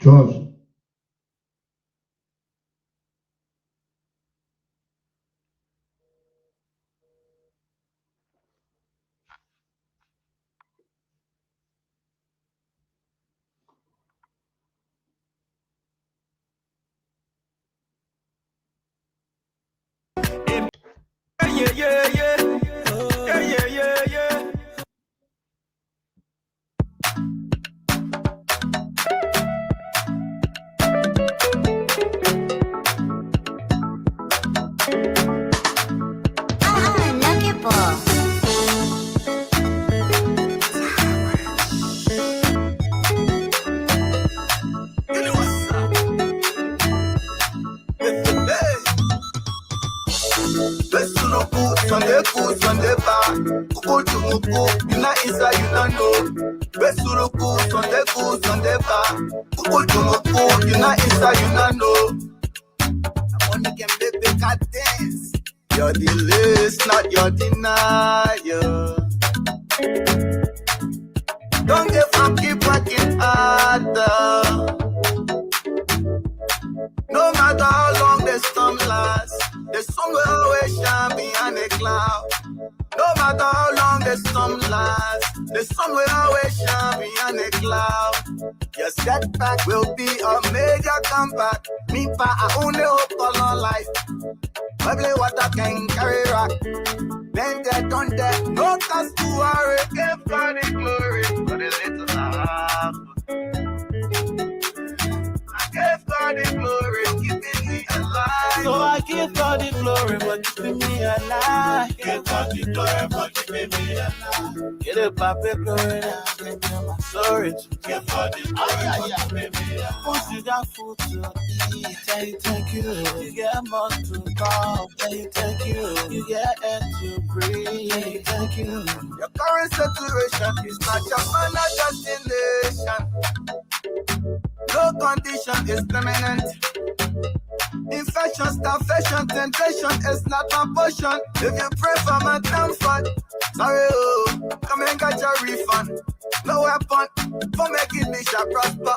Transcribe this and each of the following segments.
Trust. Yeah, yeah, yeah. Yeah, yeah, yeah, yeah. Lucky ball. Sunday bar, Kuku Jumuku, you not inside, you not know. Besuruku, Sunday bar, Kuku Jumuku, you not inside, you not know. I wanna get baby cat dance. Your delay not your denial. Don't give up, keep working harder. No matter how long the storm lasts, the sun will always shine behind a cloud. No matter how long the storm lasts, the sun will always shine behind a cloud. Your setback will be a major comeback. Me pa, I only hope for long life. Bubbly water can carry rock. Then they don't there, no cause to worry. Give God the glory for the little I have. Give God the glory, keeping me alive. So I give God the glory for keeping me alive. Give God the glory for keeping me alive. Get a paper glory now, give me my story to give God the glory for keeping me alive. Once you got food to eat, thank you. You get more to go, thank you. You get air to breathe, thank you. Your current situation is not your final destination. No condition is permanent. Infection, starvation, temptation is not my portion. If you pray for my downfall, sorry, come and get your refund. No weapon for making me shall prosper.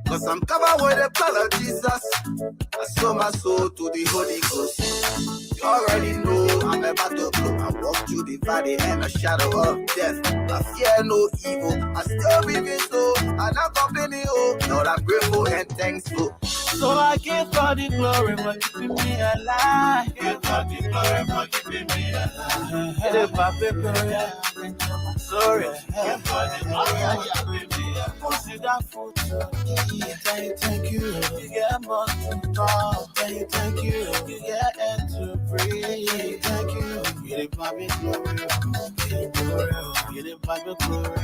Cause I'm covered with the blood of Jesus. I sold my soul to the Holy Ghost. You already know I'm about to blow. I walk through the valley and the shadow of death. I fear no evil. I still breathing so. I'm not complaining, Lord, I'm grateful and thankful. So I give God the glory for keeping me alive. Give God the glory for keeping me alive. Give God the glory. Sorry. Give God the glory for keeping me alive. Once you got food to eat, thank you. You get more to talk, thank you. You get air to breathe, thank you. Give God the glory. Give God the glory.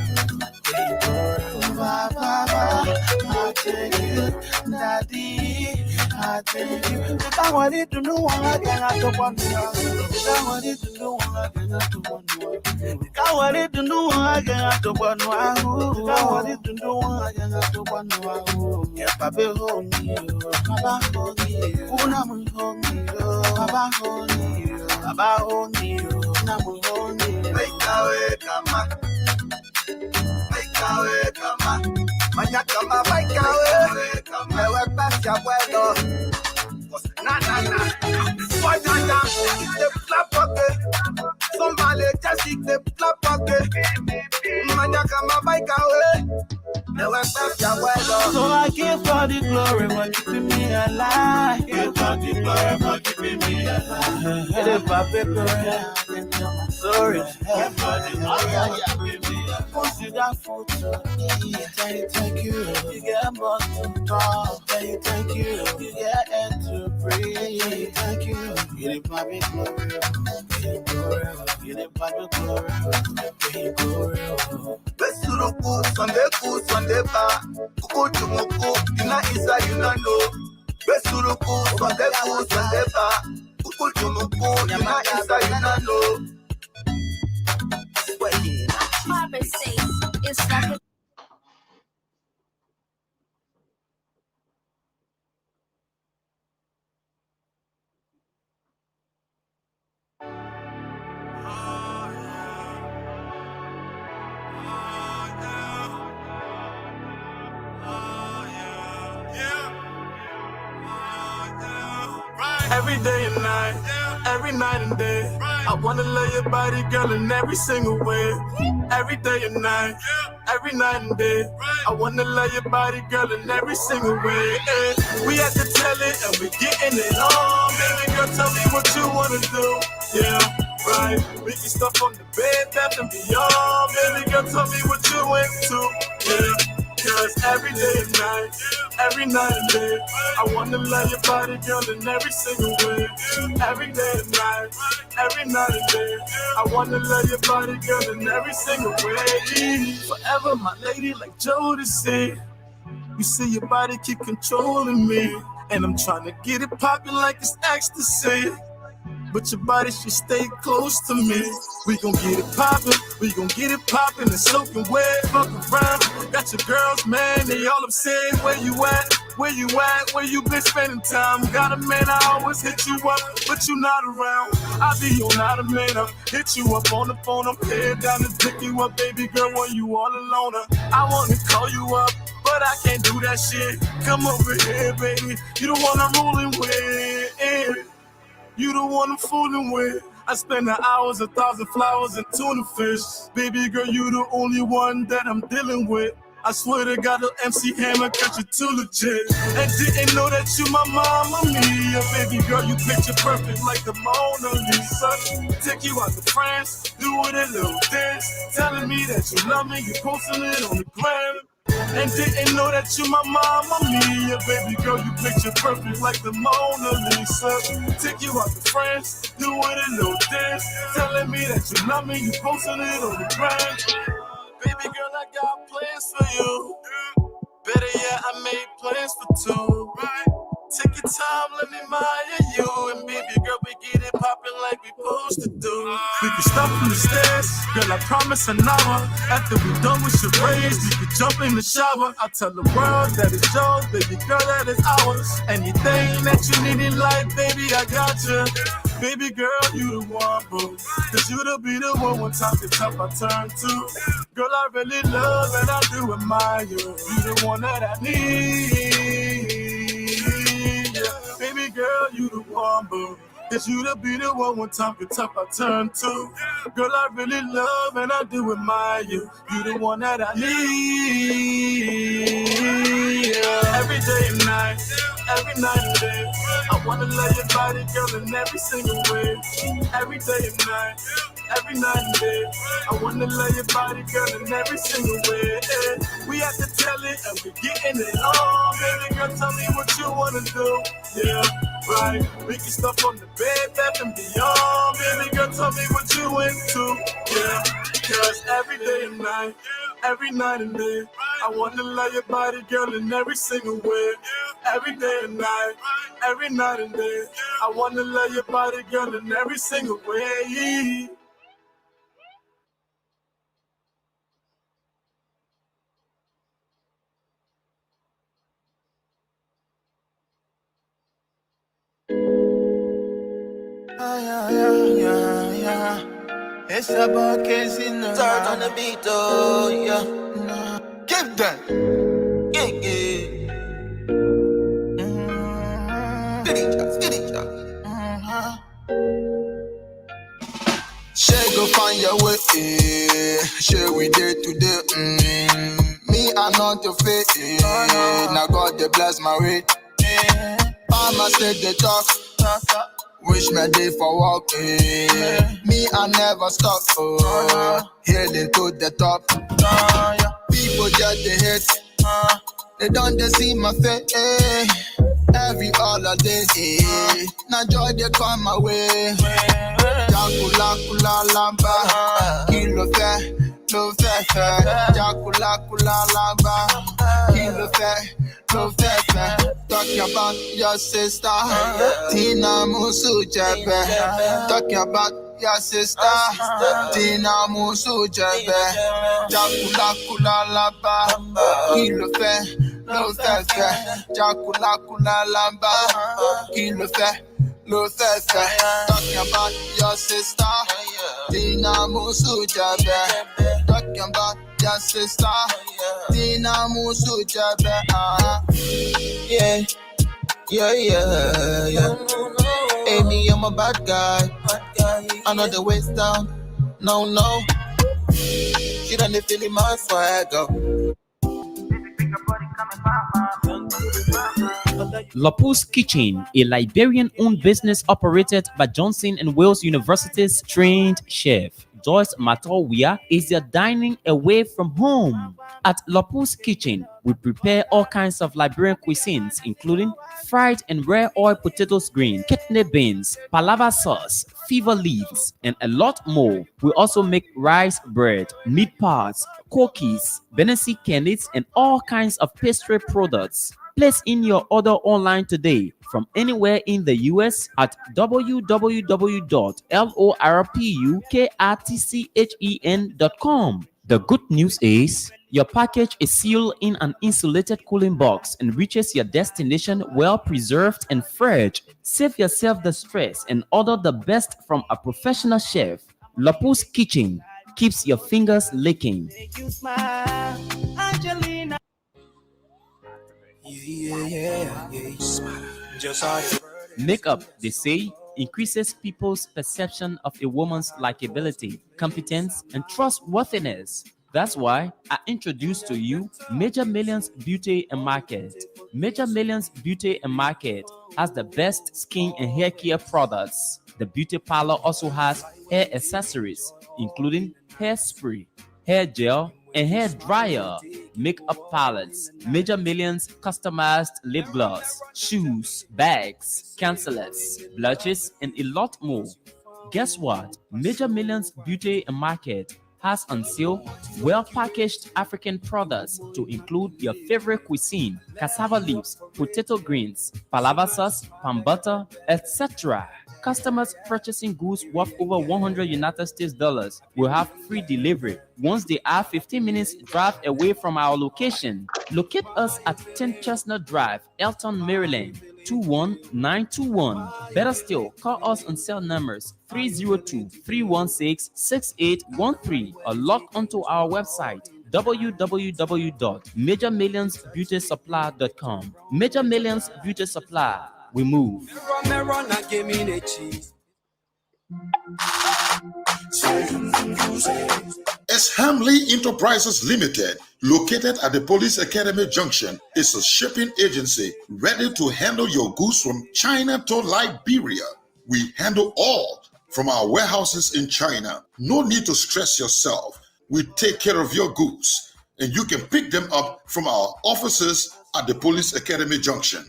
Baba, I thank you, Daddy, I thank you. If I wanted to know what I cannot do one more. If I wanted to know what I cannot do one more. If I wanted to know what I cannot do one more. If I wanted to know what I cannot do one more. Yeah, Papa, hold me, Papa, hold me, Unam, hold me, Papa, hold me, Papa, hold me, Unam, hold me. Make our way, come on. Make our way, come on. Mañana come on, make our way, come on. Me voy past your abuelo. Na. Boy, na. It's the flap pocket. Somebody just eat the flap pocket. Mañana come on, make our way. Me voy past your abuelo. So I give God the glory for keeping me alive. Give God the glory for keeping me alive. Get a paper glory. Sorry. Give God the glory for keeping me alive. Once you got food to eat, thank you. You get more to talk, thank you. You get air to breathe, thank you. Get it by me glory, get it glory, get it by me glory, get it glory. Besuruku, Sunday bar, Kuku Jumuku, you not inside, you not know. Besuruku, Sunday bar, Kuku Jumuku, you not inside, you not know. It's like a every day and night, every night and day. I wanna love your body, girl, in every single way. Every day and night, every night and day. I wanna love your body, girl, in every single way. We had to tell it and we getting it on. Baby girl, tell me what you wanna do. Yeah, right. We can stuff on the bed, bath and beyond. Baby girl, tell me what you into. Yeah. Cause every day and night, every night and day, I wanna love your body, girl, in every single way. Every day and night, every night and day, I wanna love your body, girl, in every single way. Forever, my lady, like Jodeci. You see your body keep controlling me, and I'm trying to get it poppin' like it's ecstasy. But your body should stay close to me. We gon' get it poppin' and soaking wet. Fuck around, got your girls, man, they all upset. Where you at? Where you been spending time? Got a man, I always hit you up, but you not around. I be on not a man, I hit you up on the phone. I'm head down to pick you up, baby girl, when you all alone. I wanna call you up, but I can't do that shit. Come over here, baby, you the one I'm rolling with. You the one I'm fooling with. I spend the hours, 1,000 flowers and tuna fish. Baby girl, you the only one that I'm dealing with. I swear to God, the MC Hammer got you too legit. And didn't know that you my mama, Mia. Baby girl, you picture perfect like the Mona Lisa. Take you out to France, do it a little dance. Telling me that you love me, you posting it on the gram. And didn't know that you my mama, Mia. Baby girl, you picture perfect like the Mona Lisa. Take you out to France, do it a little dance. Telling me that you love me, you posting it on the gram. Baby girl, I got plans for you. Better yet, I made plans for two. Take your time, let me admire you. And baby girl, we get it poppin' like we supposed to do. We can stop from the stairs, girl, I promise an hour. After we done with charades, we can jump in the shower. I tell the world that it's yours, baby girl, that is ours. Anything that you need in life, baby, I got you. Baby girl, you the one, boo. Cause you to be the one time it's tough I turn to. Girl, I really love and I do admire you. You the one that I need. Baby girl, you the one, boo. Cause you to be the one time it's tough I turn to. Girl, I really love and I do admire you. You the one that I need. Every day and night, every night and day, I wanna love your body, girl, in every single way. Every day and night, every night and day, I wanna love your body, girl, in every single way. We have to tell it and we getting it on. Baby girl, tell me what you wanna do. Yeah, right. We can stuff on the bed, bath and beyond. Baby girl, tell me what you into. Yeah, cause every day and night, every night and day, I wanna love your body, girl, in every single way. Every day and night, every night and day, I wanna love your body, girl, in every single way. Yeah. It's about casino. Start on the beat, oh, yeah. Give that. Yeah. She go find your way, she we did today, Me, I'm not your fate, Now God, they bless my way, Mama said they talk, wish me day for walk, Me, I never stop, Healing to the top, People just they hate, they don't they see my face, Every holiday, now joy they come my way. Jakula kula lamba, kilo fe, lo fe fe. Jakula kula lamba, kilo fe, lo fe fe. Talking about your sister, Tina Musu Jebe. Talking about your sister, Tina Musu Jebe. Jakula kula lamba, kilo fe. Lo fait fait, Jakula kula lamba, qui le fait, talking about your sister, Tina Musu Jabe, talking about your sister, Tina Musu Jabe, Hey, me, I'm a bad guy. I know the waist down. No, no. She done the feeling my swagger. Lapu's Kitchen, a Liberian-owned business operated by Johnson and Wales University's trained chef Joyce Weah, is your dining away from home. At Lapu's Kitchen, we prepare all kinds of Liberian cuisines, including fried and rare oil potatoes green, kidney beans, palava sauce, fever leaves, and a lot more. We also make rice bread, meat pies, cookies, Benesi candies, and all kinds of pastry products. Place in your order online today from anywhere in the US at www.lorpukatchen.com. The good news is your package is sealed in an insulated cooling box and reaches your destination well preserved and fresh. Save yourself the stress and order the best from a professional chef. Lapu's Kitchen keeps your fingers licking. Make you smile, Angelina. Yeah. Just how you Makeup, they say, increases people's perception of a woman's likability, competence, and trustworthiness. That's why I introduced to you Major Millions Beauty and Market. Major Millions Beauty and Market has the best skin and hair care products. The beauty parlor also has hair accessories, including hairspray, hair gel, and hair dryer, makeup palettes, Major Millions customized lip gloss, shoes, bags, concealers, blushes, and a lot more. Guess what? Major Millions Beauty and Market has on sale well-packaged African products to include your favorite cuisine, cassava leaves, potato greens, palava sauce, palm butter, etc. Customers purchasing goods worth over 100 United States dollars will have free delivery once they are 15 minutes drive away from our location. Locate us at 10 Chestnut Drive, Elton, Maryland, 21921. Better still, call us on cell numbers 302-316-6813 or log onto our website www.majormillionsbeautysupply.com. Major Millions Beauty Supply. We move. As Hamlet Enterprises Limited, located at the Police Academy Junction, is a shipping agency ready to handle your goods from China to Liberia. We handle all from our warehouses in China. No need to stress yourself. We take care of your goods, and you can pick them up from our offices at the Police Academy Junction.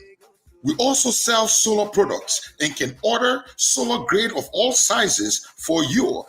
We also sell solar products and can order solar grade of all sizes for you,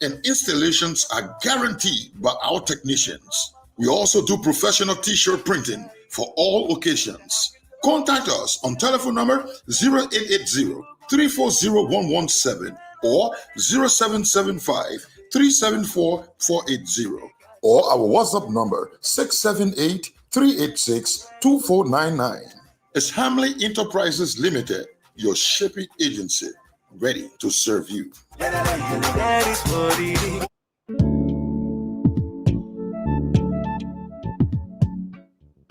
and installations are guaranteed by our technicians. We also do professional t-shirt printing for all occasions. Contact us on telephone number 0880-340-117 or 0775-374-480 or our WhatsApp number 678-386-2499. It's Hamlet Enterprises Limited, your shipping agency, ready to serve you.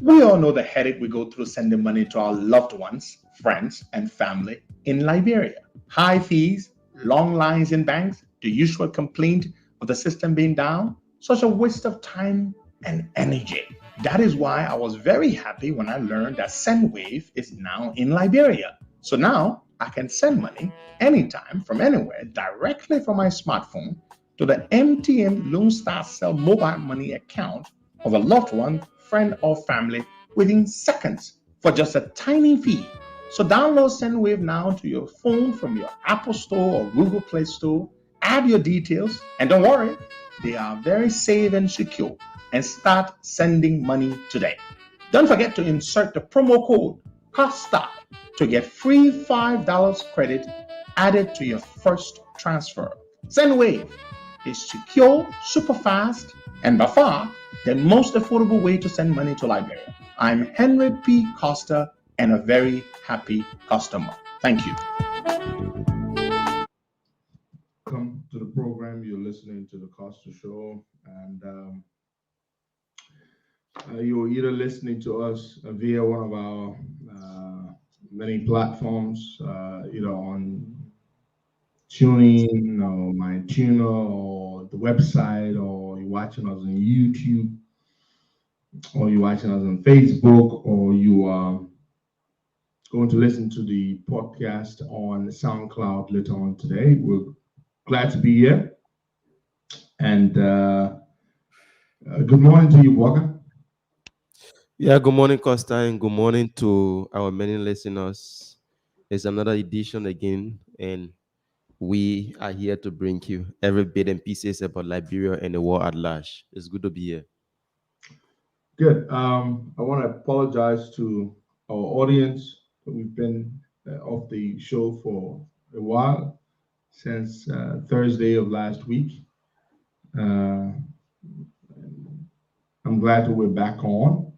We all know the headache we go through sending money to our loved ones, friends, and family in Liberia. High fees, long lines in banks, the usual complaint of the system being down, such a waste of time and energy. That is why I was very happy when I learned that SendWave is now in Liberia. So now I can send money anytime from anywhere directly from my smartphone to the MTN Lone Star Cell mobile money account of a loved one, friend, or family within seconds for just a tiny fee. So download SendWave now to your phone from your Apple Store or Google Play Store. Add your details, and don't worry, they are very safe and secure. And start sending money today. Don't forget to insert the promo code COSTA to get free $5 credit added to your first transfer. SendWave is secure, super fast, and by far the most affordable way to send money to Liberia. I'm Henry P. Costa and a very happy customer. Thank you. Welcome to the program. You're listening to the Costa Show, and you're either listening to us via one of our many platforms, on tuning or my tuner or the website, or you're watching us on YouTube, or you're watching us on Facebook, or you are going to listen to the podcast on SoundCloud later on today. We're glad to be here. And good morning to you, Walker. Yeah, good morning, Costa, and good morning to our many listeners. It's another edition again, and we are here to bring you every bit and pieces about Liberia and the world at large. It's good to be here. Good. I want to apologize to our audience. We've been off the show for a while, since Thursday of last week. I'm glad that we're back on,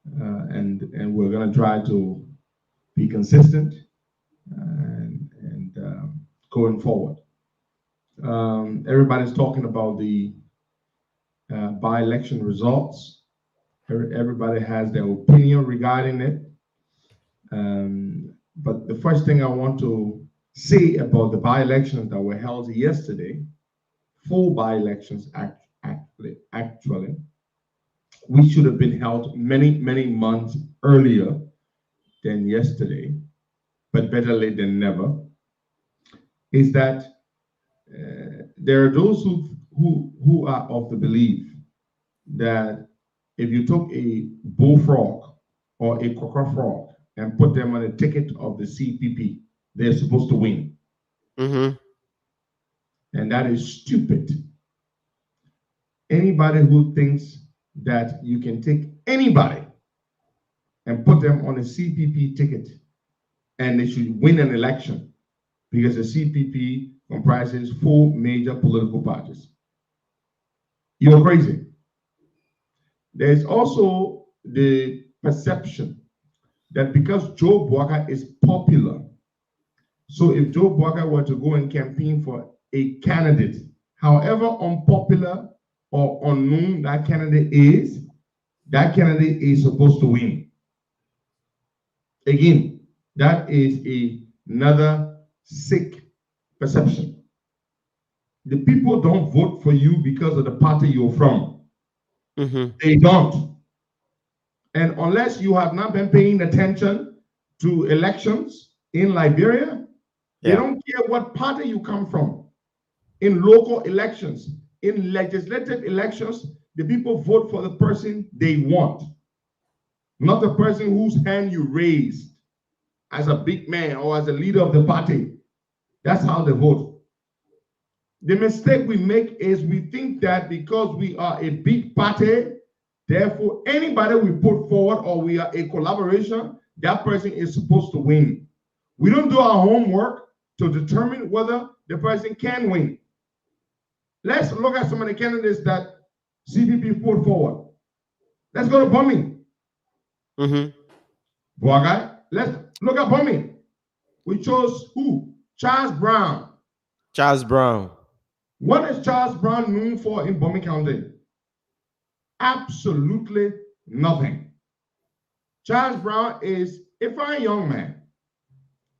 and we're going to try to be consistent and going forward. Everybody's talking about the by-election results. Everybody has their opinion regarding it. But the first thing I want to say about the by-elections that were held yesterday, full by-elections actually, we should have been held many months earlier than yesterday, but better late than never, is that there are those who are of the belief that if you took a bullfrog or a cocker frog and put them on a ticket of the CPP, they're supposed to win. Mm-hmm. And that is stupid. Anybody who thinks that you can take anybody and put them on a CPP ticket and they should win an election, because the CPP comprises 4 major political parties, you're crazy. There's also the perception that because Joe Boaga is popular, so if Joe Boaga were to go and campaign for a candidate, however unpopular or unknown that candidate is supposed to win. Again, that is another sick perception. The people don't vote for you because of the party you're from. Mm-hmm. They don't. And unless you have not been paying attention to elections in Liberia, they don't care what party you come from. In local elections, in legislative elections, the people vote for the person they want, not the person whose hand you raised as a big man or as a leader of the party. That's how they vote. The mistake we make is we think that because we are a big party, therefore anybody we put forward or we are a collaboration, that person is supposed to win. We don't do our homework to determine whether the person can win. Let's look at some of the candidates that CPP put forward. Let's go to bombing. Mm-hmm. Boagai, let's look at bombing. We chose who? Charles Brown. Charles Brown. What is Charles Brown known for in Bombing County? Absolutely nothing. Charles Brown is a fine young man.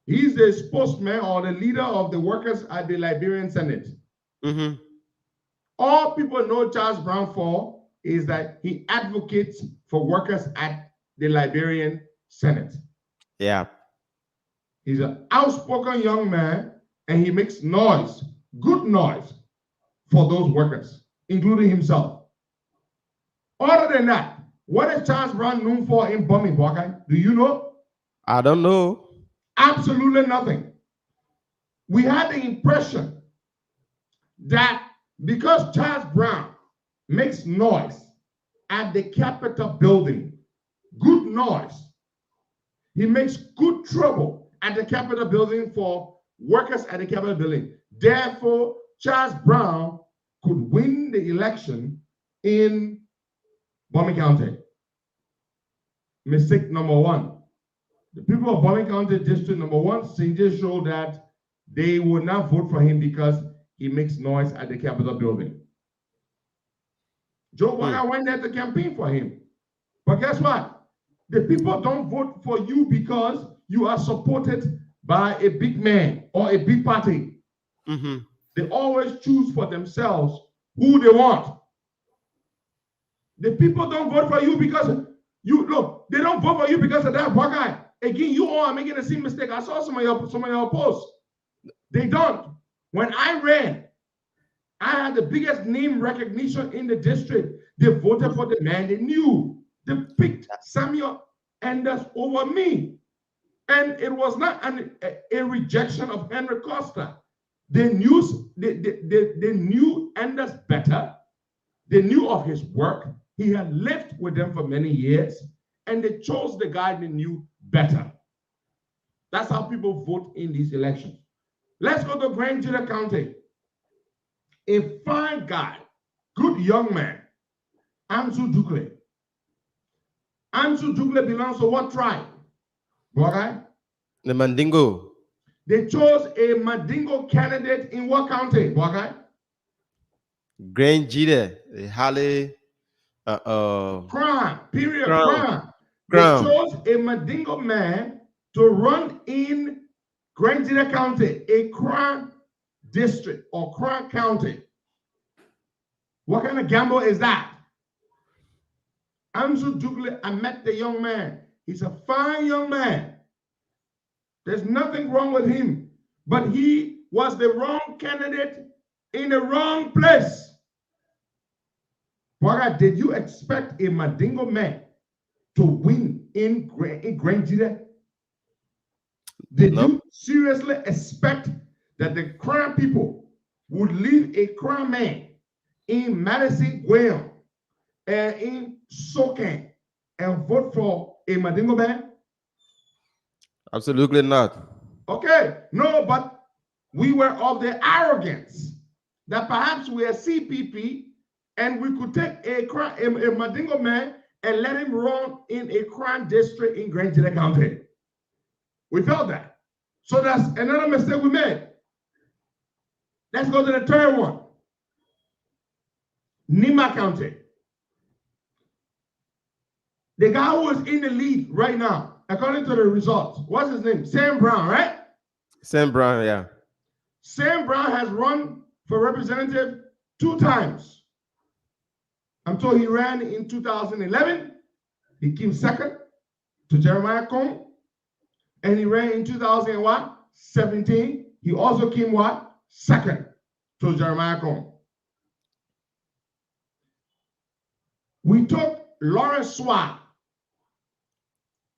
He's the spokesman or the leader of the workers at the Liberian Senate. Mm-hmm. All people know Charles Brown for is that he advocates for workers at the Liberian Senate. Yeah. He's an outspoken young man, and he makes noise, good noise, for those workers, including himself. Other than that, what is Charles Brown known for in bombing, Boakai? Do you know? I don't know. Absolutely nothing. We had the impression that because Charles Brown makes noise at the Capitol building, good noise, he makes good trouble at the Capitol building for workers at the Capitol building. Therefore, Charles Brown could win the election in Bombing County. Mistake number one. The people of Bombing County District number 1, Sinja, showed that they would not vote for him because he makes noise at the Capitol building. Joe Boaga went there to campaign for him. But guess what? The people don't vote for you because you are supported by a big man or a big party. They always choose for themselves who they want. The people don't vote for you because you look, they don't vote for you because of that black guy. Again, you all are making the same mistake. I saw some of your posts. They don't. When I ran, I had the biggest name recognition in the district. They voted for the man they knew. They picked Samuel Anders over me. And it was not a rejection of Henry Costa. They knew Anders better. They knew of his work. He had lived with them for many years. And they chose the guy they knew better. That's how people vote in these elections. Let's go to Grand Judah County. A fine guy, good young man, Ansu Dukle. Ansu Dukle belongs to what tribe? Okay? The Mandingo. They chose a Mandingo candidate in what county? Okay? Grand Judah, Halle, Crime, period, Crown. crime. They chose a Mandingo man to run in Grand Judah County, a crime district or crime county. What kind of gamble is that? Ansu Dukle, I met the young man. He's a fine young man. There's nothing wrong with him, but he was the wrong candidate in the wrong place. Why did you expect a Mandingo man to win in Grand Judah? Did you seriously expect that the crime people would leave a crime man in Madison, Weah, and in Sokan and vote for a Mandingo man? Absolutely not. Okay, no, but we were of the arrogance that perhaps we are CPP and we could take a Mandingo man and let him run in a crime district in Grand Judah County. We felt that. So that's another mistake we made. Let's go to the third one. Nima County. The guy who is in the lead right now, according to the results, what's his name? Sam Brown, right? Sam Brown, yeah. Sam Brown has run for representative 2 times. I'm told he ran in 2011. He came second to Jeremiah Cone. And he ran in 2017. He also came what? Second to Jeremiah Cone. We took Lawrence Swat,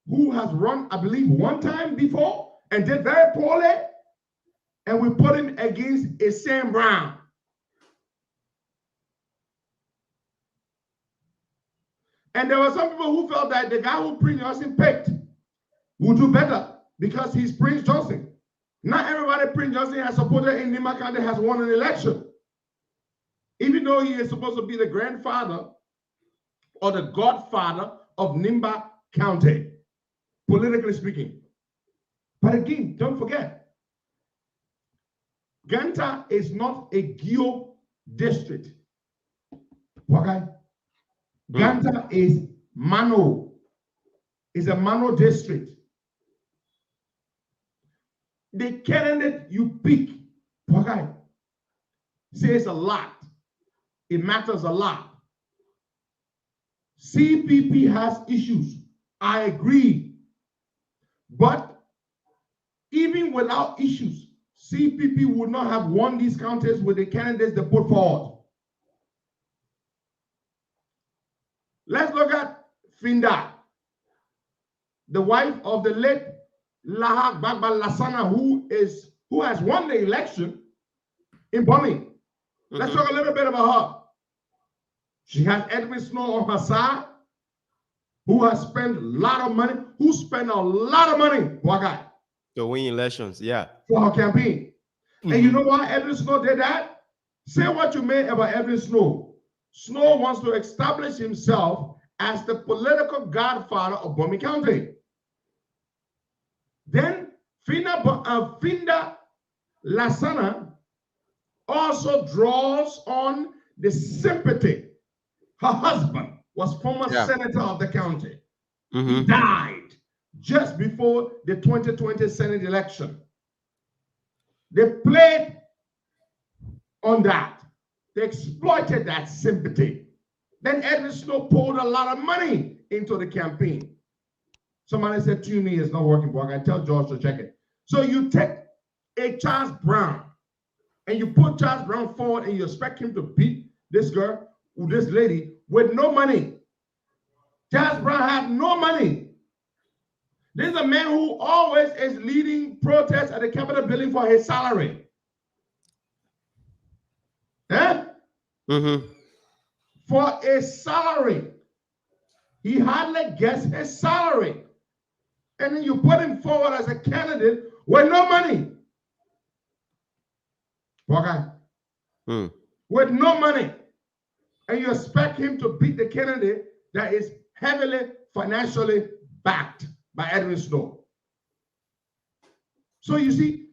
who has run, I believe, 1 time before and did very poorly, and we put him against a Sam Brown. And there were some people who felt that the guy who Prince Johnson picked would do better because he's Prince Johnson. Not everybody Prince Johnson has supported in Nima County has won an election. Even though he is supposed to be the grandfather or the godfather of Nimba County, politically speaking. But again, don't forget, Ganta is not a Geo district. Okay? Ganta is Mano. Is a Mano district. The candidate you pick, okay, says a lot. It matters a lot. CPP has issues. I agree. But even without issues, CPP would not have won these counties with the candidates they put forward. Let's look at Finda, the wife of the late Lahak Bagba Lassana, who has won the election in Bombing. Let's talk a little bit about her. She has Edwin Snow on her side, who has spent a lot of money, to win elections, yeah, for her campaign. And you know why Edwin Snow did that? Say what you may about Edwin Snow. Snow wants to establish himself as the political godfather of Bombing County. Then Finda Lassana also draws on the sympathy. Her husband was former senator of the county. He died just before the 2020 Senate election. They played on that. They exploited that sympathy. Then Edwin Snow poured a lot of money into the campaign. Somebody said tuning is not working, but I can tell George to check it. So you take a Charles Brown and you put Charles Brown forward and you expect him to beat this girl, this lady, with no money. Charles Brown had no money. This is a man who always is leading protests at the Capitol building for his salary. Eh? For a salary. He hardly gets his salary. And then you put him forward as a candidate with no money. Okay? With no money. And you expect him to beat the candidate that is heavily financially backed by Edwin Snow. So you see,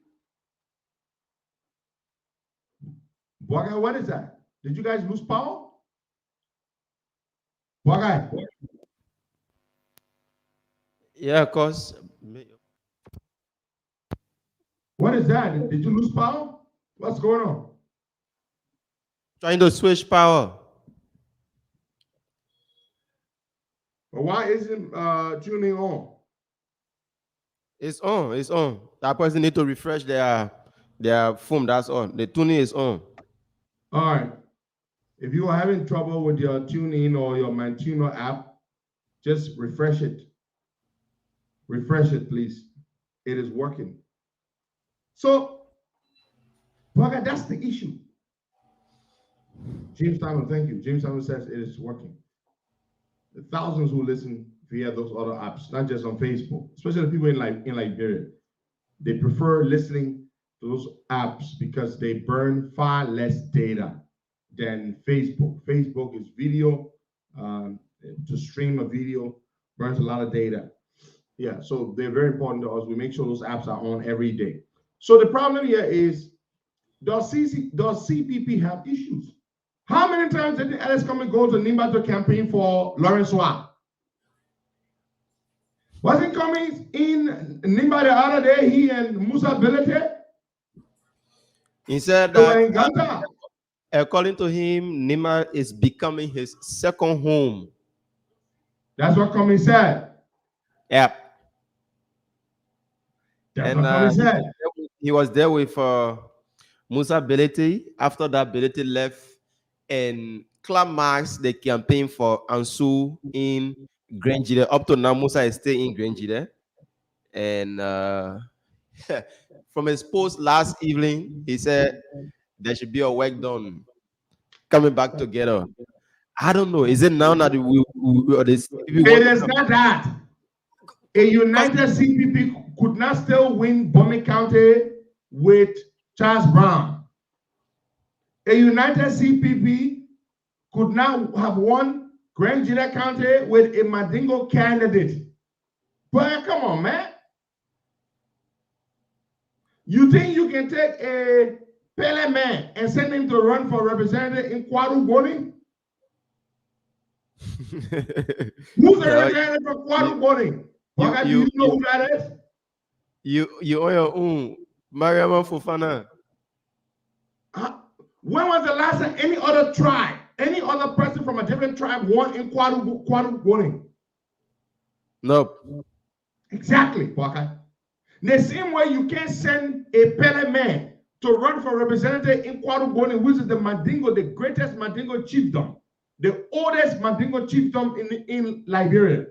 what is that? Did you guys lose power? Yeah, of course. What is that? Did you lose power? What's going on? Trying to switch power. But why isn't tuning on? It's on. It's on. That person need to refresh their phone. That's on. The tuning is on. All right. If you are having trouble with your TuneIn or your Mantuno app, just refresh it. Refresh it, please. It is working. So, that's the issue. James Simon, thank you. James Simon says it is working. The thousands who listen via those other apps, not just on Facebook, especially the people in Liberia, they prefer listening to those apps because they burn far less data than Facebook. Facebook is video. To stream a video burns a lot of data. Yeah, so they're very important to us. We make sure those apps are on every day. So the problem here is, does CPP have issues? How many times did Alice Cummings go to Nimba to campaign for Lawrence Weah? Wasn't Cummings in Nimba the other day, he and Musa Bilete? He said that, according to him, Nimba is becoming his second home. That's what Cummings said. Yep. That's what Cummings said. He was there with Musa Bilete. After that, Bilete left and climaxed the campaign for Ansu in Grangida. Up to now, Musa is still in Grangida. And from his post last evening, he said there should be a work done coming back together. I don't know. Is it now that it is not that. A united CPP could not still win Bomi County with Charles Brown. A united CPP could not have won Grand Gila County with a Mandingo candidate. But come on, man. You think you can take a Pele man and send him to run for representative in Kwaru Boni? Who's the representative for Kwaru Boni? Do you know who that is? You on your own. Mariama Fofana. When was the last time any other tribe, any other person from a different tribe won in Kwaru Boni? Nope. Exactly, Waka. The same way you can't send a Pele man to run for representative in Kwaru Boni, which is the Mandingo, the greatest Mandingo chiefdom, the oldest Mandingo chiefdom in Liberia.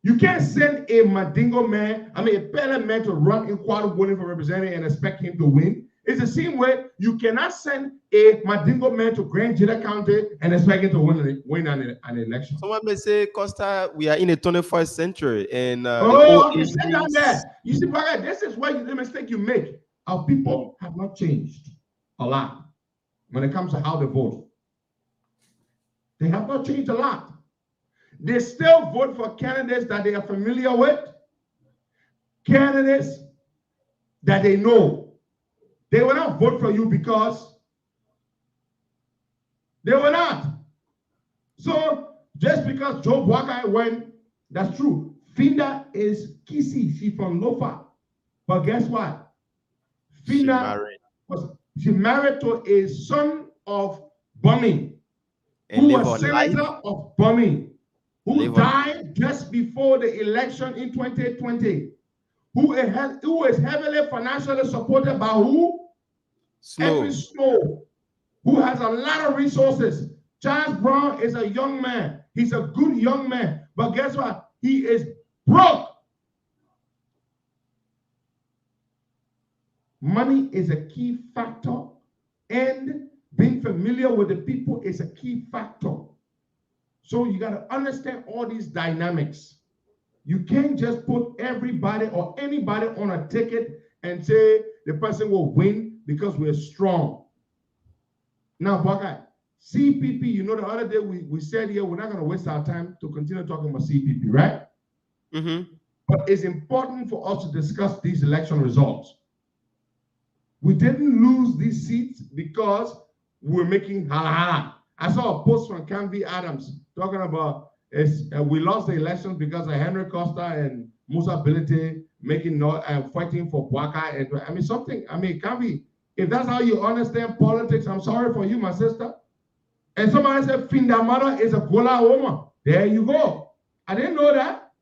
You can't send a Mandingo man, a Pele man to run in Kwaru Boni for representative and expect him to win. It's the same way you cannot send a Mandingo man to Grand Gila County and expect him to win an election. Someone may say, Costa, we are in the 21st century. And you see, brother, this is why the mistake you make. Our people have not changed a lot when it comes to how they vote. They have not changed a lot. They still vote for candidates that they are familiar with, candidates that they know. They will not vote for you because they will not. So just because Joe Boakai went, that's true. Finda is Kisi. She's from Lofa. But guess what? Finda was She married to a son of Bummy, who was senator of Bummy, who died just before the election in 2020, who is heavily financially supported by who? Every Snow, who has a lot of resources. Charles Brown is a young man. He's a good young man. But guess what? He is broke. Money is a key factor, and being familiar with the people is a key factor. So you got to understand all these dynamics. You can't just put everybody or anybody on a ticket and say the person will win because we're strong. Now, Buckeye, CPP, you know, the other day we said here, we're not going to waste our time to continue talking about CPP, right? But it's important for us to discuss these election results. We didn't lose these seats because we're making hala. I saw a post from Canvey Adams talking about we lost the elections because of Henry Costa and Musa Bility fighting for Bwaka. And Canvey, if that's how you understand politics, I'm sorry for you, my sister. And somebody said Findamara is a Gola woman. There you go. I didn't know that.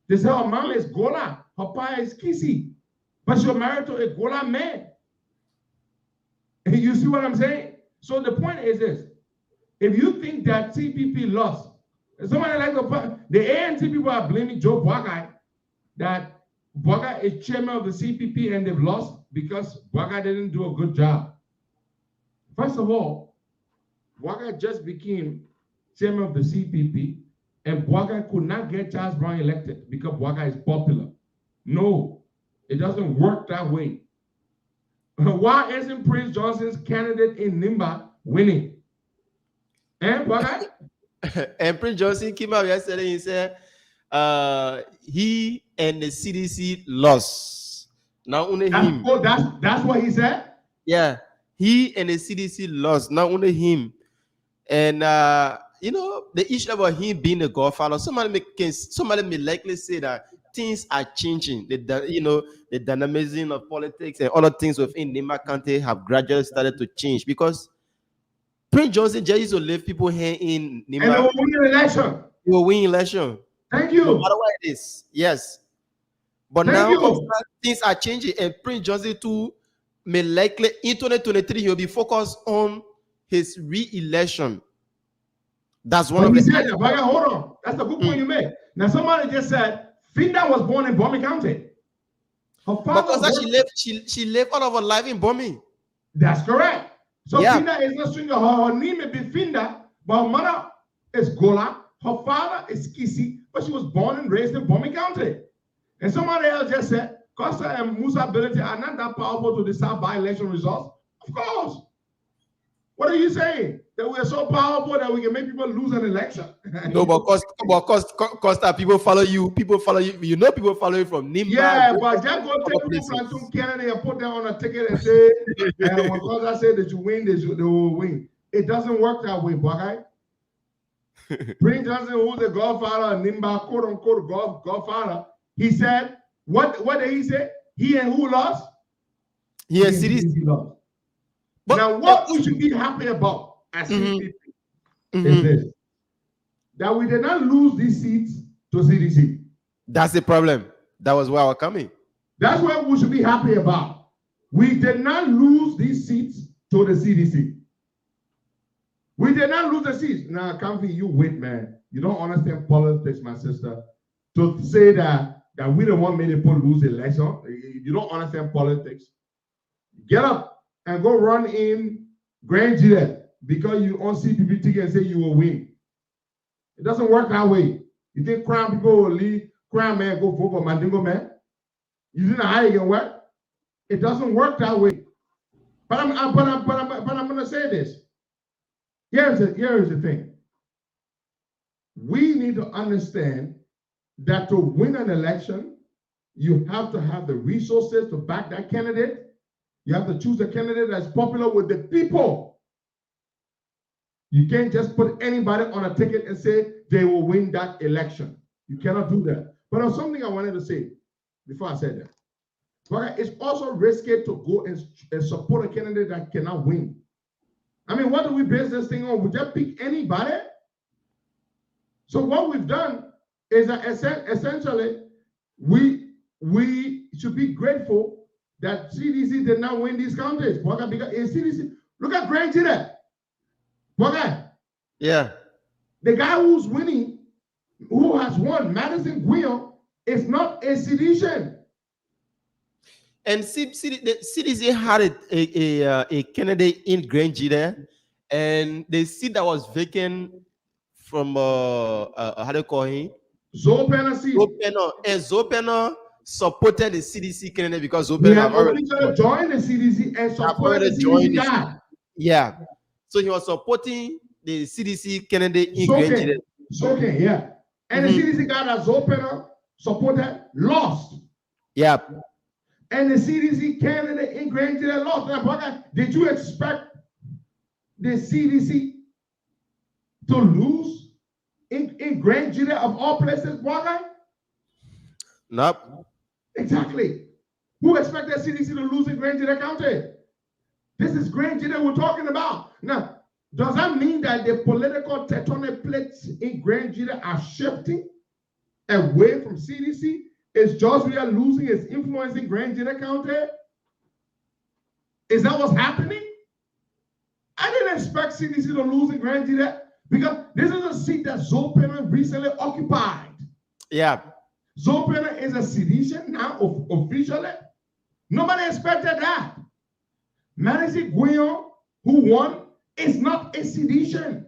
They say her mom is Gola, her pa is Kisi. But you're married to a Gola man. You see what I'm saying? So the point is this. If you think that CPP lost, somebody like the ANC people are blaming Joe Bwaka that Bwaka is chairman of the CPP and they've lost because Bwaka didn't do a good job. First of all, Bwaka just became chairman of the CPP and Bwaka could not get Charles Brown elected because Bwaka is popular. No. It doesn't work that way. Why isn't Prince Johnson's candidate in Nimba winning? And what? And Prince Johnson came out yesterday and said he and the CDC lost. Not only him. Oh, that's what he said? Yeah. He and the CDC lost. Not only him. And you know, the issue about him being a godfather, somebody may likely say that things are changing. The dynamism of politics and other things within Nimba County have gradually started to change because Prince Johnson just used to leave people here in Nimba. And they will win election. He will win election. Thank you. No matter what it is. Yes. But now things are changing, and Prince Johnson too may likely in 2023 he'll be focused on his re-election. That's one of the said that, but hold on. That's a good point you made. Now somebody just said Finda was born in Bomi County. Her father she lived all of her life in Bomi. That's correct. So Finda is not swinging. Her name may be Finda, but her mother is Gola. Her father is Kisi, but she was born and raised in Bomi County. And somebody else just said Costa and Musa Bility are not that powerful to decide by-election results. Of course. What are you saying? That we are so powerful that we can make people lose an election? No, but Costa, people follow you. People follow you. You know, people follow you from Nimba. Yeah, but just go take people from Canada and put them on a ticket and say, when Costa said that you win, they will win. It doesn't work that way, boy. Prince Johnson, who's the godfather, Nimba, quote unquote godfather, he said, what did he say? He and who lost? He and CDC lost. But now, what we should be happy about as CDC is this: that we did not lose these seats to CDC. That's the problem. That was where I was coming. That's what we should be happy about. We did not lose these seats to the CDC. We did not lose the seats. Now, Kamfi, you wait, man. You don't understand politics, my sister. To say that we don't want many people lose the election, you don't understand politics. Get up and go run in Grand Gillette because you on CPP ticket and say you will win. It doesn't work that way. You think crime people will leave, crime man go vote for Mandingo man? You didn't know how you can work? It doesn't work that way. But I'm gonna say this. Here is the thing. We need to understand that to win an election, you have to have the resources to back that candidate. You have to choose a candidate that's popular with the people. You can't just put anybody on a ticket and say they will win that election. You cannot do that. But there's something I wanted to say before I said that. But it's also risky to go and support a candidate that cannot win. I mean, what do we base this thing on? We just pick anybody? So what we've done is that essentially we should be grateful that CDC did not win these counties. Because in CDC, look at Grand Gide. Yeah. The guy who's winning, who has won, Madison Weah, is not a sedition. And the CDC had a candidate in Grand Gide, and the seat that was vacant from how do you call him? Zopena seat. And Zopena supported the CDC candidate because Zopena He had already joined the CDC and supported the CDC guy. Yeah. So he was supporting the CDC candidate in Grand Gide. Okay, yeah. And the CDC guy that Zopena supported lost. Yeah. And the CDC candidate in Grand Gide lost. Now, did you expect the CDC to lose in Grand Gide of all places, Boga? Nope. Exactly. Who expected CDC to lose in Grand Gide County? This is Grand Gide we're talking about. Now, does that mean that the political tectonic plates in Grand Gide are shifting away from CDC? Is George Weah losing its influence in Grand Gide County? Is that what's happening? I didn't expect CDC to lose in Grand Gide because this is a seat that Zopena recently occupied. Yeah. Zopena is a sedition now officially. Nobody expected that. Madison Weah, who won, is not a sedition.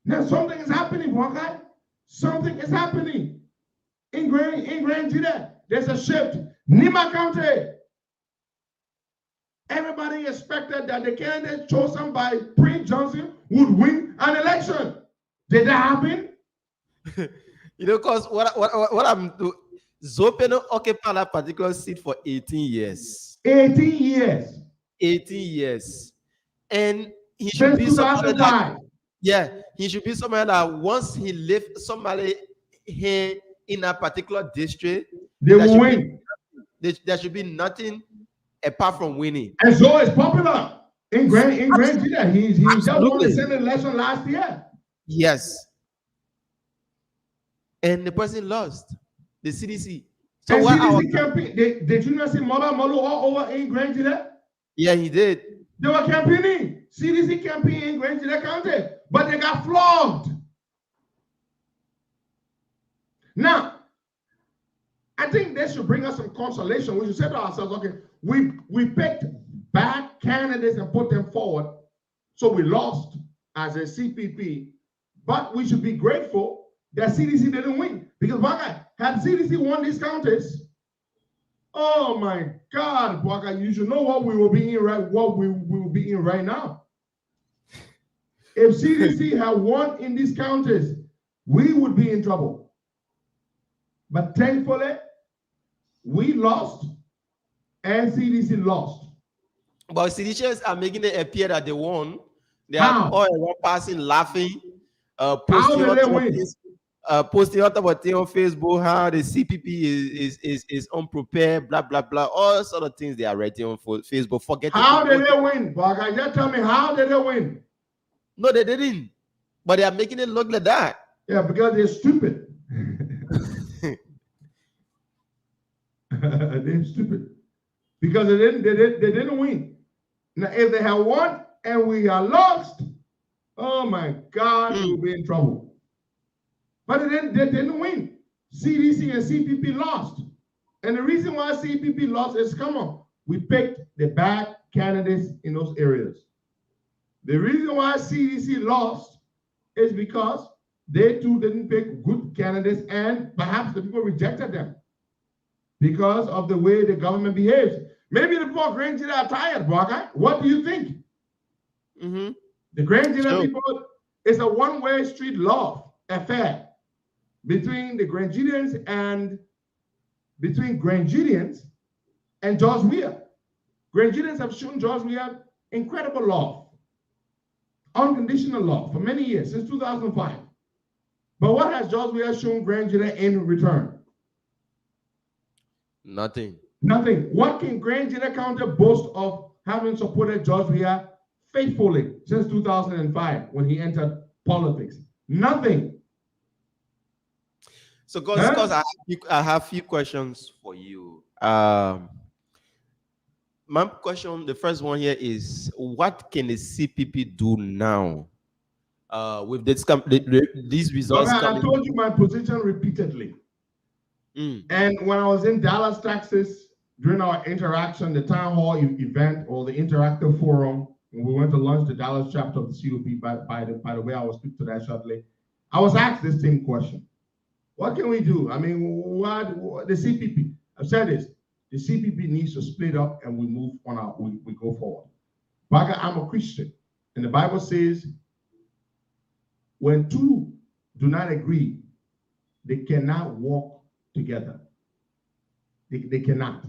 Now something is happening, Boga. Something is happening. In Grand Gide, there's a shift. Nima County. Everybody expected that the candidate chosen by Prince Johnson would win an election. Did that happen? Because what I'm doing, Zopena occupied that particular seat for 18 years. 18 years. 18 years. And he should be somebody that, he should be somebody that once he left somebody here in a particular district, they will win. There should be nothing apart from winning. And so it's popular in Grand Gide. He just won the Senate election last year. Yes. And the person lost. The CDC. So and what CDC campaign, did you not see Molu all over in Grand Gide? Yeah, he did. They were campaigning. CDC campaign in Grand Gide County, but they got flogged. Now, I think this should bring us some consolation. We should say to ourselves, okay, we picked bad candidates and put them forward, so we lost as a CPP, but we should be grateful that CDC didn't win. Because had CDC won these counties, oh my God, Baka, you should know what we will be in right now. If CDC had won in these counties, we would be in trouble. But thankfully, we lost and CDC lost. But CDCs are making it appear that they won. They are all around passing, laughing, posting out about things on Facebook, how the CPP is unprepared, blah, blah, blah, all sort of things they are writing on Facebook. Forgetting how did they win? Baga, just tell me, how did they win? No, they didn't. But they are making it look like that. Yeah, because they're stupid. They're stupid because they didn't win. Now, if they had won and we are lost, oh my God, we'll be in trouble. But they didn't win. CDC and CPP lost, and the reason why CPP lost is, come on, we picked the bad candidates in those areas. The reason why CDC lost is because they too didn't pick good candidates, and perhaps the people rejected them because of the way the government behaves. Maybe the poor Grand Gide are tired, Brock. What do you think? The Grand Gide people, it's a one-way street love affair between the Grand Gideans and George Weah. Grand Gideans have shown George Weah incredible love, unconditional love for many years, since 2005. But what has George Weah shown Grand Gide in return? Nothing. Nothing. What can Grand General County boast of having supported George Weah faithfully since 2005 when he entered politics? Nothing. So, because I have few questions for you. My question, the first one here is, what can the CPP do now with these results coming? I told you my position repeatedly. And when I was in Dallas, Texas, during our interaction, the town hall event or the interactive forum, when we went to launch the Dallas chapter of the COP, by the way, I will speak to that shortly. I was asked this same question. What can we do? I mean, what the CPP, I've said this, the CPP needs to split up and we move on we go forward. But I'm a Christian, and the Bible says, when two do not agree, they cannot walk together. They cannot.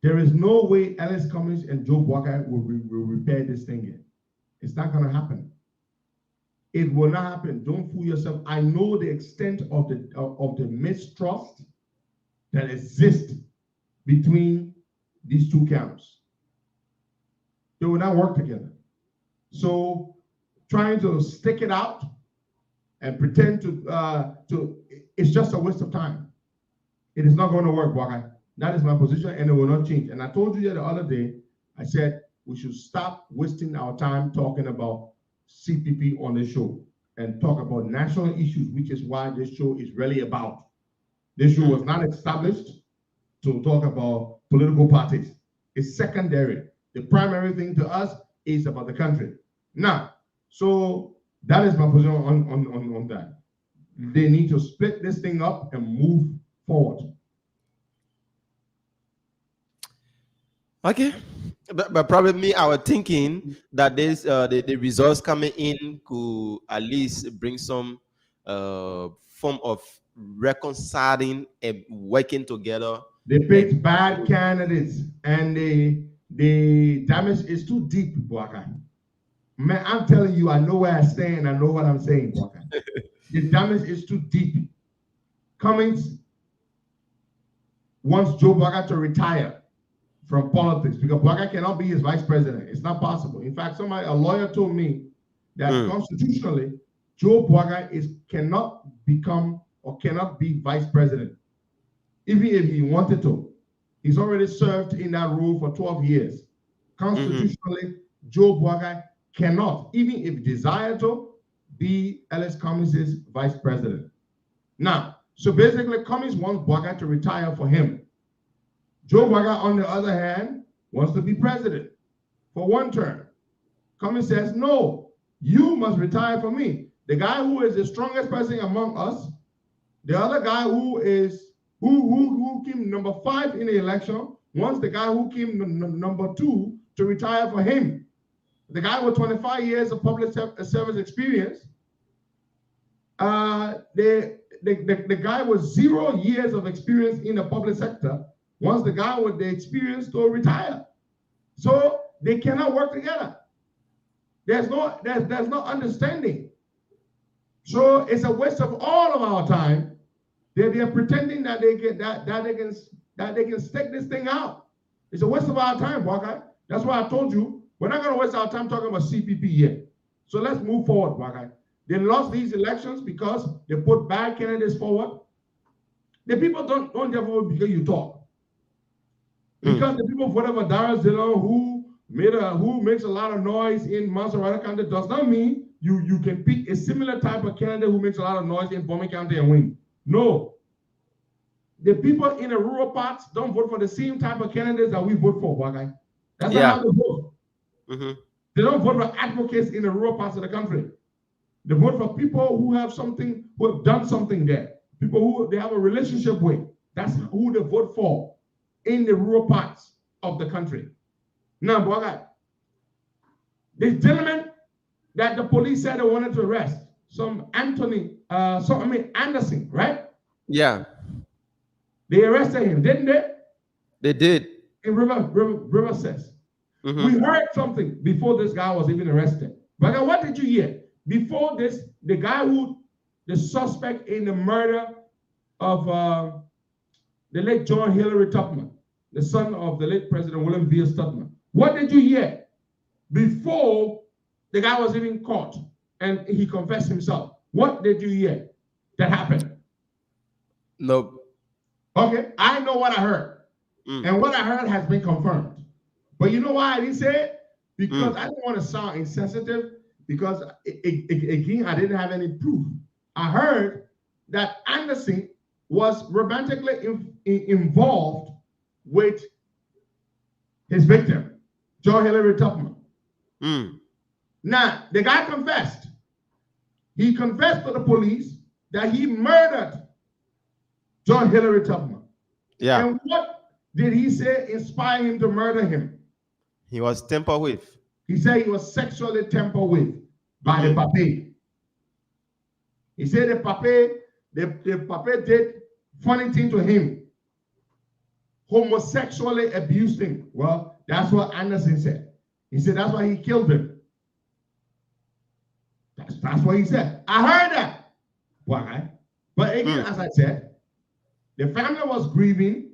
There is no way Ellis Cummings and Joe Walker will repair this thing yet. It's not going to happen. It will not happen. Don't fool yourself. I know the extent of the mistrust that exists between these two camps. They will not work together. So trying to stick it out and pretend to it's just a waste of time. It is not going to work, Walker. That is my position, and it will not change. And I told you the other day, I said we should stop wasting our time talking about CPP on the show and talk about national issues, which is why this show is really about. This show was not established to talk about political parties. It's secondary. The primary thing to us is about the country. Now, so that is my position on that. They need to split this thing up and move forward. Okay, but probably I was thinking that this the results coming in could at least bring some form of reconciling and working together. They picked bad candidates, and the damage is too deep, Boaka. Man, I'm telling you, I know where I stand. I know what I'm saying, Boaka. The damage is too deep. Cummings wants Joe Boaka to retire from politics because Boaka cannot be his vice president. It's not possible. In fact, a lawyer told me that constitutionally, Joe Boaka cannot become or cannot be vice president, even if he wanted to. He's already served in that role for 12 years. Constitutionally, Joe Boaka cannot, even if he desired to, be Ellis Cummings' vice president. Now, so basically, Cummings wants Boaka to retire for him. Joe Boaka, on the other hand, wants to be president for one term. Cummings says, no, you must retire for me. The guy who is the strongest person among us, the other guy who came number 5 in the election, wants the guy who came number 2 to retire for him. The guy with 25 years of public service experience, the guy with 0 years of experience in the public sector wants the guy with the experience to retire. So they cannot work together. There's no understanding. So it's a waste of all of our time. They are pretending that they can stick this thing out. It's a waste of our time, Boaka. That's why I told you we're not going to waste our time talking about CPP yet. So let's move forward, Boaka. They lost these elections because they put bad candidates forward. The people don't just vote because you talk. Because the people voted for Dara Zillow who makes a lot of noise in Montserrat County does not mean you can pick a similar type of candidate who makes a lot of noise in Bowman County and win. No. The people in the rural parts don't vote for the same type of candidates that we vote for, Boaka. That's not how they vote. They don't vote for advocates in the rural parts of the country. They vote for people who have done something there. People who they have a relationship with. That's who they vote for in the rural parts of the country. Now, Boaka, this gentleman that the police said they wanted to arrest, Anderson, right? Yeah. They arrested him, didn't they? They did. In River says. We heard something before this guy was even arrested. But what did you hear? Before this, the suspect in the murder of the late John Hillary Tubman, the son of the late President William V. Tubman. What did you hear before the guy was even caught and he confessed himself? What did you hear that happened? Nope. Okay, I know what I heard. And what I heard has been confirmed. But you know why I didn't say it? Because I didn't want to sound insensitive, because again, I didn't have any proof. I heard that Anderson was romantically involved with his victim, John Hillary Tubman. Now, the guy confessed. He confessed to the police that he murdered John Hillary Tubman. Yeah. And what did he say inspired him to murder him? He was tampered with. He said he was sexually tampered with by the pape. He said the pape did funny thing to him, homosexually abused him. Well, that's what Anderson said. He said that's why he killed him. That's what he said. I heard that. Why? But again, as I said, the family was grieving,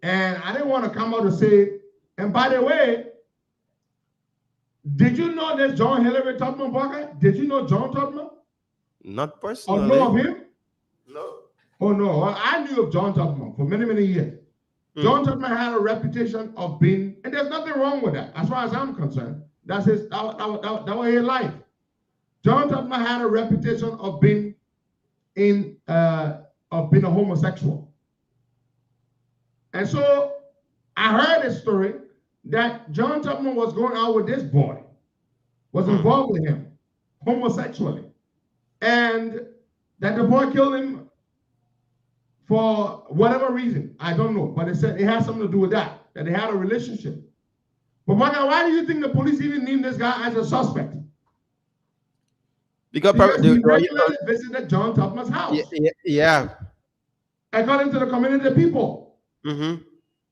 and I didn't want to come out and say, and by the way, did you know this John Hillary Tubman, Baka? Did you know John Tubman? Not personally. Or know of him? No. Oh, no. Well, I knew of John Tubman for many, many years. John Tubman had a reputation of being, and there's nothing wrong with that, as far as I'm concerned. That was his life. John Tubman had a reputation of being a homosexual. And so I heard a story that John Tubman was going out with this boy, was involved with him homosexually, and that the boy killed him for whatever reason. I don't know, but it said it had something to do with that they had a relationship. But why do you think the police even named this guy as a suspect? Because he regularly visited John Tubman's house. Yeah. According to the community people.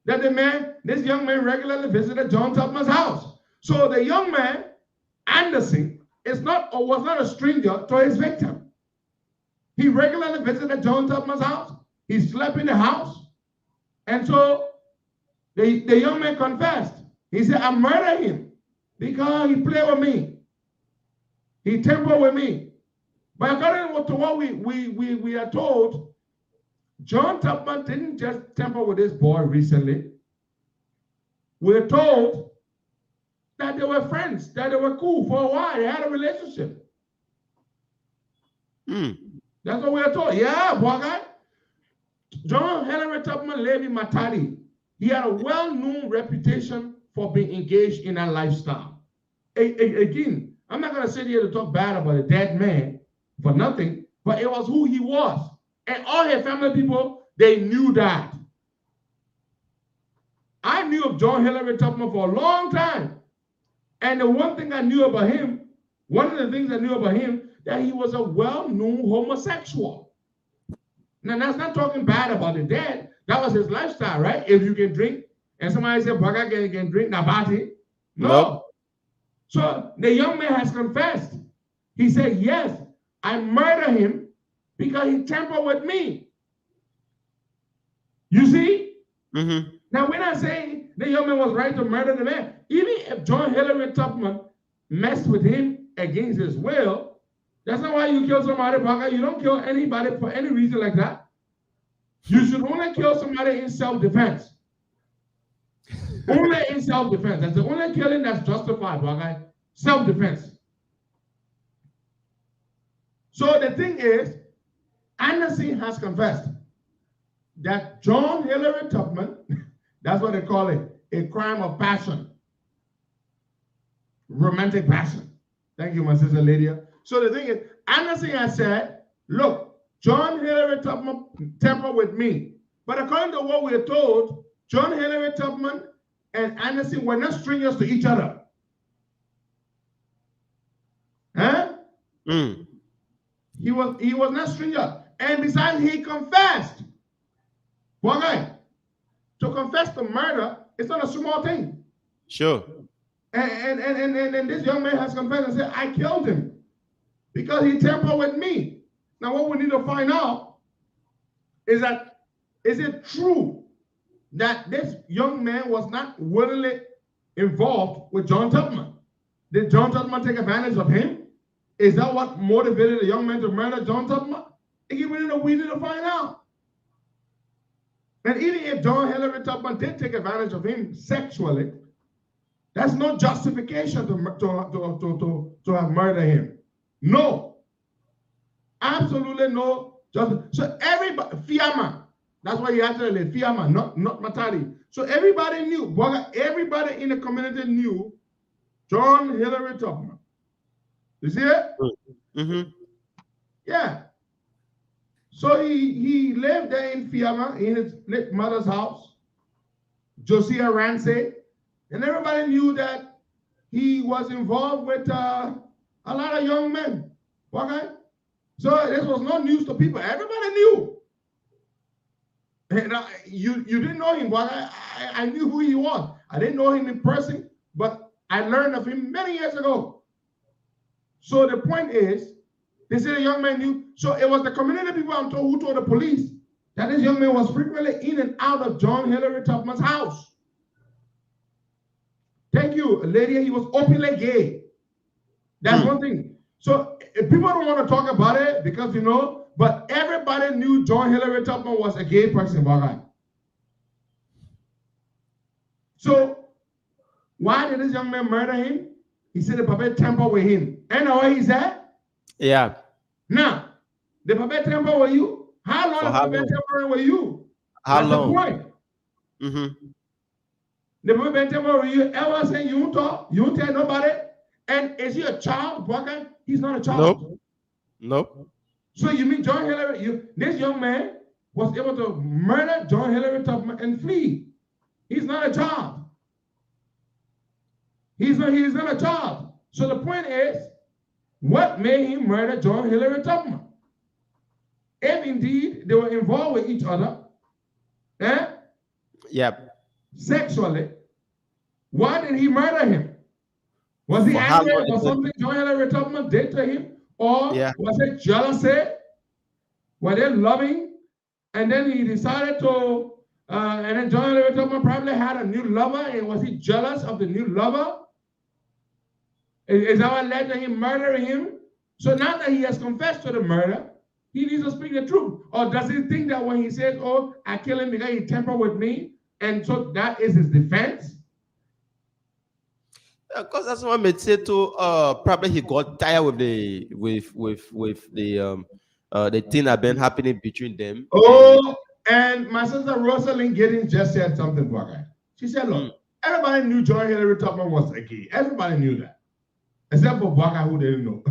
That this young man regularly visited John Tubman's house. So the young man, Anderson, was not a stranger to his victim. He regularly visited John Tubman's house. He slept in the house. And so the young man confessed. He said, I murdered him because he played with me. He tampered with me. But according to what we are told, John Tubman didn't just tamper with this boy recently. We're told that they were friends, that they were cool for a while. They had a relationship. That's what we're told. Yeah, boy guy. John Hillary Tubman Levy Matadi. He had a well-known reputation for being engaged in that lifestyle. Again, I'm not going to sit here to talk bad about a dead man for nothing, but it was who he was. And all his family people, they knew that. I knew of John Hillary Tubman for a long time. And the one thing I knew about him, that he was a well-known homosexual. Now, that's not talking bad about the dead. That was his lifestyle, right? If you can drink, and somebody said, Baga can drink, Nabati. No. Nope. So the young man has confessed. He said, yes, I murdered him because he tampered with me. You see? Now, we're not saying the young man was right to murder the man. Even if John Hillary Tubman messed with him against his will, that's not why you kill somebody, Baga. You don't kill anybody for any reason like that. You should only kill somebody in self-defense. Only in self-defense. That's the only killing that's justified, Baga. Self-defense. So the thing is, Anderson has confessed that John Hillary Tubman, that's what they call it, a crime of passion. Romantic passion. Thank you, my sister Lydia. So the thing is, Anderson has said, look, John Hillary Tubman tampered with me. But according to what we're told, John Hillary Tubman and Anderson were not strangers to each other. Huh? He was not stranger. And besides, he confessed. One guy. To confess to murder, it's not a small thing. Sure. And this young man has confessed and said, I killed him because he tampered with me. Now, what we need to find out is that, is it true that this young man was not willingly involved with John Tubman. Did John Tubman take advantage of him? Is that what motivated the young man to murder John Tubman? We need to find out. And even if John Hillary Tubman did take advantage of him sexually, that's no justification to have murdered him. No. Absolutely no. So everybody, Fiamma, that's why he actually Fiamma, not Matari. So everybody knew, everybody in the community knew John Hillary Tubman. You see it? Mm-hmm. Yeah. So he lived there in Fiamma, in his late mother's house, Josiah Ramsey, and everybody knew that he was involved with a lot of young men. Okay? So this was no news to people. Everybody knew. And you didn't know him, but I knew who he was. I didn't know him in person, but I learned of him many years ago. So the point is, they said the young man knew. So it was the community people who told the police that this young man was frequently in and out of John Hillary Tubman's house. Thank you, lady. He was openly gay. That's one thing. So if people don't want to talk about it because but everybody knew John Hillary Tubman was a gay person. So why did this young man murder him? He said the papa temper with him. And where he's at? Yeah. Now, the papa temper with you? How long the papa tempering with you? How long? The point. Mm-hmm. The papa temper with you. Ever say you won't talk? You won't tell nobody? And is he a child? He's not a child. Nope. So you mean John Hillary? This young man was able to murder John Hillary Tubman and flee. He's not a child. He's not a child. So the point is, what made him murder John Hillary Tubman? If indeed they were involved with each other, sexually, why did he murder him? Was he angry or something John Hillary Tubman did to him? Or was it jealousy? Were they loving? And then he decided to, and then John Hillary Tubman probably had a new lover, and was he jealous of the new lover? Is that what led to him murdering him? So now that he has confessed to the murder, he needs to speak the truth. Or does he think that when he says, oh, I killed him because he tempered with me, and so that is his defense? Because that's what I say to probably he got tired with the thing that been happening between them. Oh, and my sister Rosalind Giddings just said something about that. She said, look, everybody knew John Hillary Tubman was a gay. Everybody knew that. Except for Baka, who didn't know.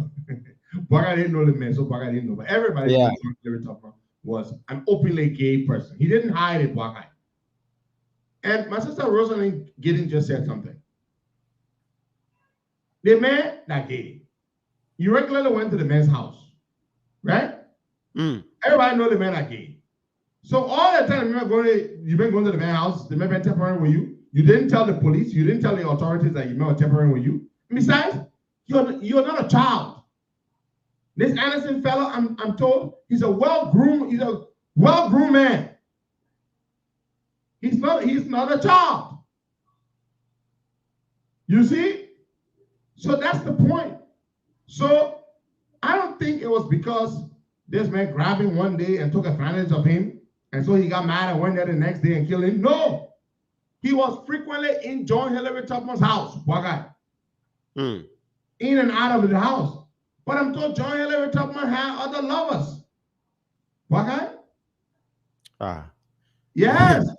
Baka didn't know the man, so Baka didn't know. But everybody knew John Hillary Tubman was an openly gay person. He didn't hide it, Baka. And my sister Rosalind Giddings just said something. The man that gay. You regularly went to the man's house, right? Everybody know the man that gay. So all the time you've been going to the man's house, the man been tampering with you. You didn't tell the police, you didn't tell the authorities that you were tampering with you. Besides, you're not a child. This Anderson fellow, I'm told, he's a well-groomed man. He's not a child. You see? So that's the point. So I don't think it was because this man grabbed him one day and took advantage of him, and so he got mad and went there the next day and killed him. No. He was frequently in John Hillary Tubman's house. In and out of the house. But I'm told John Hillary Tubman had other lovers. Yes.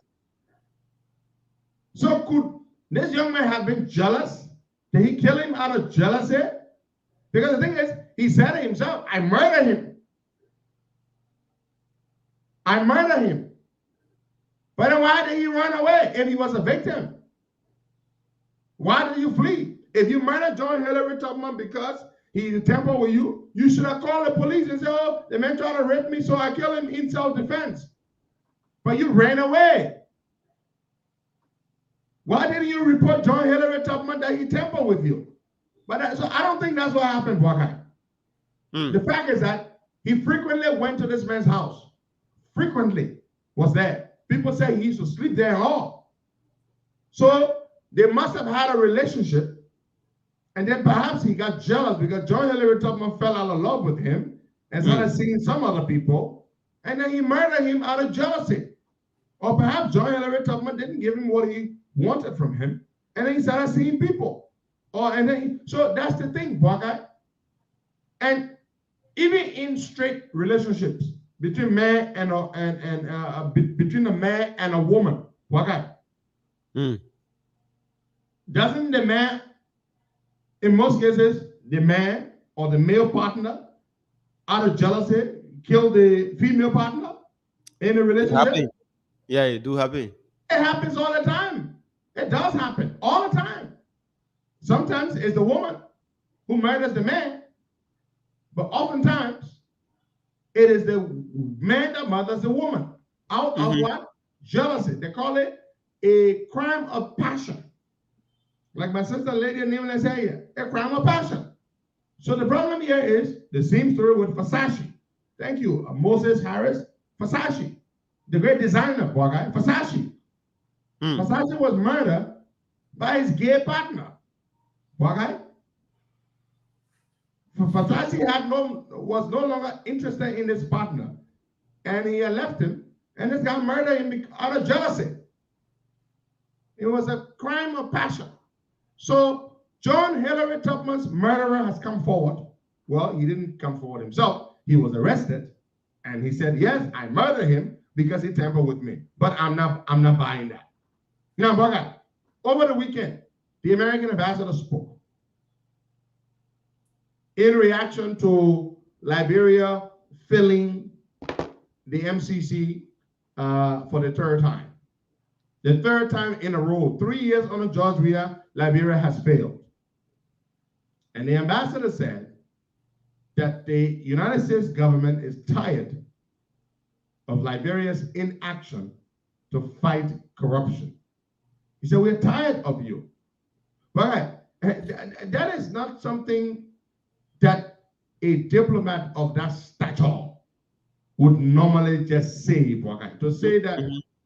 So could this young man have been jealous? Did he kill him out of jealousy? Because the thing is, he said to himself, I murdered him. But then why did he run away if he was a victim? Why did you flee? If you murdered John Hillary Tubman because he tempered with you, you should have called the police and said, oh, the man tried to rape me, so I killed him in self-defense. But you ran away. Why didn't you report John Hillary Tubman that he tempered with you? So I don't think that's what happened, Wakai. The fact is that he frequently went to this man's house. Frequently was there. people say he used to sleep there and all. So they must have had a relationship, and then perhaps he got jealous because John Hillary Tubman fell out of love with him and started seeing some other people, and then he murdered him out of jealousy. Or perhaps John Hillary Tubman didn't give him what he wanted from him, and then he started seeing people. So that's the thing, Bwaka. And even in straight relationships between man and between a man and a woman, Bwaka. Doesn't the man, in most cases, the man or the male partner, out of jealousy, kill the female partner in a relationship? Yeah, it do happen. It happens all the time. It does happen all the time. Sometimes it's the woman who murders the man, but oftentimes it is the man that murders the woman out of what? Jealousy. They call it a crime of passion. Like my sister Lady Newland said here, a crime of passion. So the problem here is the same story with Versace. Thank you, Moses Harris, Versace, the great designer, Bwaka, Versace. Versace was murdered by his gay partner. Bwaka. Versace was no longer interested in his partner, and he had left him, and this guy murdered him out of jealousy. It was a crime of passion. So John Hillary Tubman's murderer has come forward. Well, he didn't come forward himself. He was arrested, and he said, yes, I murdered him because he tampered with me. But I'm not buying that. Now, Bwaka, over the weekend, the American ambassador spoke in reaction to Liberia filling the MCC for the third time. The third time in a row, 3 years under George Weah, Liberia has failed. And the ambassador said that the United States government is tired of Liberia's inaction to fight corruption. He said, we're tired of you. But that is not something that a diplomat of that stature would normally just say, Bwaka. To say that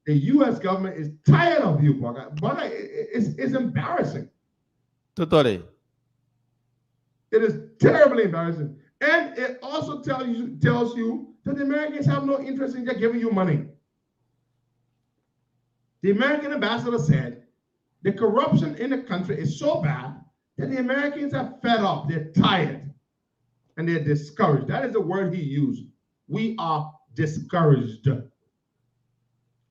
the U.S. government is tired of you, Bwaka, it's embarrassing. Totally. It is terribly embarrassing. And it also tells you that the Americans have no interest in just giving you money. The American ambassador said the corruption in the country is so bad that the Americans are fed up, they're tired, and they're discouraged. That is the word he used. We are discouraged.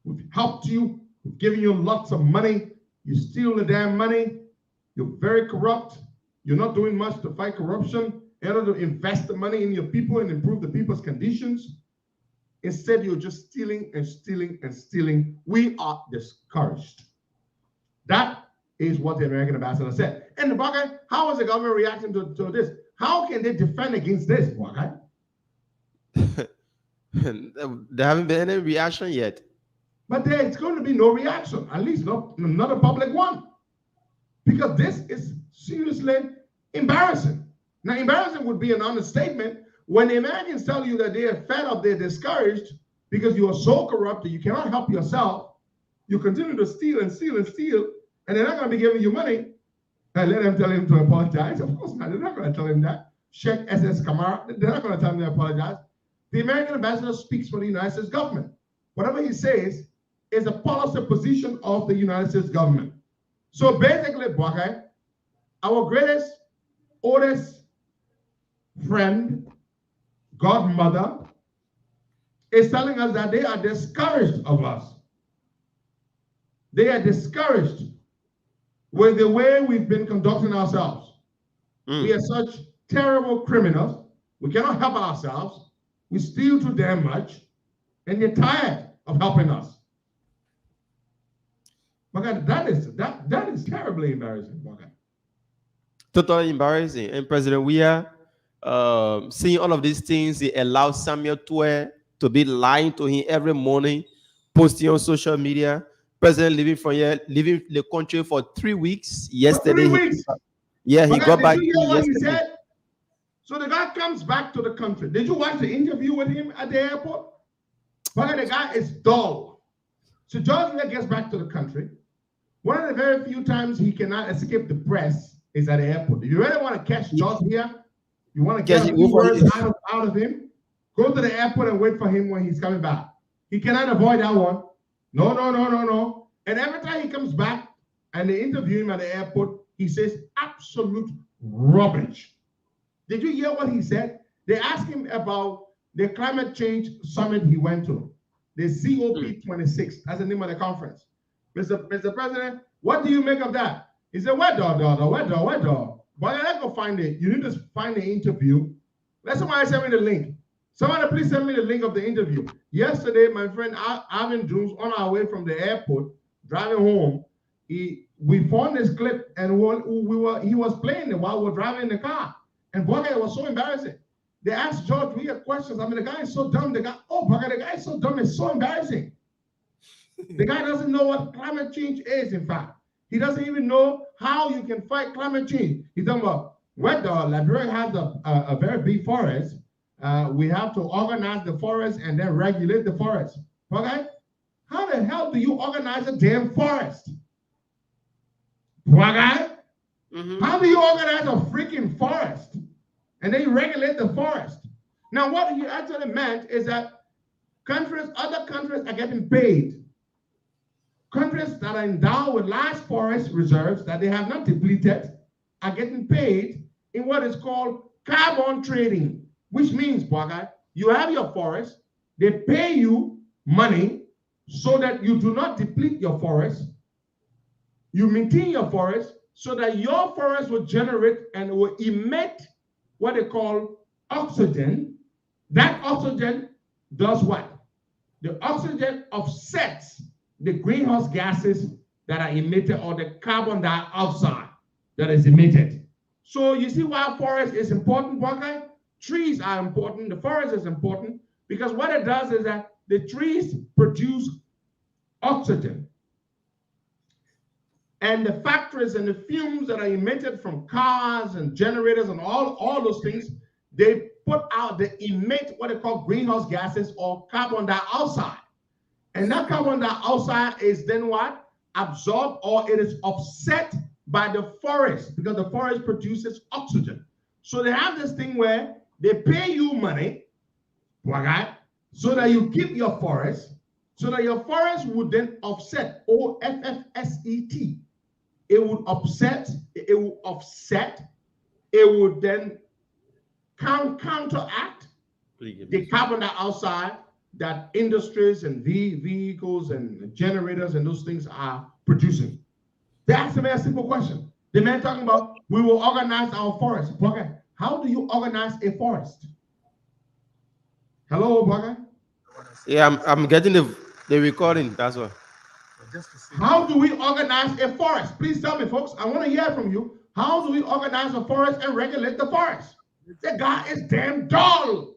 We've helped you, we've given you lots of money, you steal the damn money, you're very corrupt, you're not doing much to fight corruption, in order to invest the money in your people and improve the people's conditions. Instead, you're just stealing and stealing and stealing. We are discouraged. That is what the American ambassador said. And Bwaka, how is the government reacting to this? How can they defend against this, Bwaka? There haven't been any reaction yet. But there's going to be no reaction, at least not a public one. Because this is seriously embarrassing. Now, embarrassing would be an understatement when the Americans tell you that they are fed up, they're discouraged because you are so corrupt that you cannot help yourself. You continue to steal and steal and steal, and they're not going to be giving you money. And let them tell him to apologize. Of course not. They're not going to tell him that. Check SS Kamara. They're not going to tell him to apologize. The American ambassador speaks for the United States government. Whatever he says is a policy position of the United States government. So basically, Bwaka, our greatest, oldest friend, godmother, is telling us that they are discouraged of us. They are discouraged with the way we've been conducting ourselves. We are such terrible criminals. We cannot help ourselves. We steal too damn much, and they're tired of helping us. But that is terribly embarrassing. Totally embarrassing. And President Weah, seeing all of these things, he allowed Samuel Tuer to be lying to him every morning, posting on social media. President leaving the country for 3 weeks. Yesterday, 3 weeks. He got back. Did you hear what he said? So the guy comes back to the country. Did you watch the interview with him at the airport? But the guy is dull. So George Weah gets back to the country. One of the very few times he cannot escape the press is at the airport. If you really want to catch George Weah, you want to get a few words out of him, go to the airport and wait for him when he's coming back. He cannot avoid that one. No. And every time he comes back and they interview him at the airport, he says absolute rubbish. Did you hear what he said? They asked him about the climate change summit he went to, the COP26. That's the name of the conference. Mr. President, what do you make of that? He said, what dog? But let's go find it. You need to find the interview. Let somebody send me the link. Somebody please send me the link of the interview. Yesterday, my friend Alvin Jones, on our way from the airport, driving home, we found this clip and he was playing it while we were driving in the car. And boy, it was so embarrassing. They asked George Weah questions. I mean, the guy is so dumb. The guy is so dumb. It's so embarrassing. The guy doesn't know what climate change is, in fact. He doesn't even know how you can fight climate change. He's talking about, Liberia has a very big forest. We have to organize the forest and then regulate the forest. Okay? How the hell do you organize a damn forest? Okay? How do you organize a freaking forest? And then you regulate the forest. Now, what he actually meant is that other countries are getting paid. Countries that are endowed with large forest reserves that they have not depleted are getting paid in what is called carbon trading, which means, you have your forest, they pay you money so that you do not deplete your forest. You maintain your forest so that your forest will generate and will emit what they call oxygen. That oxygen does what? The oxygen offsets the greenhouse gases that are emitted or the carbon dioxide that is emitted. So you see why forest is important, Bogey? Trees are important, the forest is important, because what it does is that the trees produce oxygen. And the factories and the fumes that are emitted from cars and generators and all those things, they emit what they call greenhouse gases or carbon dioxide. And that carbon dioxide is then what? Absorbed, or it is offset by the forest, because the forest produces oxygen. So they have this thing where they pay you money, so that you keep your forest, so that your forest would then offset, OFFSET. It would offset, it would then counteract the carbon dioxide that industries and vehicles and generators and those things are producing. That's a very simple question. The man talking about, we will organize our forest. Okay, how do you organize a forest? Hello, Bogey? Yeah, I'm getting the recording, that's what. How do we organize a forest? Please tell me, folks. I want to hear from you. How do we organize a forest and regulate the forest? The guy is damn dull.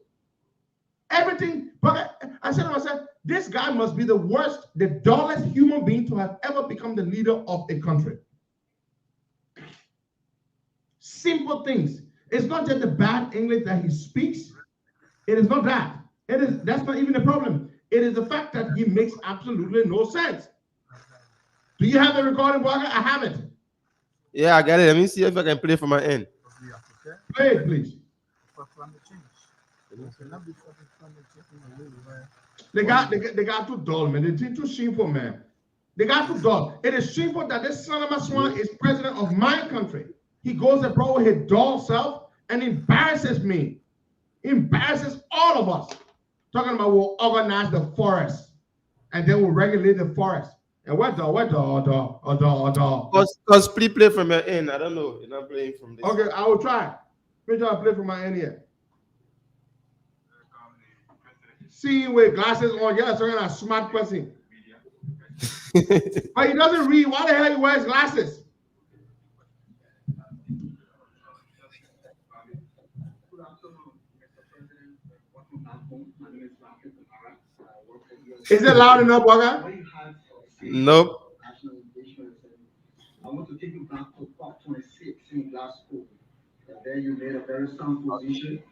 Everything, but I said to myself, this guy must be the worst, the dullest human being to have ever become the leader of a country. Simple things. It's not just the bad English that he speaks. It is not that. That's not even the problem. It is the fact that he makes absolutely no sense. Do you have the recording, Bogey? I have it. Yeah, I got it. Let me see if I can play from my end. Play it, please. They got too dull, man. They're too shameful, man. They got too dull. It is shameful that this son of a swan is president of my country. He goes abroad with his dull self and embarrasses me. Embarrasses all of us. Talking about we'll organize the forest and then we'll regulate the forest. And what the. Because please play from your end. I don't know. You're not playing from this. Okay, I will try. Let me try to play from my end here. See with glasses on, yeah, so a smart person. But he doesn't read. Why the hell he wears glasses? Is it loud enough, Bogey? Nope. I want to take you back to part 26 in Glasgow. There you made a very sound position.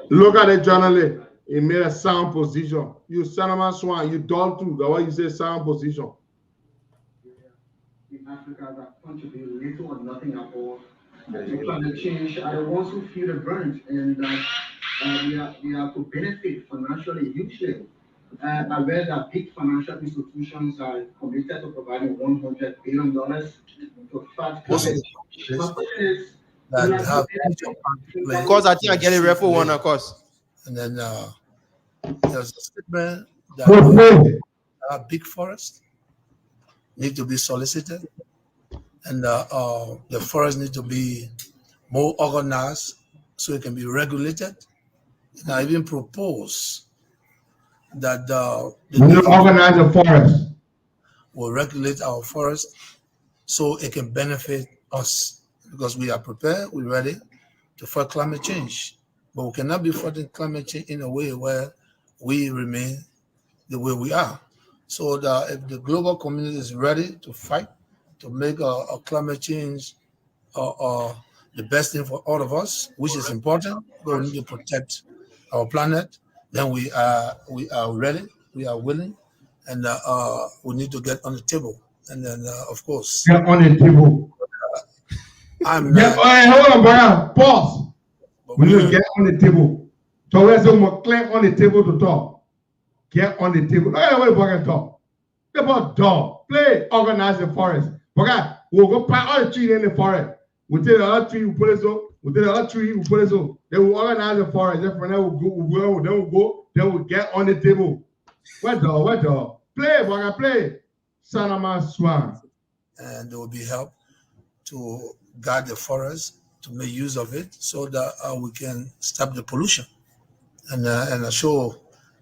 Look at it, journalist. He made a sound position. You Sanaman Swan, you dull too. That's why you say sound position. In Africa that contribute little or nothing at all to climate change are the ones who feel the brunt, and we are to benefit financially hugely. I read that big financial institutions are committed to providing $100 billion to fight climate change. My question is, that have Of course, I think I get it refer one, of course. And then there's a statement that big forests need to be solicited, and the forest need to be more organized so it can be regulated. And I even propose that the organize the forest will regulate our forest so it can benefit us, because we are prepared, we're ready to fight climate change. But we cannot be fighting climate change in a way where we remain the way we are. So that if the global community is ready to fight to make a climate change the best thing for all of us, which is important, we need to protect our planet, then we are ready, we are willing, and we need to get on the table. And then, of course, get on the table. I'm not. Hold on, brother. Pause. We need to get on the table. So where's the clear on the table to talk? Get on the table. Hey, wait, we're talk. About dog. Play, organize the forest. We'll go plant all the trees in the forest. We take the other tree, we put it so. We take the other tree, we put it so. Then we organize the forest. Then from there then we'll get on the table. What dog? Play, boy, play. Sanama Swan. And there will be help to guard the forest, to make use of it, so that we can stop the pollution. And I'm sure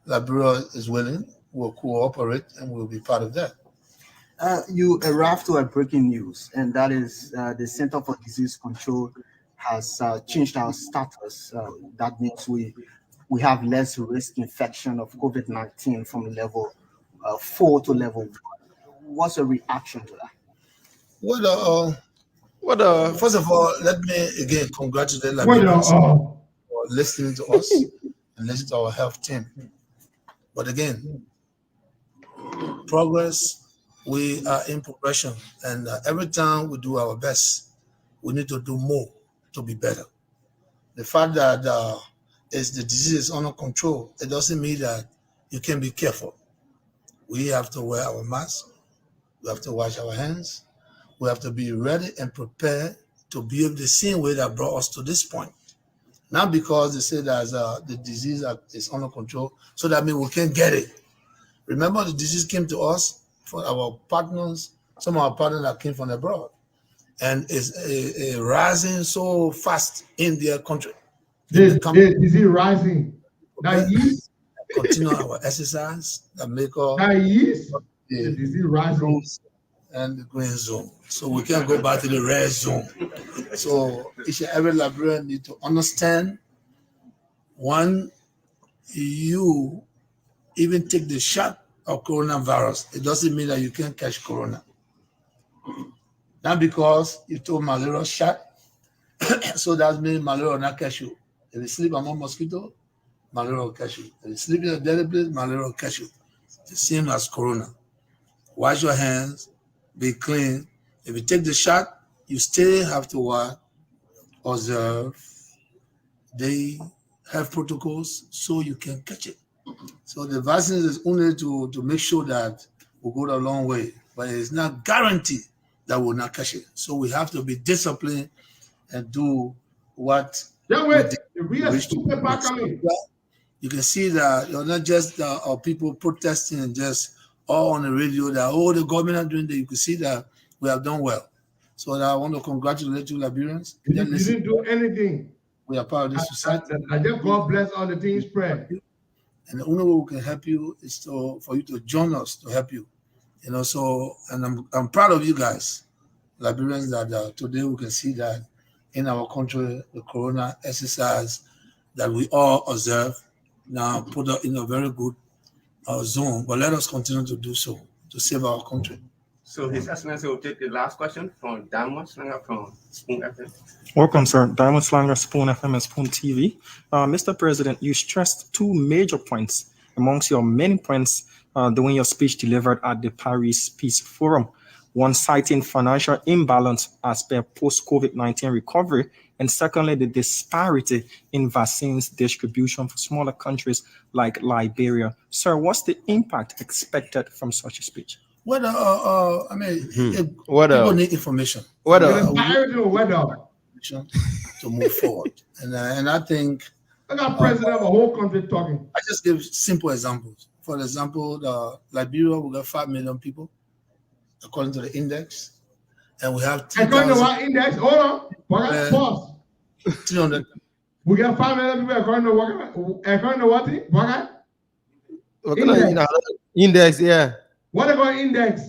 Liberia is willing, will cooperate, and will be part of that. You arrived to a breaking news, and that is the Center for Disease Control has changed our status. That means we have less risk infection of COVID-19 from level 4 to level 1. What's your reaction to that? Well, first of all, let me again congratulate Liberians for listening to us and listening to our health team. But again, progress, we are in progression, and every time we do our best, we need to do more to be better. The fact that the disease is under control, it doesn't mean that you can be careful. We have to wear our mask, we have to wash our hands, we have to be ready and prepared to behave the same way that brought us to this point. Not because they say that the disease is under control, so that means we can get it. Remember, the disease came to us for our partners, some of our partners that came from abroad, and it's rising so fast in their country. Is it rising? That is continue our exercise that make us the disease rising and the green zone. So we can't go back to the red zone. So each and every Liberian need to understand, one, you even take the shot of coronavirus, it doesn't mean that you can catch corona. Not because you took malaria shot, so that means malaria will not catch you. If you sleep among mosquitoes, malaria will catch you. If you sleep in a dirty place, malaria will catch you. The same as corona. Wash your hands, be clean. If you take the shot, you still have to observe the health protocols so you can catch it. So the vaccine is only to make sure that we'll go a long way, but it's not guaranteed that we'll not catch it. So we have to be disciplined and do what we are super back on it. You can see that you're not just people protesting and just all on the radio that, the government are doing that. You can see that we have done well. So I want to congratulate you, Liberians. You didn't do anything. We are part of this society. I just God bless all the things spread. And the only way we can help you is for you to join us to help you. So, and I'm proud of you guys, Liberians, that today we can see that in our country, the corona exercise that we all observe now put us in a very good zone. But let us continue to do so to save our country. So His Excellency will take the last question from Diamond Slinger from Spoon FM. Welcome, sir. Diamond Slanger, Spoon FM and Spoon TV. Mr. President, you stressed two major points amongst your many points during your speech delivered at the Paris Peace Forum. One, citing financial imbalance as per post-COVID-19 recovery, and secondly, the disparity in vaccines distribution for smaller countries like Liberia. Sir, what's the impact expected from such a speech? What people need information. To move forward, and I think I got president of a whole country talking. I just give simple examples. For example, the Liberia, we got 5 million people according to the index, and we have 3,000. According to what index? Hold on, pause. 300. We got 5 million people according to what? According to what thing? Index, yeah. What about index?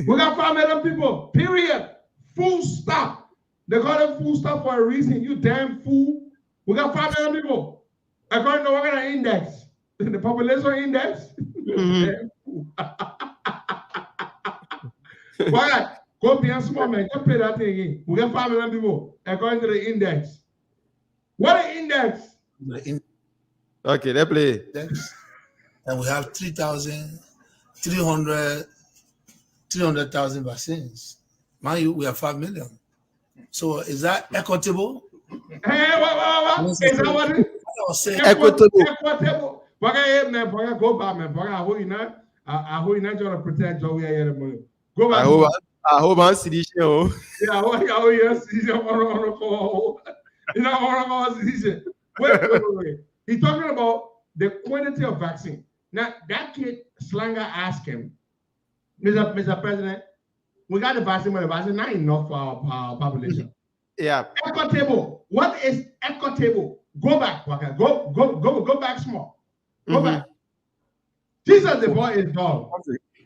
We got 5 million people. Period. Full stop. They call it full stop for a reason. You damn fool. We got 5 million people. According to what kind of index? The population index? Why? Go be a small man. Go pay that thing again. We got 5 million people. According to the index. What is index? Okay, they play. And we have 300,000 vaccines. Mind you, we have 5 million. So is that equitable? Hey, what? Is that what it is? Equitable. Go back, man. I hope you're not trying to protect Joe. Go back. I hope I'm seeing you. Yeah, I hope you're seeing you. Wait. He's talking about the quantity of vaccine. Now, that kid, Slanger, asked him, Mr. President, we got the vaccine, but the vaccine not enough for our population. Yeah. Equitable. What is equitable? Go back, Waka. Go back small. Go back. Jesus, the boy is gone.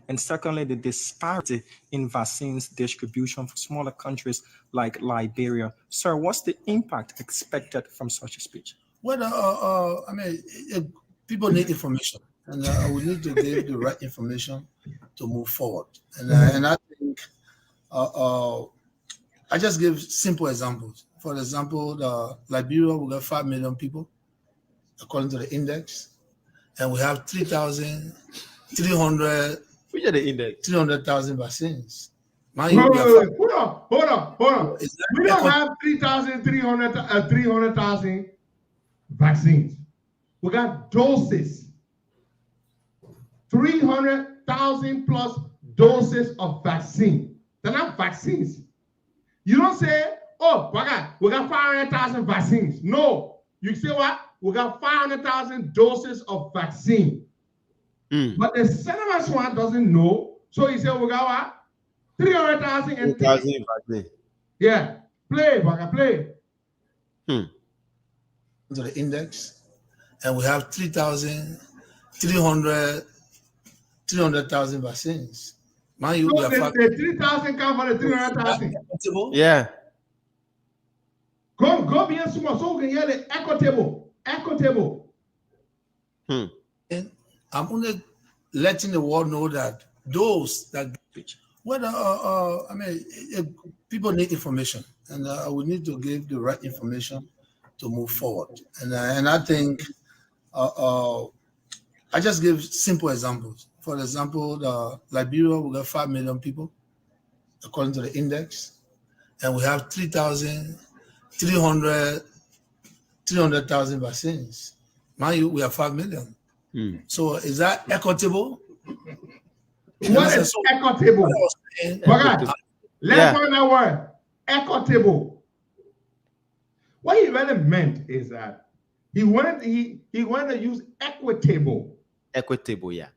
And secondly, the disparity in vaccines distribution for smaller countries like Liberia. Sir, what's the impact expected from such a speech? Well, people need information, and we need to give the right information to move forward. And I think I just give simple examples. For example, the Liberia, we got 5 million people according to the index, and we have 300,000 vaccines. Hold on. We don't have 300,000 vaccines. We got doses. 300,000 plus doses of vaccine. They're not vaccines. You don't say, oh, we got 500,000 vaccines. No. You say what? We got 500,000 doses of vaccine. But the Senator one doesn't know. So he said, we got what? 300,000 and vaccine. Yeah. Play. To the index, and we have 300,000 vaccines. Mind you, so the 3,000 come for the 300,000. Yeah. Go be a small so we can hear the equitable. And I'm only letting the world know that those that people need information, and we need to give the right information to move forward. And I think I just give simple examples. For example, the Liberia, we got 5 million people according to the index, and we have 300,000 vaccines. Mind you, we have 5 million. So is that equitable? What is equitable? Let's find that word. Equitable. What he really meant is that he wanted to use equitable. Equitable, yeah.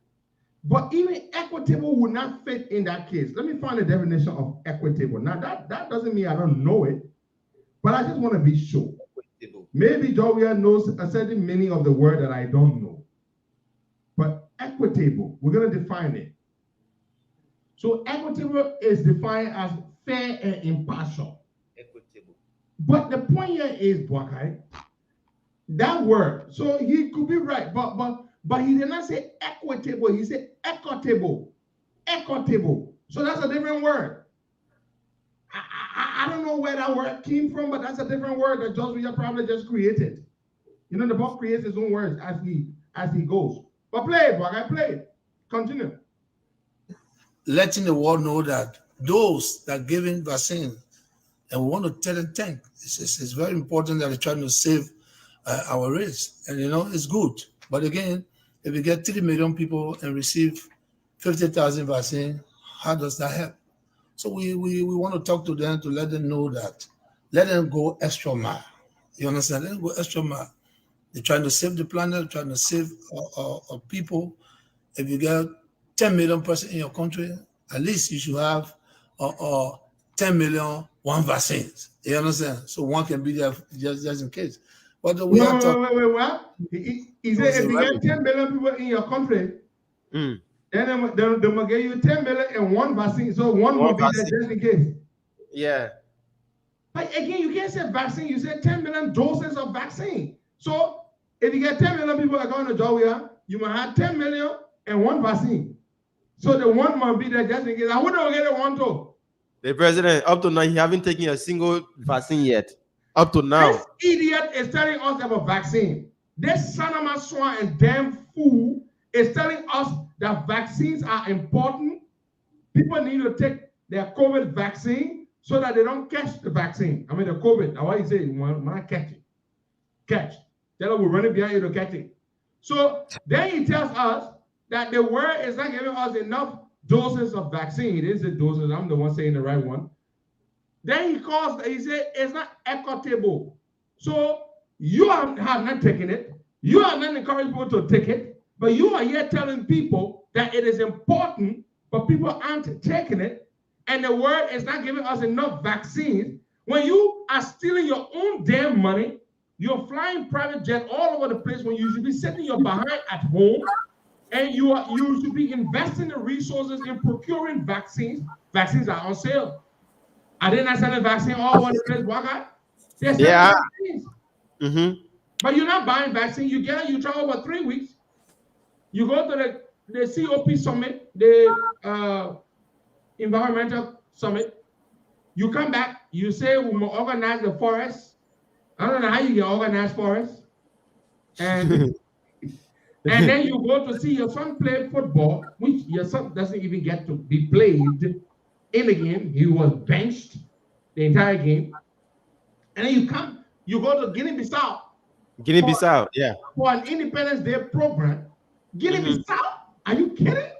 But even equitable would not fit in that case. Let me find the definition of equitable. Now that doesn't mean I don't know it, but I just want to be sure. Equitable. Maybe Weah knows a certain meaning of the word that I don't know. But equitable, we're going to define it. So equitable is defined as fair and impartial. Equitable. But the point here is, Bwakai, that word, so he could be right, but he did not say equitable, he said equitable. equitable. So that's a different word. I don't know where that word came from, but that's a different word that George Weah probably just created. You know, the book creates his own words as he goes. But play it, boy. I play it. Continue. Letting the world know that those that are giving vaccine, and we want to tell them thank. It's very important that we're trying to save our race, and it's good. But again, if we get 3 million people and receive 50,000 vaccine, how does that help? So we want to talk to them to let them know that, let them go extra mile. You understand? Let them go extra mile. They're trying to save the planet, trying to save our people. If you get 10 million person in your country, at least you should have 10 million one vaccines. You understand? So one can be there just in case. But we are talking. Wait. What? He said if you get 10 million people in your country, then they will give you 10 million and one vaccine. So one will be there just in case. Yeah. But again, you can't say vaccine. You say 10 million doses of vaccine. So if you get 10 million people are going to Georgia, you might have 10 million and one vaccine. So the one might be there just in case. I wouldn't get a one to. The president, up to now, he haven't taken a single vaccine yet. Up to now. This idiot is telling us about vaccine. This son of a swan and damn fool is telling us that vaccines are important. People need to take their COVID vaccine so that they don't catch the vaccine. I mean, the COVID. Now, what you say? When I catch it. Catch. Tell them we're running behind you to catch it. So then he tells us that the world is not giving us enough doses of vaccine. It is the doses. I'm the one saying the right one. Then he said it's not equitable. So you have not taken it. You have not encouraged people to take it. But you are here telling people that it is important, but people aren't taking it. And the world is not giving us enough vaccines. When you are stealing your own damn money, you're flying private jet all over the place when you should be sitting your behind at home. And you should be investing the resources in procuring vaccines. Vaccines are on sale. Are they not selling vaccine all over the place, Waka? They're selling vaccines. But you're not buying vaccine. You travel over 3 weeks. You go to the COP summit, the environmental summit. You come back. You say we will organize the forest. I don't know how you can organize forest. And and then you go to see your son play football, which your son doesn't even get to be played in the game. He was benched the entire game. And then you go to Guinea-Bissau. Guinea-Bissau, yeah. For an Independence Day program. Guinea-Bissau? Are you kidding?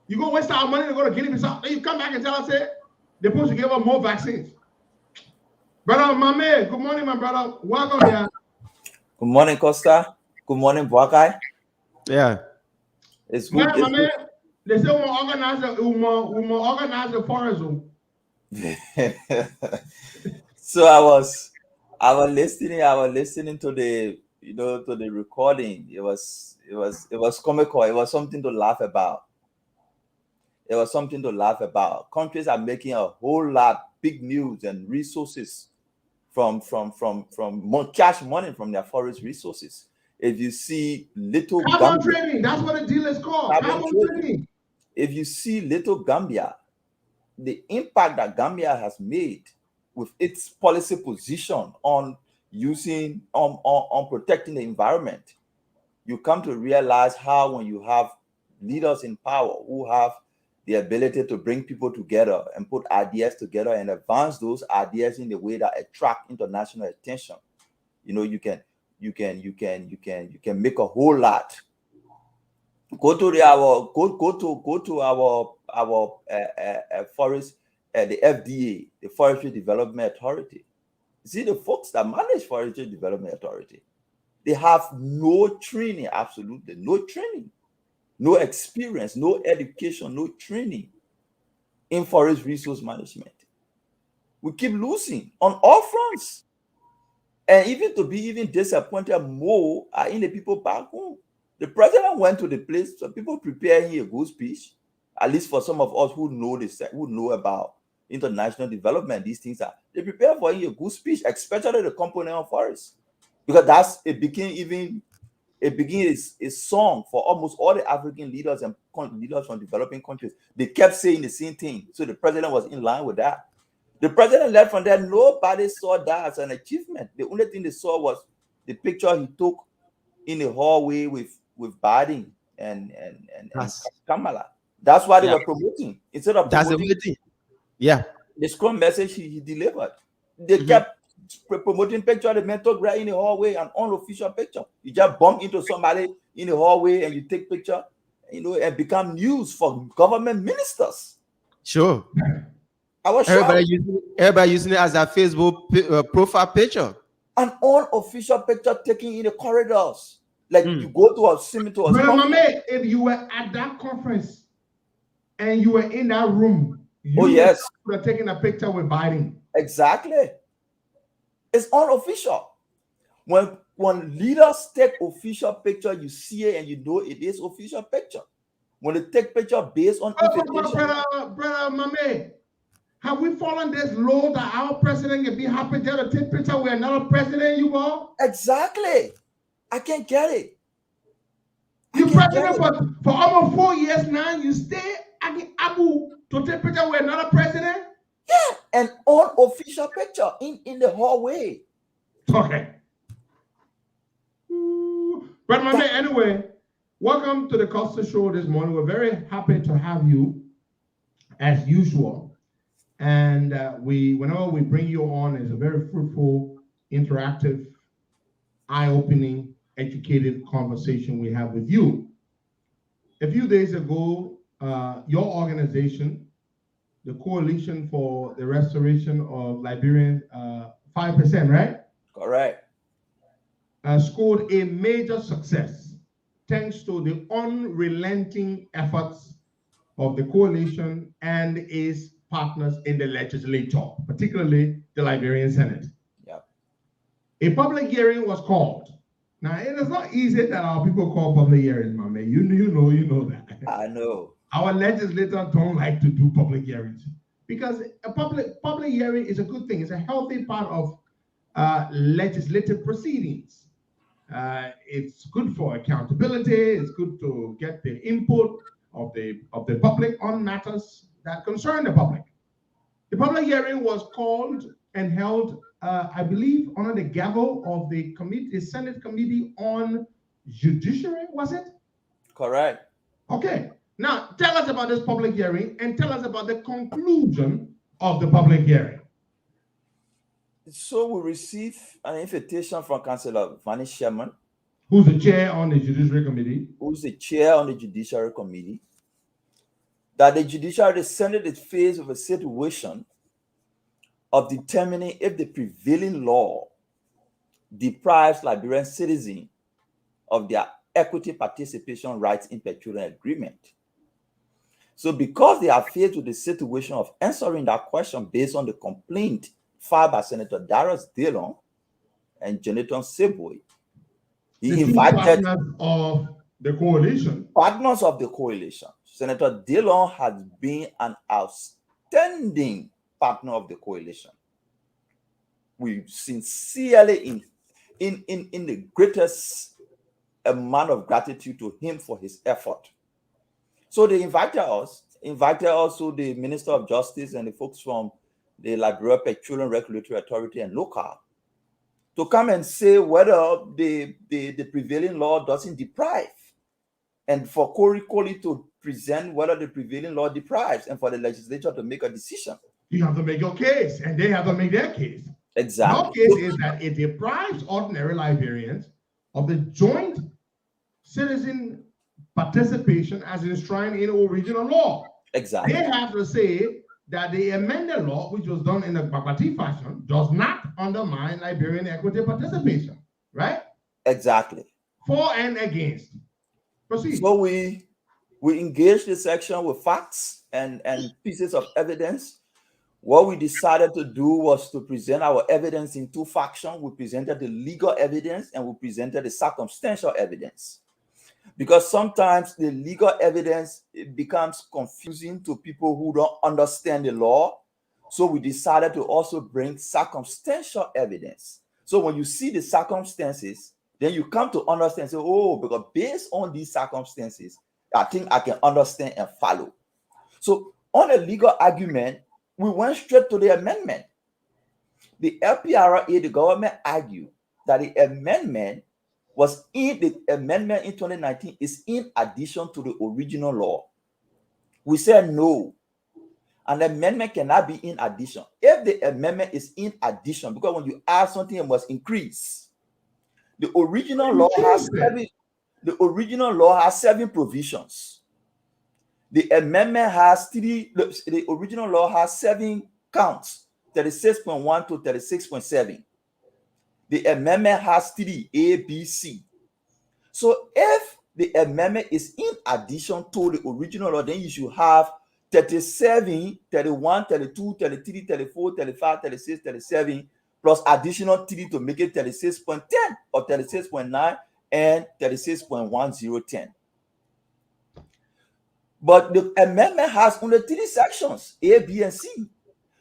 You go waste our money to go to Guinea-Bissau. Then you come back and tell us, they're supposed to give us more vaccines. Brother Mame, good morning, my brother. Welcome here. Good morning, Costa. Good morning, Boakai. Yeah. It's good. Yeah, man. They say we'll organize the forest zone. So I was listening to the to the recording. It was comical. It was something to laugh about. Countries are making a whole lot big news and resources from cash money from their forest resources. If you see little carbon trading, that's what the deal is called. Carbon trading. If you see little Gambia, the impact that Gambia has made with its policy position on using on protecting the environment, you come to realize how when you have leaders in power who have the ability to bring people together and put ideas together and advance those ideas in the way that attract international attention, you can make a whole lot. Go to our forest, the FDA, the Forestry Development Authority. See, the folks that manage Forestry Development Authority, they have no training, absolutely no training, no experience, no education, no training in forest resource management. We keep losing on all fronts. And even to be even disappointed more are in the people back home. The president went to the place, so people preparing a good speech, at least for some of us who know this, who know about international development, these things they prepare for a good speech, especially the component of forest. Because it became even it became a song for almost all the African leaders and leaders from developing countries. They kept saying the same thing. So the president was in line with that. The president left from there. Nobody saw that as an achievement. The only thing they saw was the picture he took in the hallway with Biden and Kamala. That's why they were promoting. Instead of promoting the strong message he delivered. They kept promoting picture of the mentor right in the hallway, an unofficial picture. You just bump into somebody in the hallway and you take picture, and become news for government ministers. Sure. I was everybody using it as a Facebook profile picture. An unofficial picture taken in the corridors. Like you go to a cemetery. If you were at that conference and you were in that room, you would have taken a picture with Biden. Exactly. It's unofficial. When leaders take official picture, you see it and you know it is official picture. When they take picture based on invitation. Brother Mame, have we fallen this low that our president can be happy to take picture with another president, you all? Exactly. I can't get it. You president for almost 4 years now, you stay at Abu to take picture with another president? Yeah, an unofficial picture in the hallway. Okay. But my man, anyway, welcome to the Costa Show this morning. We're very happy to have you, as usual. And whenever we bring you on, it's a very fruitful, interactive, eye-opening, educated conversation we have with you. A few days ago, your organization, the Coalition for the Restoration of Liberian 5%, right? Correct. Scored a major success thanks to the unrelenting efforts of the coalition and its partners in the legislature, particularly the Liberian Senate. Yep. A public hearing was called. Now, it is not easy that our people call public hearings, my man. You know that. I know. Our legislators don't like to do public hearings because a public hearing is a good thing. It's a healthy part of legislative proceedings. It's good for accountability. It's good to get the input of the public on matters that concern the public. The public hearing was called and held, I believe, under the gavel of the Senate Committee on Judiciary, was it? Correct. Okay. Now, tell us about this public hearing and tell us about the conclusion of the public hearing. So we received an invitation from Councillor Sherman, who's the chair on the Judiciary Committee. Who's the chair on the Judiciary Committee. That the Senate is faced with a situation of determining if the prevailing law deprives Liberian citizens of their equity participation rights in petroleum agreement. So because they are faced with the situation of answering that question based on the complaint filed by Senator Darius Dillon and Jonathan Seboy, he invited partners of the coalition. Partners of the coalition. Senator Dillon has been an outstanding partner of the coalition. We sincerely in the greatest amount of gratitude to him for his effort. So they invited also the Minister of Justice and the folks from the Liberian Petroleum Regulatory Authority and local to come and say whether the prevailing law doesn't deprive, and for Corey to present whether the prevailing law deprives, and for the legislature to make a decision. You have to make your case, and they have to make their case. Exactly. Your case is that it deprives ordinary Liberians of the joint citizen participation as enshrined in original law. Exactly. They have to say that the amended law, which was done in a Babati fashion, does not undermine Liberian equity participation, right? Exactly. For and against. Proceed. So we engaged the section with facts and pieces of evidence. What we decided to do was to present our evidence in two factions. We presented the legal evidence and we presented the circumstantial evidence. Because sometimes the legal evidence becomes confusing to people who don't understand the law. So we decided to also bring circumstantial evidence. So when you see the circumstances, then you come to understand, say, oh, because based on these circumstances, I think I can understand and follow. So on a legal argument, we went straight to the amendment. The LPRA, the government argued that the amendment in 2019 is in addition to the original law. We said no. An amendment cannot be in addition. If the amendment is in addition, because when you add something, it must increase. The original law has 7 provisions. The amendment has 3. The original law has 7 counts, 36.1 to 36.7. The amendment has 3, A, B, C. So if the amendment is in addition to the original law, then you should have 37, 31, 32, 33, 34, 35, 36, 37, plus additional 3 to make it 36.10 or 36.9 and 36.1010. But the amendment has only 3 sections, A, B, and C.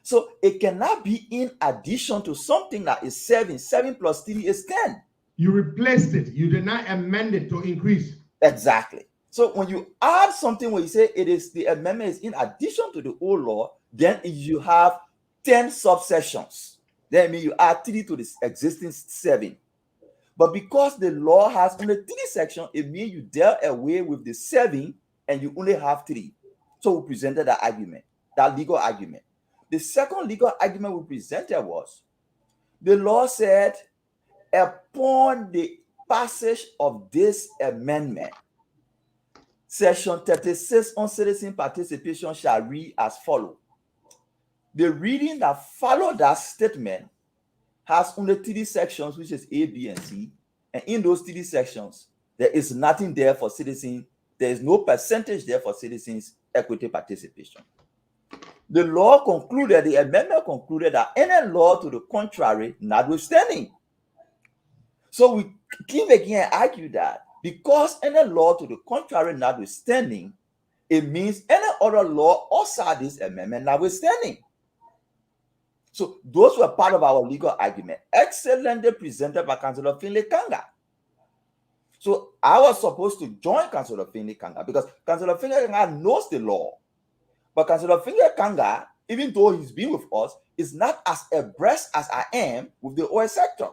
So it cannot be in addition to something that is 7. 7 plus 3 is 10. You replaced it. You did not amend it to increase. Exactly. So when you add something where you say the amendment is in addition to the old law, then you have 10 subsections. That means you add 3 to the existing 7. But because the law has only 3 sections, it means you dealt away with the 7 and you only have 3. So we presented that argument, that legal argument. The second legal argument we presented was the law said, upon the passage of this amendment, Section 36 on citizen participation shall read as follows. The reading that followed that statement has only 3 sections, which is A, B, and C. And in those 3 sections, there is nothing there for citizens. There is no percentage there for citizens' equity participation. The law concluded, the amendment concluded that any law to the contrary, notwithstanding. So we came again and argued that because any law to the contrary, notwithstanding, it means any other law outside this amendment, notwithstanding. So those were part of our legal argument, excellently presented by Councillor Finlay Kanga. So I was supposed to join Councillor Finlay Kanga because Councillor Finlay Kanga knows the law. But Councillor Finlay Kanga, even though he's been with us, is not as abreast as I am with the oil sector.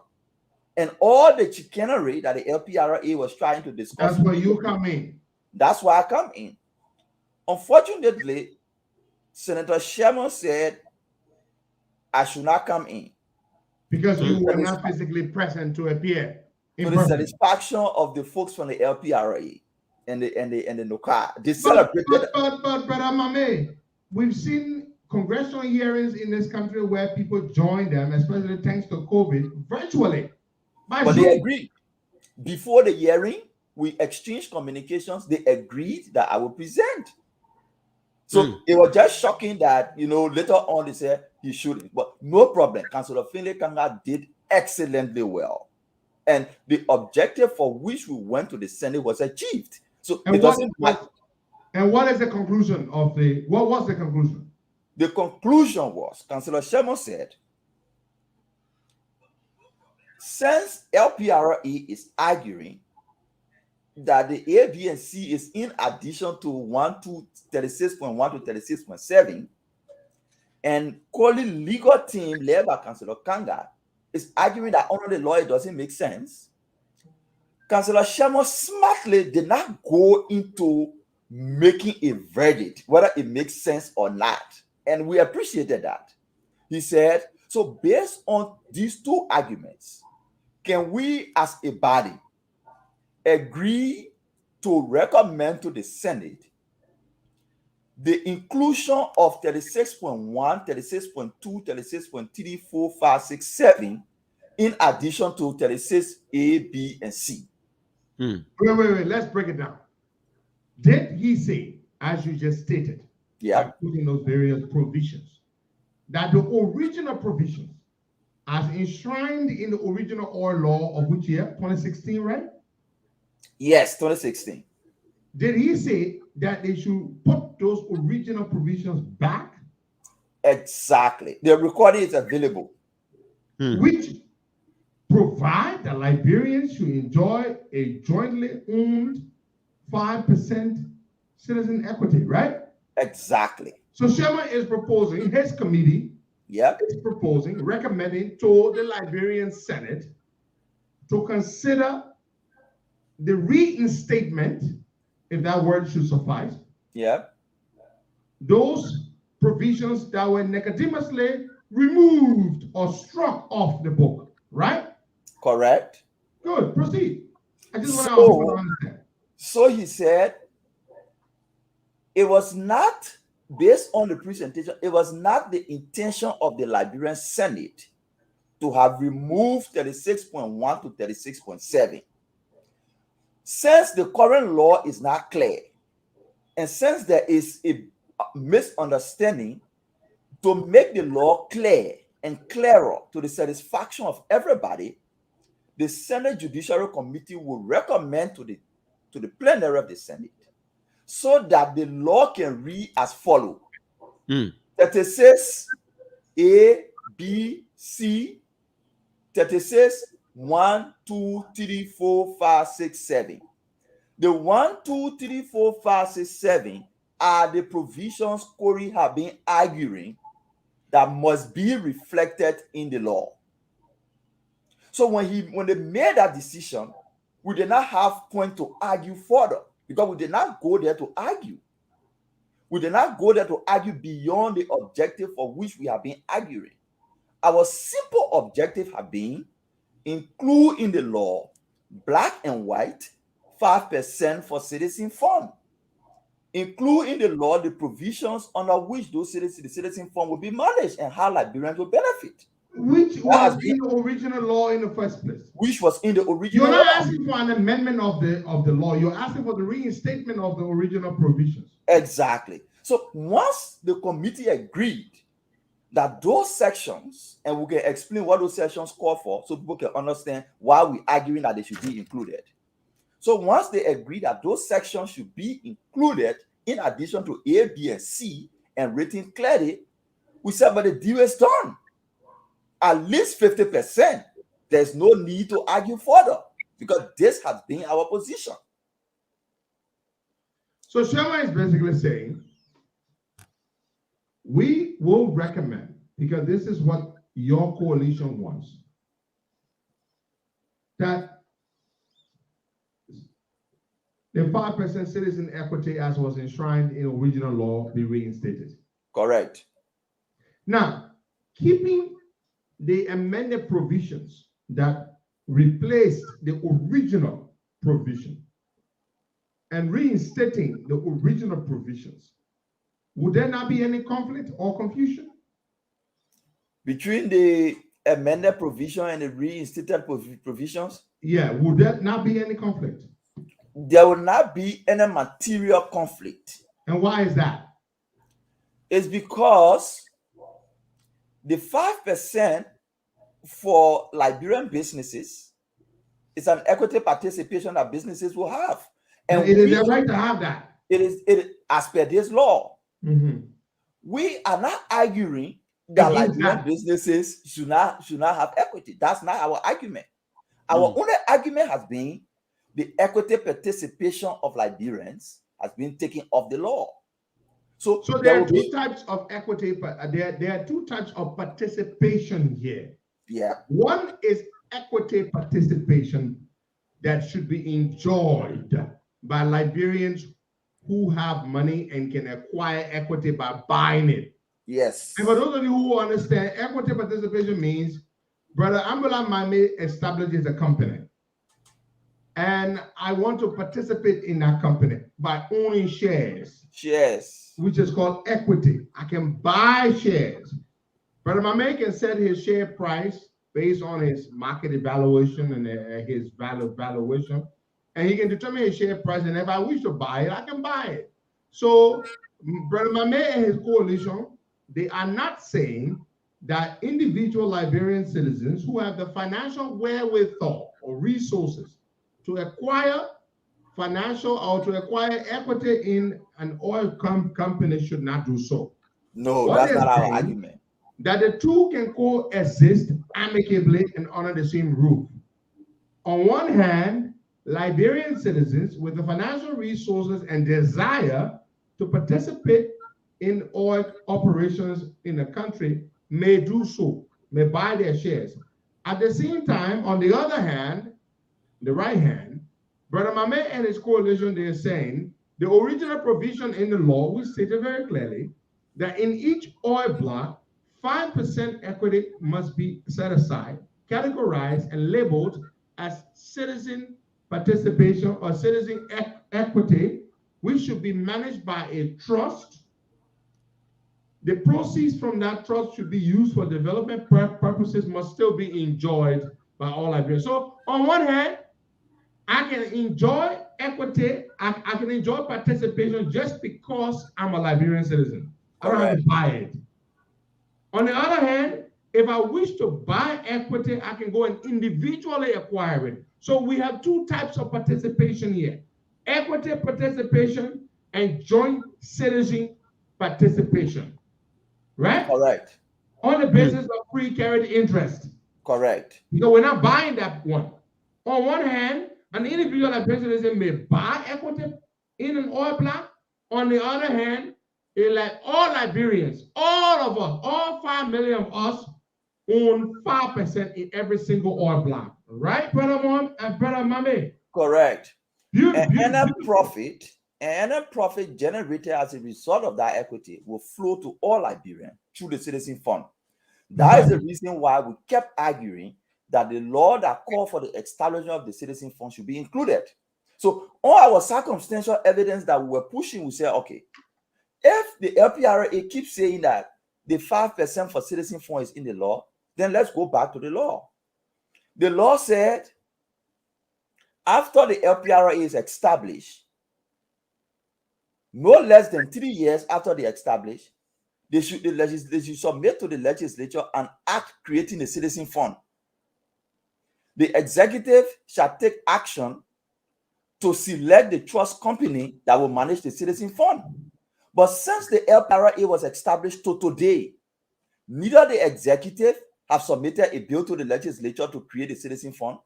And all the chicanery that the LPRA was trying to discuss. That's where you come in. That's why I come in. Unfortunately, Senator Sherman said I should not come in. Because you were not physically present to appear. To the satisfaction of the folks from the LPRA and the NOCA. They celebrated. But Brother Mame, we've seen congressional hearings in this country where people join them, especially thanks to COVID, virtually. But they agreed. Before the hearing, we exchanged communications. They agreed that I will present. So it was just shocking that, later on they said he shouldn't. But no problem. Councillor Finlay Kanga did excellently well. And the objective for which we went to the Senate was achieved. So and it doesn't matter. And what is the conclusion what was the conclusion? The conclusion was, Councillor Sherman said, since LPRA is arguing that the A, B, and C is in addition to 36.1 to 36.7, and Coley legal team led by Councillor Kanga is arguing that under the law it doesn't make sense, Councillor Sherman smartly did not go into making a verdict, whether it makes sense or not. And we appreciated that. He said, so based on these 2 arguments, can we as a body agree to recommend to the Senate the inclusion of 36.1, 36.2, 36.3, 4, 5, 6, 7 in addition to 36 A, B, and C? Wait. Let's break it down. Did he say, as you just stated, including those various provisions, that the original provisions, as enshrined in the original oil law of which year? 2016, right? Yes, 2016. Did he say that they should put those original provisions back? Exactly. The recording is available. Which provide that Liberians should enjoy a jointly owned 5% citizen equity, right? Exactly. So Sherman is proposing, his committee is proposing, recommending to the Liberian Senate to consider the reinstatement, if that word should suffice. Those provisions that were nicodemously removed or struck off the book, right? Correct. Good, proceed. I just want to understand. So he said, it was not based on the presentation, it was not the intention of the Liberian Senate to have removed 36.1 to 36.7. Since the current law is not clear, and since there is a misunderstanding, to make the law clear and clearer to the satisfaction of everybody, the Senate Judiciary Committee will recommend to the plenary of the Senate so that the law can read as follows. 36 A, B, C, 36 1, 2, 3, 4, 5, 6, 7. The 1, 2, 3, 4, 5, 6, 7 are the provisions Corey have been arguing that must be reflected in the law. So when they made that decision, we did not have point to argue further because we did not go there to argue. We did not go there to argue beyond the objective for which we have been arguing. Our simple objective have been include in the law black and white 5% for citizen fund. Include in the law the provisions under which the citizen fund will be managed and how Liberians will benefit. Which was in the original law in the first place. Which was in the original law. You're not asking for an amendment of the law. You're asking for the reinstatement of the original provisions. Exactly. So once the committee agreed that those sections, and we can explain what those sections call for so people can understand why we're arguing that they should be included. So once they agree that those sections should be included in addition to A, B, and C and written clearly, we said, but the deal is done. At least 50%. There's no need to argue further because this has been our position. So Sherman is basically saying, we will recommend, because this is what your coalition wants, that the 5% citizen equity as was enshrined in original law be reinstated. Correct. Now, keeping the amended provisions that replaced the original provision and reinstating the original provisions, would there not be any conflict or confusion? Between the amended provision and the reinstated provisions? Yeah, would there not be any conflict? There will not be any material conflict. And why is that? It's because the 5% for Liberian businesses is an equity participation that businesses will have. And it is their right to have that. It is as per this law. Mm-hmm. We are not arguing that Liberian businesses should not have equity. That's not our argument. Our only argument has been the equity participation of Liberians has been taken off the law. So there are two types of equity, but there are two types of participation here. Yeah. One is equity participation that should be enjoyed by Liberians who have money and can acquire equity by buying it. Yes. And for those of you who understand, equity participation means Brother Ambula Mame establishes a company. And I want to participate in that company by owning shares. Shares. Which is called equity. I can buy shares. Brother Mame can set his share price based on his market evaluation and his valuation. And he can determine his share price. And if I wish to buy it, I can buy it. So Brother Mame and his coalition, they are not saying that individual Liberian citizens who have the financial wherewithal or resources to acquire financial or to acquire equity in an oil company should not do so. No, that's not our argument. that the two can coexist amicably and under the same roof. On one hand, Liberian citizens with the financial resources and desire to participate in oil operations in the country may do so, may buy their shares. At the same time, on the other hand, the right hand, Brother Mame and his coalition, they're saying the original provision in the law, we stated very clearly that in each oil block, 5% equity must be set aside, categorized, and labeled as citizen participation or citizen equity, which should be managed by a trust. The proceeds from that trust should be used for development purposes, must still be enjoyed by all Liberians. So on one hand, I can enjoy equity, I can enjoy participation just because I'm a Liberian citizen. I don't have to buy it. On the other hand, if I wish to buy equity, I can go and individually acquire it. So we have two types of participation here: equity participation and joint citizen participation. Right? Correct. On the basis of free carried interest. Correct. Because we're not buying that one. On one hand, an individual Liberian citizen may buy equity in an oil block. On the other hand, like all Liberians, all of us, all 5 million of us own 5% in every single oil block. Right, Brother Mom and Brother Mame? Correct. And a profit generated as a result of that equity will flow to all Liberians through the Citizen Fund. That is the reason why we kept arguing that the law that called for the establishment of the Citizen Fund should be included. So all our circumstantial evidence that we were pushing, we said, okay, if the LPRA keeps saying that the 5% for Citizen Fund is in the law, then let's go back to the law. The law said after the LPRA is established, no less than 3 years after they establish, they should submit to the legislature an act creating a Citizen Fund. The executive shall take action to select the trust company that will manage the Citizen Fund. But since the LPRA was established to today, neither the executive have submitted a bill to the legislature to create a Citizen Fund.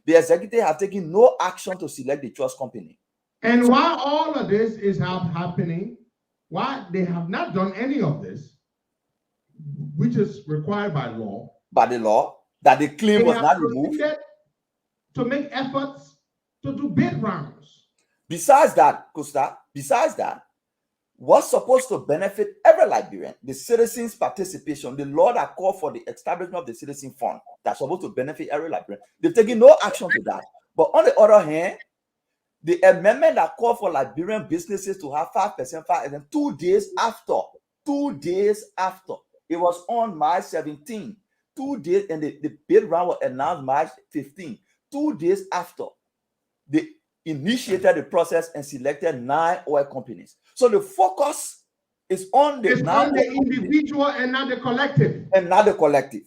The executive have taken no action to select the trust company. And while all of this is happening, why they have not done any of this, which is required by law. By the law, that the claim was not removed. To make efforts to do bid rounds. Besides that, Costa, what's supposed to benefit every Liberian, the citizens' participation, the law that called for the establishment of the Citizen Fund, that's supposed to benefit every Liberian. They've taken no action to that. But on the other hand, the amendment that called for Liberian businesses to have 5%, and 2 days after, it was on March 17, 2 days, and the bid round was announced March 15. 2 days after, they initiated the process and selected 9 oil companies. So the focus is on the individual and not the collective.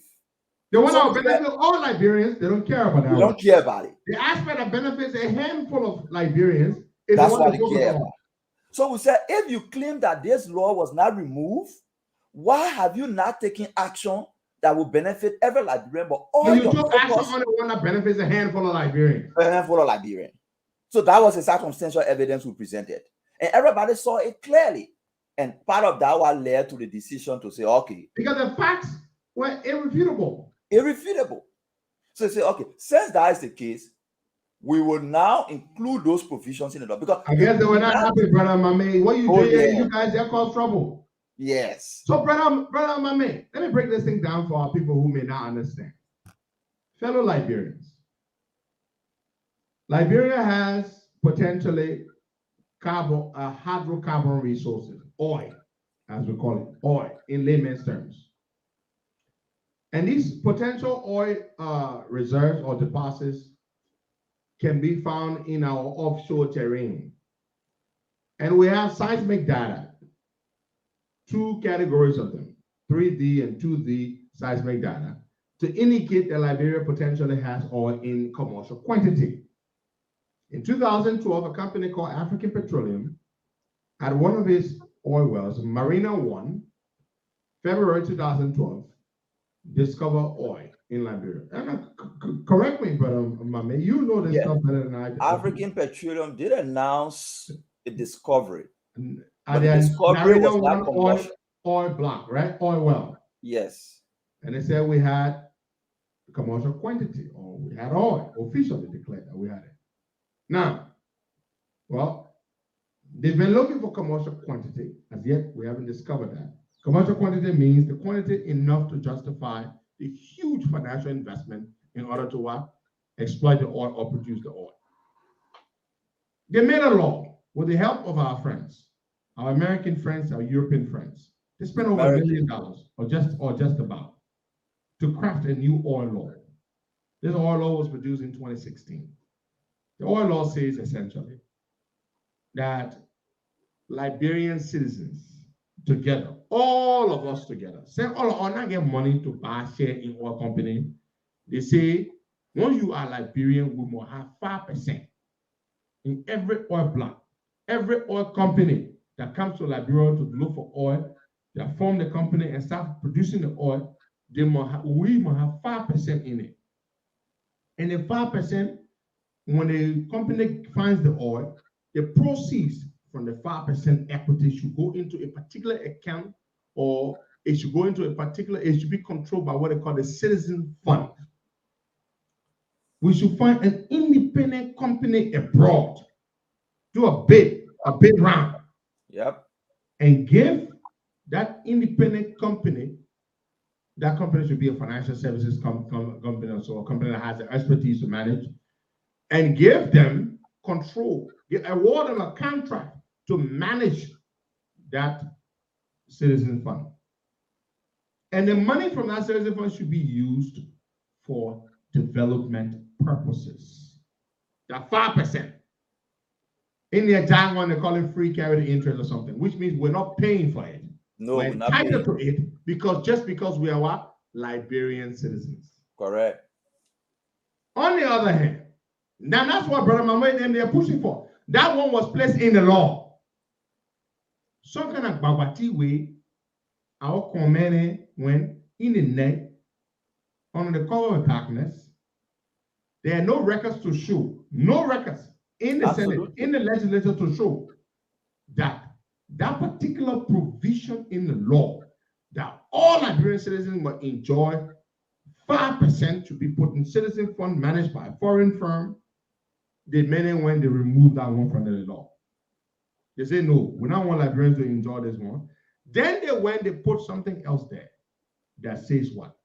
The one that benefits all Liberians, they don't care about that. They don't care about it. The aspect that benefits a handful of Liberians is that's the one what they care about. So we said, if you claim that this law was not removed, why have you not taken action that will benefit every Liberian? But all you took action on the one that benefits a handful of Liberians. A handful of Liberians. So that was the circumstantial evidence we presented. And everybody saw it clearly. And part of that was led to the decision to say, okay. Because the facts were irrefutable. So say, okay, since that is the case, we will now include those provisions in the law. Because I guess they were not happy, Brother Mame. What you doing? You guys, that caused trouble. Yes. So, Brother Mame, let me break this thing down for our people who may not understand. Fellow Liberians, Liberia has potentially hydrocarbon resources, oil, as we call it, oil in layman's terms. And these potential oil reserves or deposits can be found in our offshore terrain. And we have seismic data, 2 categories of them, 3D and 2D seismic data, to indicate that Liberia potentially has oil in commercial quantity. In 2012, a company called African Petroleum, at one of its oil wells, Marina 1, February 2012, discover oil in Liberia. And correct me, but Mame, you know this stuff better than I do. African Petroleum did announce a discovery. But the discovery was not commercial. Oil block, right? Oil well. Yes. And they said we had commercial quantity, or we had oil, officially declared that we had it. Now, well, they've been looking for commercial quantity. As yet, we haven't discovered that. Commercial quantity means the quantity enough to justify the huge financial investment in order to what? Exploit the oil or produce the oil. They made a law with the help of our friends, our American friends, our European friends. They spent over $1 million, or just about, to craft a new oil law. This oil law was produced in 2016. The oil law says essentially that Liberian citizens together, all of us together, say all of us not get money to buy share in oil company. They say once you are Liberian, we must have 5% in every oil block. Every oil company that comes to Liberia to look for oil, they form the company and start producing the oil, we must have 5% in it. And the 5%, when the company finds the oil, the proceeds from the 5% equity should go into a particular account, or it should go into it should be controlled by what they call the citizen fund. We should find an independent company abroad, do a bid round. Yep. And give that independent company, that company should be a financial services company, or so a company that has the expertise to manage, and give them control, award them a contract to manage that citizen fund. And the money from that citizen fund should be used for development purposes. That 5%. In the Italian one, they call it free carried interest or something, which means we're not paying for it. No, we're entitled to it because we are what? Liberian citizens. Correct. On the other hand, now that's what Brother Mamwe and they're pushing for. That one was placed in the law. Some kind of babati way, our command went in the neck, under the cover of darkness. There are no records to show, no records in the Senate, in the legislature to show that that particular provision in the law, that all Liberian citizens will enjoy 5% to be put in citizen fund managed by a foreign firm. They made it when they removed that one from the law. They say, no, we don't want Liberians to enjoy this one. Then they put something else there that says what?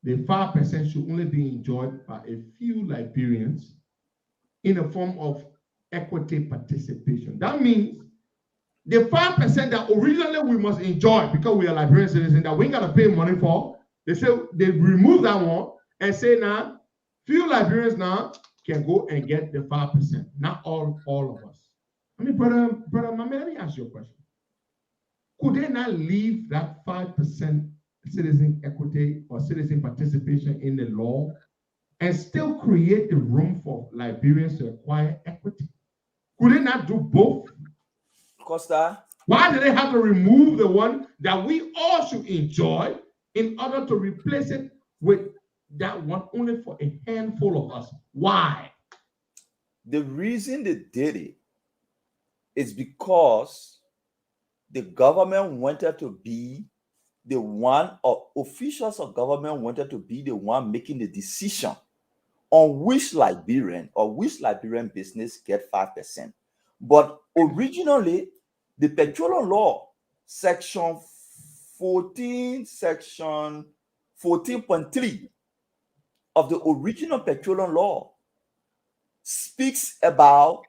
The 5% should only be enjoyed by a few Liberians in the form of equity participation. That means the 5% that originally we must enjoy because we are Liberian citizens that we ain't got to pay money for, they say they remove that one and say now, few Liberians now can go and get the 5%. Not all of us. I mean, brother Mame, let me ask you a question. Could they not leave that 5% citizen equity or citizen participation in the law and still create the room for Liberians to acquire equity? Could they not do both? Costa? Why do they have to remove the one that we all should enjoy in order to replace it with that one only for a handful of us? Why? The reason they did it is because the government wanted to be the one, or officials of government wanted to be the one making the decision on which Liberian business get 5%. But originally, the petroleum law, section 14.3 of the original petroleum law speaks about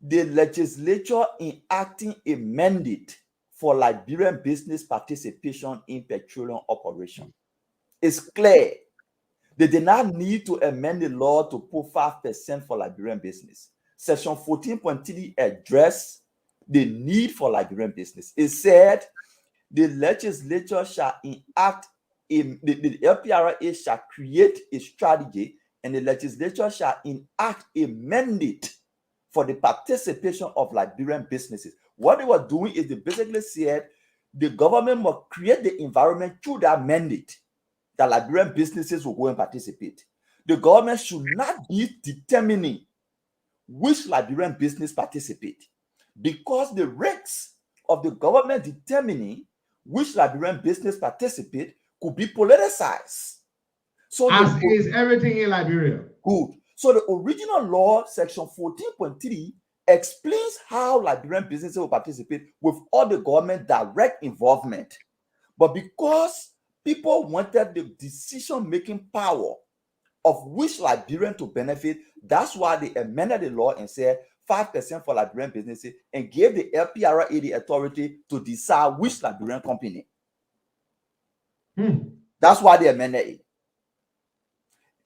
the legislature enacting a mandate for Liberian business participation in petroleum operation. It's clear. They did not need to amend the law to put 5% for Liberian business. Section 14.3 addressed the need for Liberian business. It said the legislature shall enact, the LPRA shall create a strategy, and the legislature shall enact a mandate for the participation of Liberian businesses. What they were doing is they basically said the government must create the environment through that mandate that Liberian businesses will go and participate. The government should not be determining which Liberian business participate, because the risks of the government determining which Liberian business participate could be politicized. So as is everything in Liberia. Good. So the original law, section 14.3, explains how Liberian businesses will participate with all the government direct involvement. But because people wanted the decision-making power of which Liberian to benefit, that's why they amended the law and said 5% for Liberian businesses and gave the LPRA the authority to decide which Liberian company. That's why they amended it.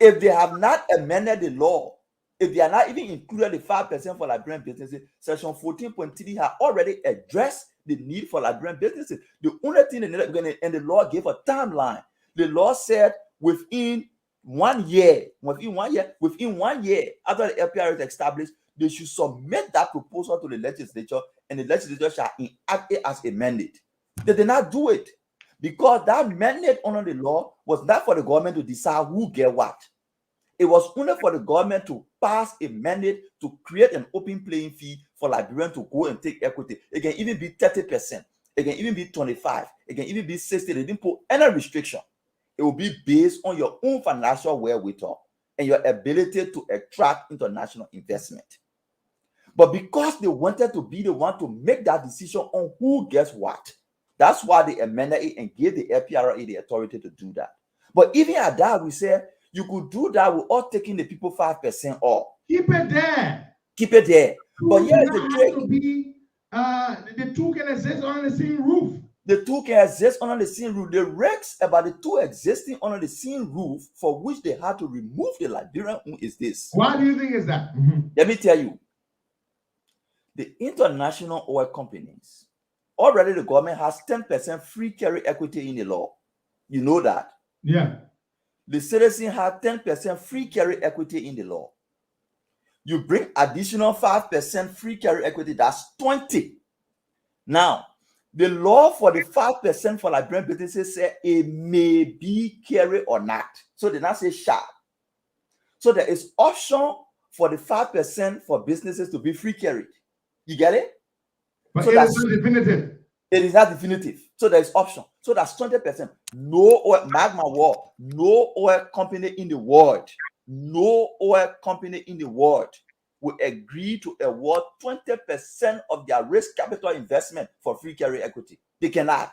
If they have not amended the law, if they are not even included the 5% for Liberian businesses, section 14.3 has already addressed the need for Liberian businesses. The only thing and the law gave a timeline. The law said within 1 year, within one year after the LPR is established, they should submit that proposal to the legislature, and the legislature shall enact it as a mandate. They did not do it because that mandate under the law was not for the government to decide who get what. It was only for the government to pass a mandate to create an open playing field for Liberians to go and take equity. It can even be 30%. It can even be 25%. It can even be 60%. They didn't put any restriction. It will be based on your own financial wherewithal and your ability to attract international investment. But because they wanted to be the one to make that decision on who gets what, that's why they amended it and gave the LPRA the authority to do that. But even at that, we said you could do that without taking the people 5% off. Keep it there. Keep it there. But here's the trick. The two can exist under the same roof. The two can exist under the same roof. The regs about the two existing under the same roof for which they had to remove the Liberian is this. Why do you think is that? Let me tell you. The international oil companies, already the government has 10% free carry equity in the law. You know that? Yeah. The citizen has 10% free carry equity in the law. You bring additional 5% free carry equity, that's 20. Now, the law for the 5% for Liberian businesses say it may be carry or not. So they not say shall. So there is option for the 5% for businesses to be free carried. You get it? But so it is not definitive. It is not definitive. So there is option. So that's 20%. No oil, mark my word, no oil company in the world, no oil company in the world will agree to award 20% of their risk capital investment for free carry equity. They cannot.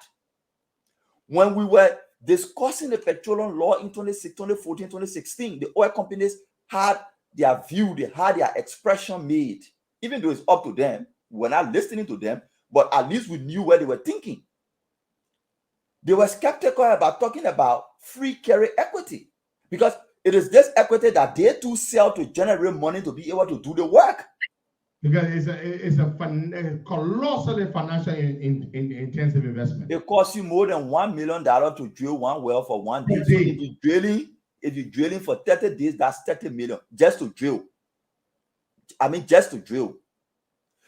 When we were discussing the petroleum law in 2014, 2016, the oil companies had their view, they had their expression made. Even though it's up to them, we're not listening to them, but at least we knew where they were thinking. They were skeptical about talking about free carry equity because it is this equity that they too sell to generate money to be able to do the work. Because it's a colossally financial intensive investment. It costs you more than $1 million to drill one well for 1 day. So if you're drilling for 30 days, that's 30 million just to drill. Just to drill.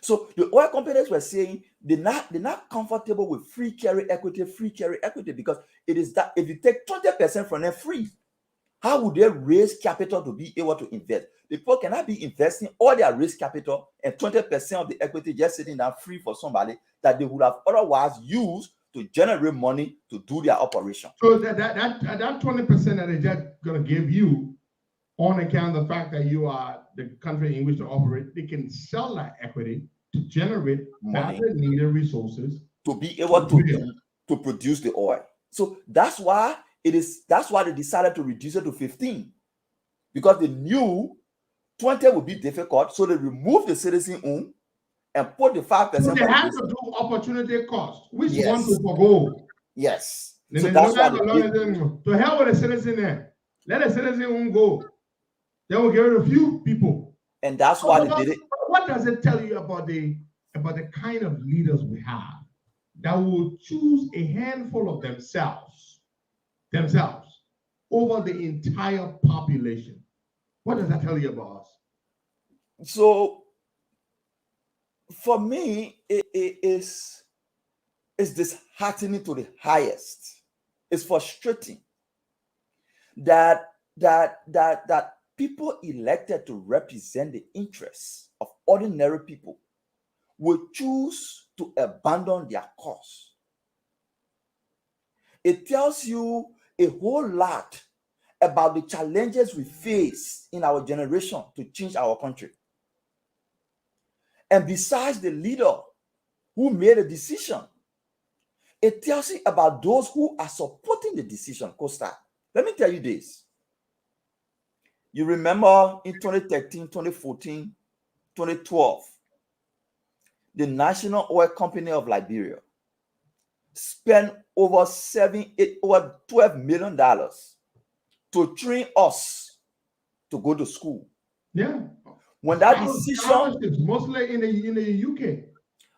So the oil companies were saying they're not comfortable with free carry equity because it is that if you take 20% from them free, how would they raise capital to be able to invest? The people cannot be investing all their risk capital and 20% of the equity just sitting down free for somebody that they would have otherwise used to generate money to do their operation. So that 20% that they're just going to give you on account of the fact that you are the country in which to operate, they can sell that equity to generate money, needed resources to be able to produce the oil. So that's why they decided to reduce it to 15 because they knew 20 would be difficult. So they removed the citizen own and put the 5%. So they have to do opportunity cost, which one to forgo. Yes. So that's why to hell with the citizen there. Let the citizen own go. They will get rid of a few people. And that's why they did it. What does it tell you about the kind of leaders we have that will choose a handful of themselves over the entire population? What does that tell you about us? So for me, it is It's disheartening to the highest. It's frustrating that people elected to represent the interests of ordinary people will choose to abandon their cause. It tells you a whole lot about the challenges we face in our generation to change our country. And besides the leader who made a decision, it tells you about those who are supporting the decision, Costa. Let me tell you this. You remember in 2013, 2014, 2012, the National Oil Company of Liberia spent over $12 million to train us to go to school. Yeah. When that decision, it's mostly in the UK.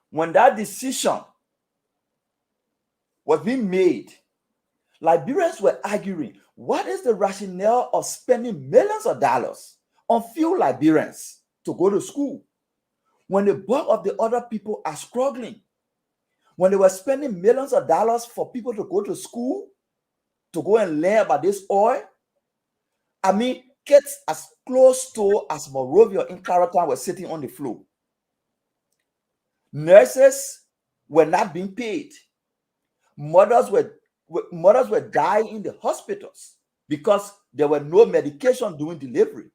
When that decision was being made, Liberians were arguing, what is the rationale of spending millions of dollars on few Liberians to go to school when the bulk of the other people are struggling? When they were spending millions of dollars for people to go to school, to go and learn about this oil, I mean, kids as close to as Morovia in Carrollton were sitting on the floor. Nurses were not being paid. Mothers were dying in the hospitals because there were no medication during delivery.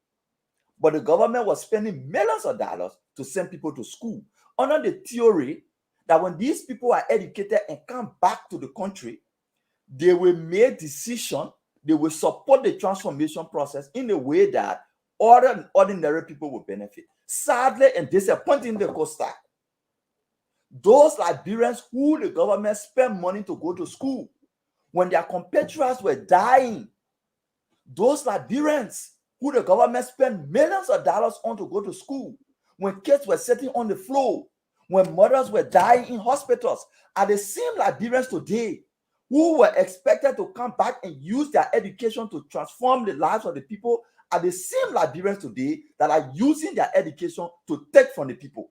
But the government was spending millions of dollars to send people to school under the theory that when these people are educated and come back to the country, they will make decisions, they will support the transformation process in a way that ordinary people will benefit. Sadly and disappointingly, Costa, those Liberians who the government spent money to go to school, when their compatriots were dying, those Liberians who the government spent millions of dollars on to go to school, when kids were sitting on the floor, when mothers were dying in hospitals, are the same Liberians today who were expected to come back and use their education to transform the lives of the people, are the same Liberians today that are using their education to take from the people.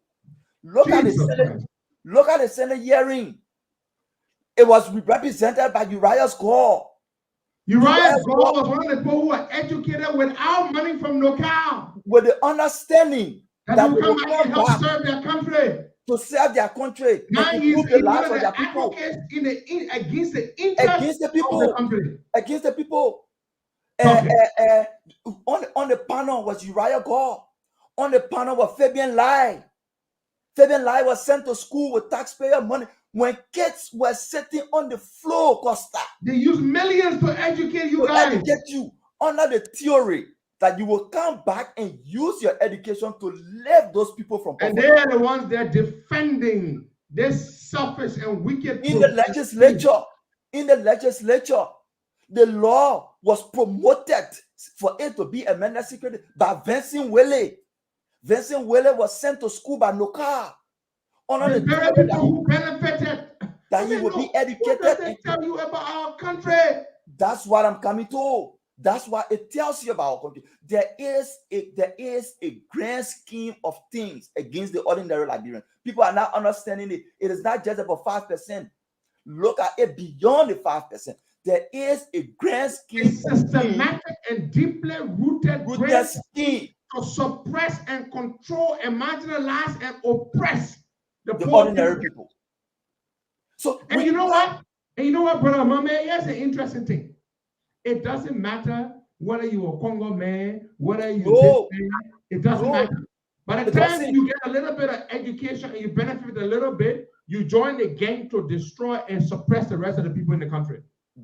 Look at the Senate hearing. It was represented by Uriah Gore. Uriah Gore was one of the people who were educated without money from local. With the understanding that they will come back and help serve their country. To serve their country. Now he's one of the advocates against the interests of the country. Against the people. On the panel was Uriah Gore. On the panel was Fabian Lai. Fabian Lai was sent to school with taxpayer money when kids were sitting on the floor, Costa. They used millions to educate you guys. To educate you under the theory that you will come back and use your education to lift those people from poverty. And they are the ones that are defending this selfish and wicked. In the legislature, the law was promoted for it to be amended secretly by Vincent Wele. Vincent Wele was sent to school by Noka. The very people who benefited. That he will be educated. What does it tell you about our country? That's what I'm coming to. That's why it tells you about our country. There is a grand scheme of things against the ordinary Liberian. People are not understanding it. It is not just about 5%. Look at it beyond the 5%. There is a grand scheme, systematic and deeply rooted grand scheme to suppress and control and marginalize and oppress the ordinary people. So, and you know what? Brother Mame, here's an interesting thing. It doesn't matter whether you're a Congo man, whether you it doesn't matter. By the time you get a little bit of education and you benefit a little bit, you join the gang to destroy and suppress the rest of the people in the country.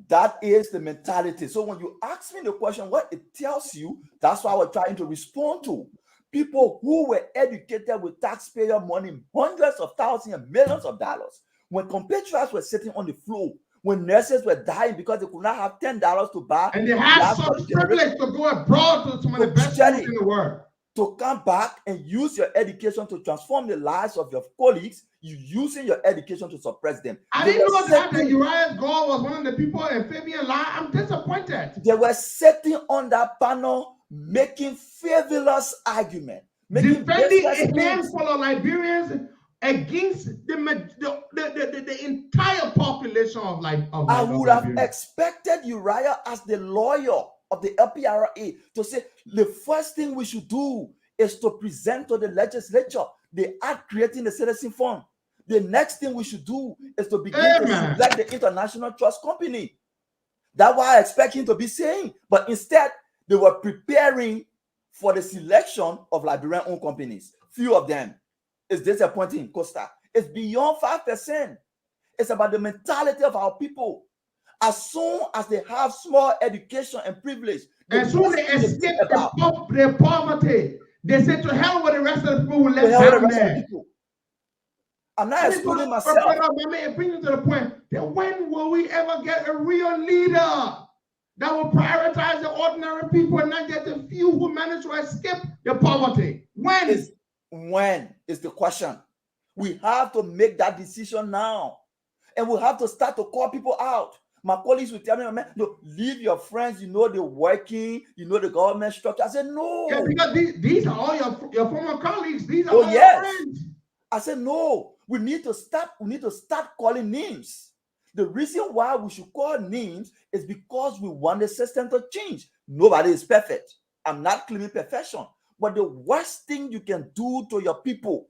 That is the mentality. So when you ask me the question, what it tells you, that's what I was trying to respond to. People who were educated with taxpayer money, hundreds of thousands and millions of dollars, when compatriots were sitting on the floor, when nurses were dying because they could not have $10 to buy, and they had such privilege to go abroad to some of the best schools in the world. To come back and use your education to transform the lives of your colleagues, you using your education to suppress them. I didn't know that Uriah Gore was one of the people in Fabian Lai. I'm disappointed. They were sitting on that panel making frivolous argument, defending a handful of Liberians against the entire population of I would have Liberia. expected Uriah as the lawyer of the LPRA to say the first thing we should do is to present to the legislature the act creating the citizen fund. The next thing we should do is to begin to select the international trust company. That's what I expect him to be saying. But instead, they were preparing for the selection of Liberian-owned companies. Few of them. It's disappointing, Costa. It's beyond 5%. It's about the mentality of our people. As soon as they have small education and privilege, as soon as they escape the poverty, they say to hell with the rest of the people who left down there. I'm not excluding myself. It brings you to the point that when will we ever get a real leader that will prioritize the ordinary people and not just the few who manage to escape the poverty? When is the question? We have to make that decision now. And we have to start to call people out. My colleagues will tell me, man, no, leave your friends, you know they're working, you know the government structure. I said, no. Yeah, because these are all your former colleagues. These are all your friends. I said, no, we need to start calling names. The reason why we should call names is because we want the system to change. Nobody is perfect. I'm not claiming perfection. But the worst thing you can do to your people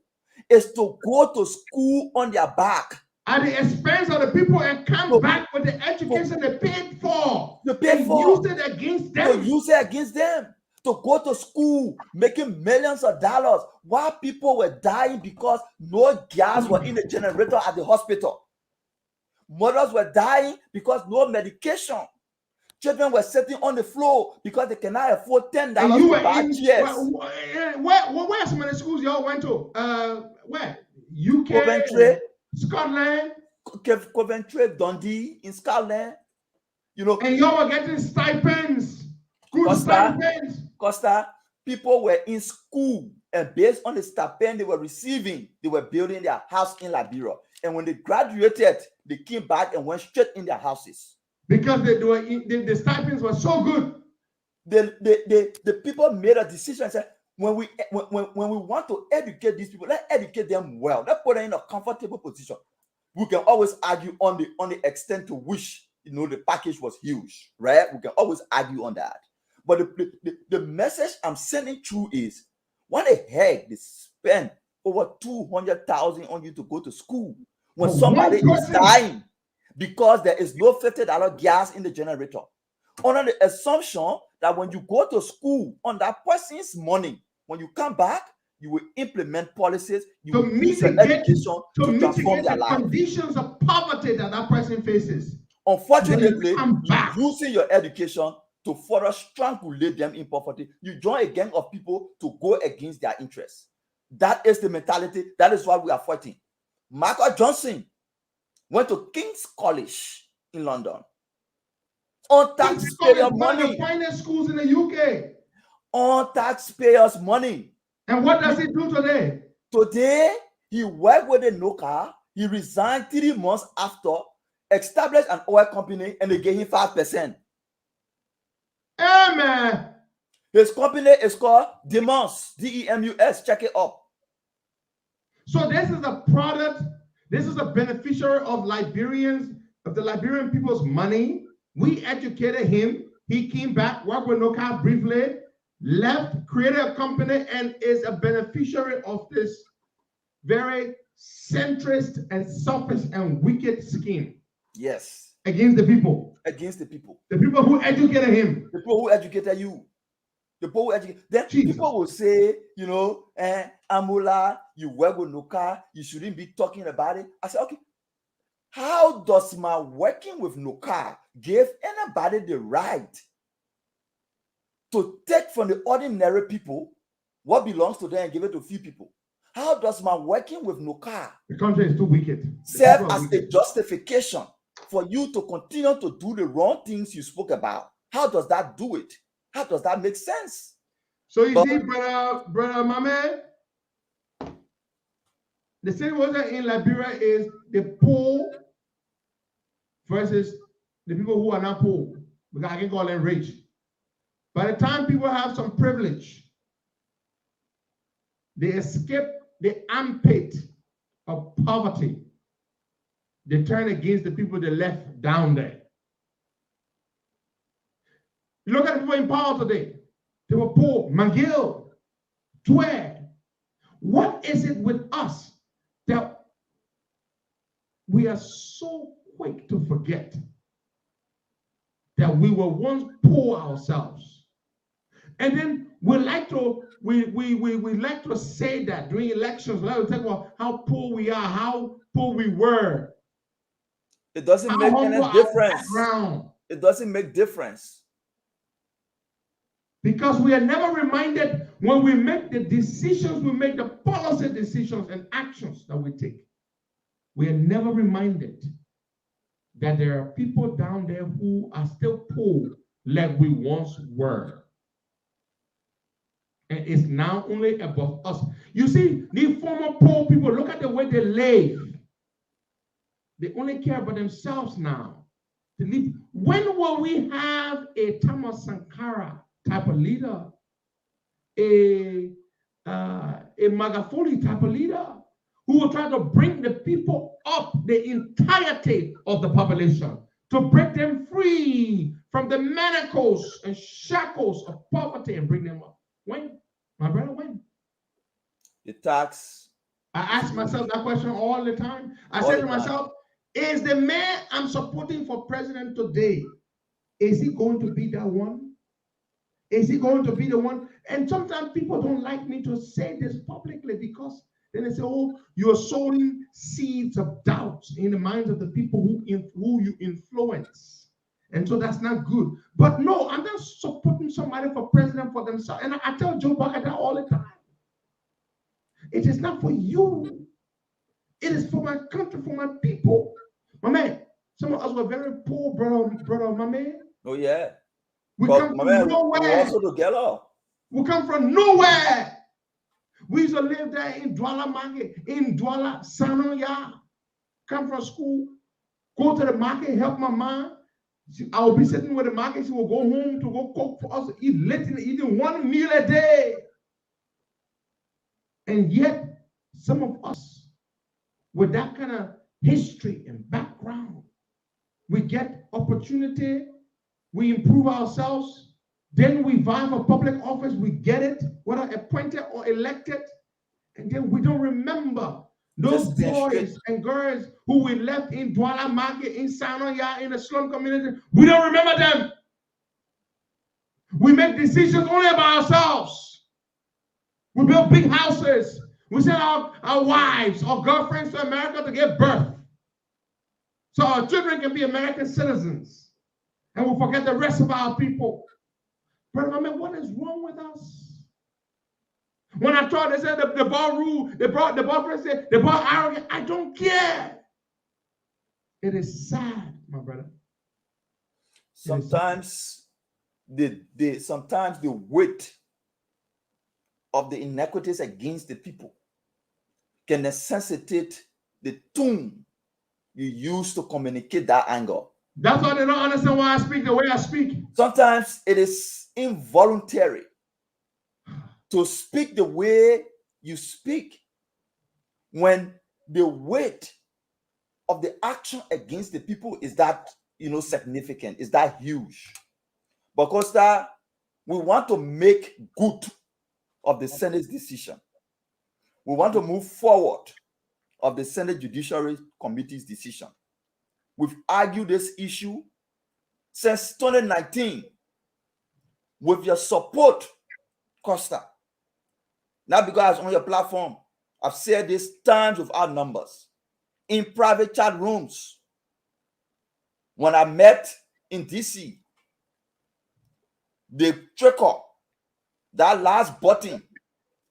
is to go to school on their back. At the expense of the people and come back with the education they paid for. Use it against them. Use it against them. To go to school, making millions of dollars while people were dying because no gas were in the generator at the hospital. Mothers were dying because no medication. Children were sitting on the floor because they cannot afford $10 to buy chairs. Where are some of the schools y'all went to? Where? UK, Coventry, Scotland, Coventry, Dundee in Scotland. You know, and y'all were getting stipends. Costa, people were in school, and based on the stipend they were receiving, they were building their house in Liberia. And when they graduated, they came back and went straight in their houses. Because the stipends were so good. The people made a decision and said, when we want to educate these people, let's educate them well. Let's put them in a comfortable position. We can always argue on the extent to which the package was huge, right? We can always argue on that. But the message I'm sending through is, why the heck they spend over $200,000 on you to go to school when somebody is dying because there is no $50 gas in the generator? Under the assumption that when you go to school on that person's money, when you come back, you will implement policies, you will use your education to transform their life. Conditions of poverty that person faces. Unfortunately, you're using your education to further strangulate them in poverty. You join a gang of people to go against their interests. That is the mentality. That is why we are fighting. Michael Johnson went to King's College in London on taxpayer money. One of the finest schools in the UK. On taxpayers' money. And what does he do today? Today, he worked with the NOCA. He resigned 3 months after, established an oil company, and they gave him 5%. Amen. His company is called Demus, D-E-M-U-S. Check it up. So this is a product, this is a beneficiary of Liberians, of the Liberian people's money. We educated him. He came back, worked with NOCA briefly, left, created a company, and is a beneficiary of this very centrist and selfish and wicked scheme. Yes. Against the people. Against the people. The people who educated him. The people who educated you. The people who educated. Then people will say, Amula, you work with NOCA, you shouldn't be talking about it. I said, okay, how does my working with NOCA give anybody the right to take from the ordinary people what belongs to them and give it to few people? How does my working with NOCA, the country is too wicked, serve as a justification for you to continue to do the wrong things you spoke about? How does that do it? How does that make sense? So you see, brother Mame, the situation in Liberia is the poor versus the people who are not poor, because I can call them rich. By the time people have some privilege, they escape the armpit of poverty, they turn against the people they left down there. You look at the people in power today. They were poor, McGill, Weah. What is it with us that we are so quick to forget that we were once poor ourselves? And then we like to say that during elections, we like to talk about how poor we are, how poor we were. It doesn't make any difference. It doesn't make difference. Because we are never reminded when we make the decisions, we make the policy decisions and actions that we take. We are never reminded that there are people down there who are still poor like we once were. And it's now only about us. You see, the former poor people, look at the way they live. They only care about themselves now. When will we have a Thomas Sankara type of leader, a Magafuli type of leader, who will try to bring the people up, the entirety of the population, to break them free from the manacles and shackles of poverty and bring them up? When? My brother, when? The tax. I ask myself that question all the time. I say to myself, is the man I'm supporting for president today, is he going to be that one? Is he going to be the one? And sometimes people don't like me to say this publicly because then they say, oh, you're sowing seeds of doubt in the minds of the people who you influence. And so that's not good. But no, I'm not supporting somebody for president for themselves. And I tell Joe Biden that all the time. It is not for you. It is for my country, for my people. My man, some of us were very poor, brother, my man. Oh, yeah. We come from nowhere. We come from nowhere. We used to live there in Douala market, in Douala, Sanoya. Come from school, go to the market, help my mom. I will be sitting with the market. She will go home to go cook for us, eating one meal a day. And yet, some of us, with that kind of history and background, we get opportunity, we improve ourselves, then we vie for public office, we get it, whether appointed or elected, and then we don't remember those boys and girls who we left in Douala Market, in Sanoya, in the slum community. We don't remember them. We make decisions only about ourselves. We build big houses. We send our wives or girlfriends to America to give birth, so our children can be American citizens. And we forget the rest of our people. Brother, I mean, what is wrong with us? When I thought they said the bar rule, the bar said the bar arrogant, I don't care. It is sad, my brother. Sometimes the weight of the inequities against the people can necessitate the tone you use to communicate that anger. That's why they don't understand why I speak the way I speak. Sometimes it is involuntary to speak the way you speak when the weight of the action against the people is that, significant, is that huge. Because that we want to make good of the Senate's decision. We want to move forward of the Senate Judiciary Committee's decision. We've argued this issue since 2019 with your support, Costa. Not because on your platform, I've said this times without numbers, in private chat rooms. When I met in DC, the trigger, that last button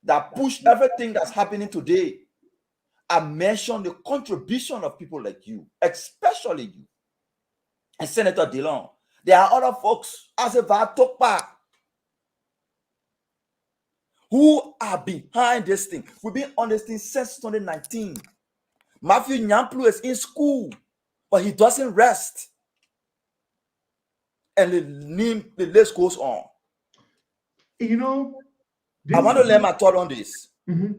that pushed everything that's happening today, I mentioned the contribution of people like you, especially you, and Senator Dillon. There are other folks, as if I talk back, who are behind this thing. We've been on this thing since 2019. Matthew Nyamplu is in school, but he doesn't rest. And the list goes on. I want to lay my thought on this. Mm-hmm.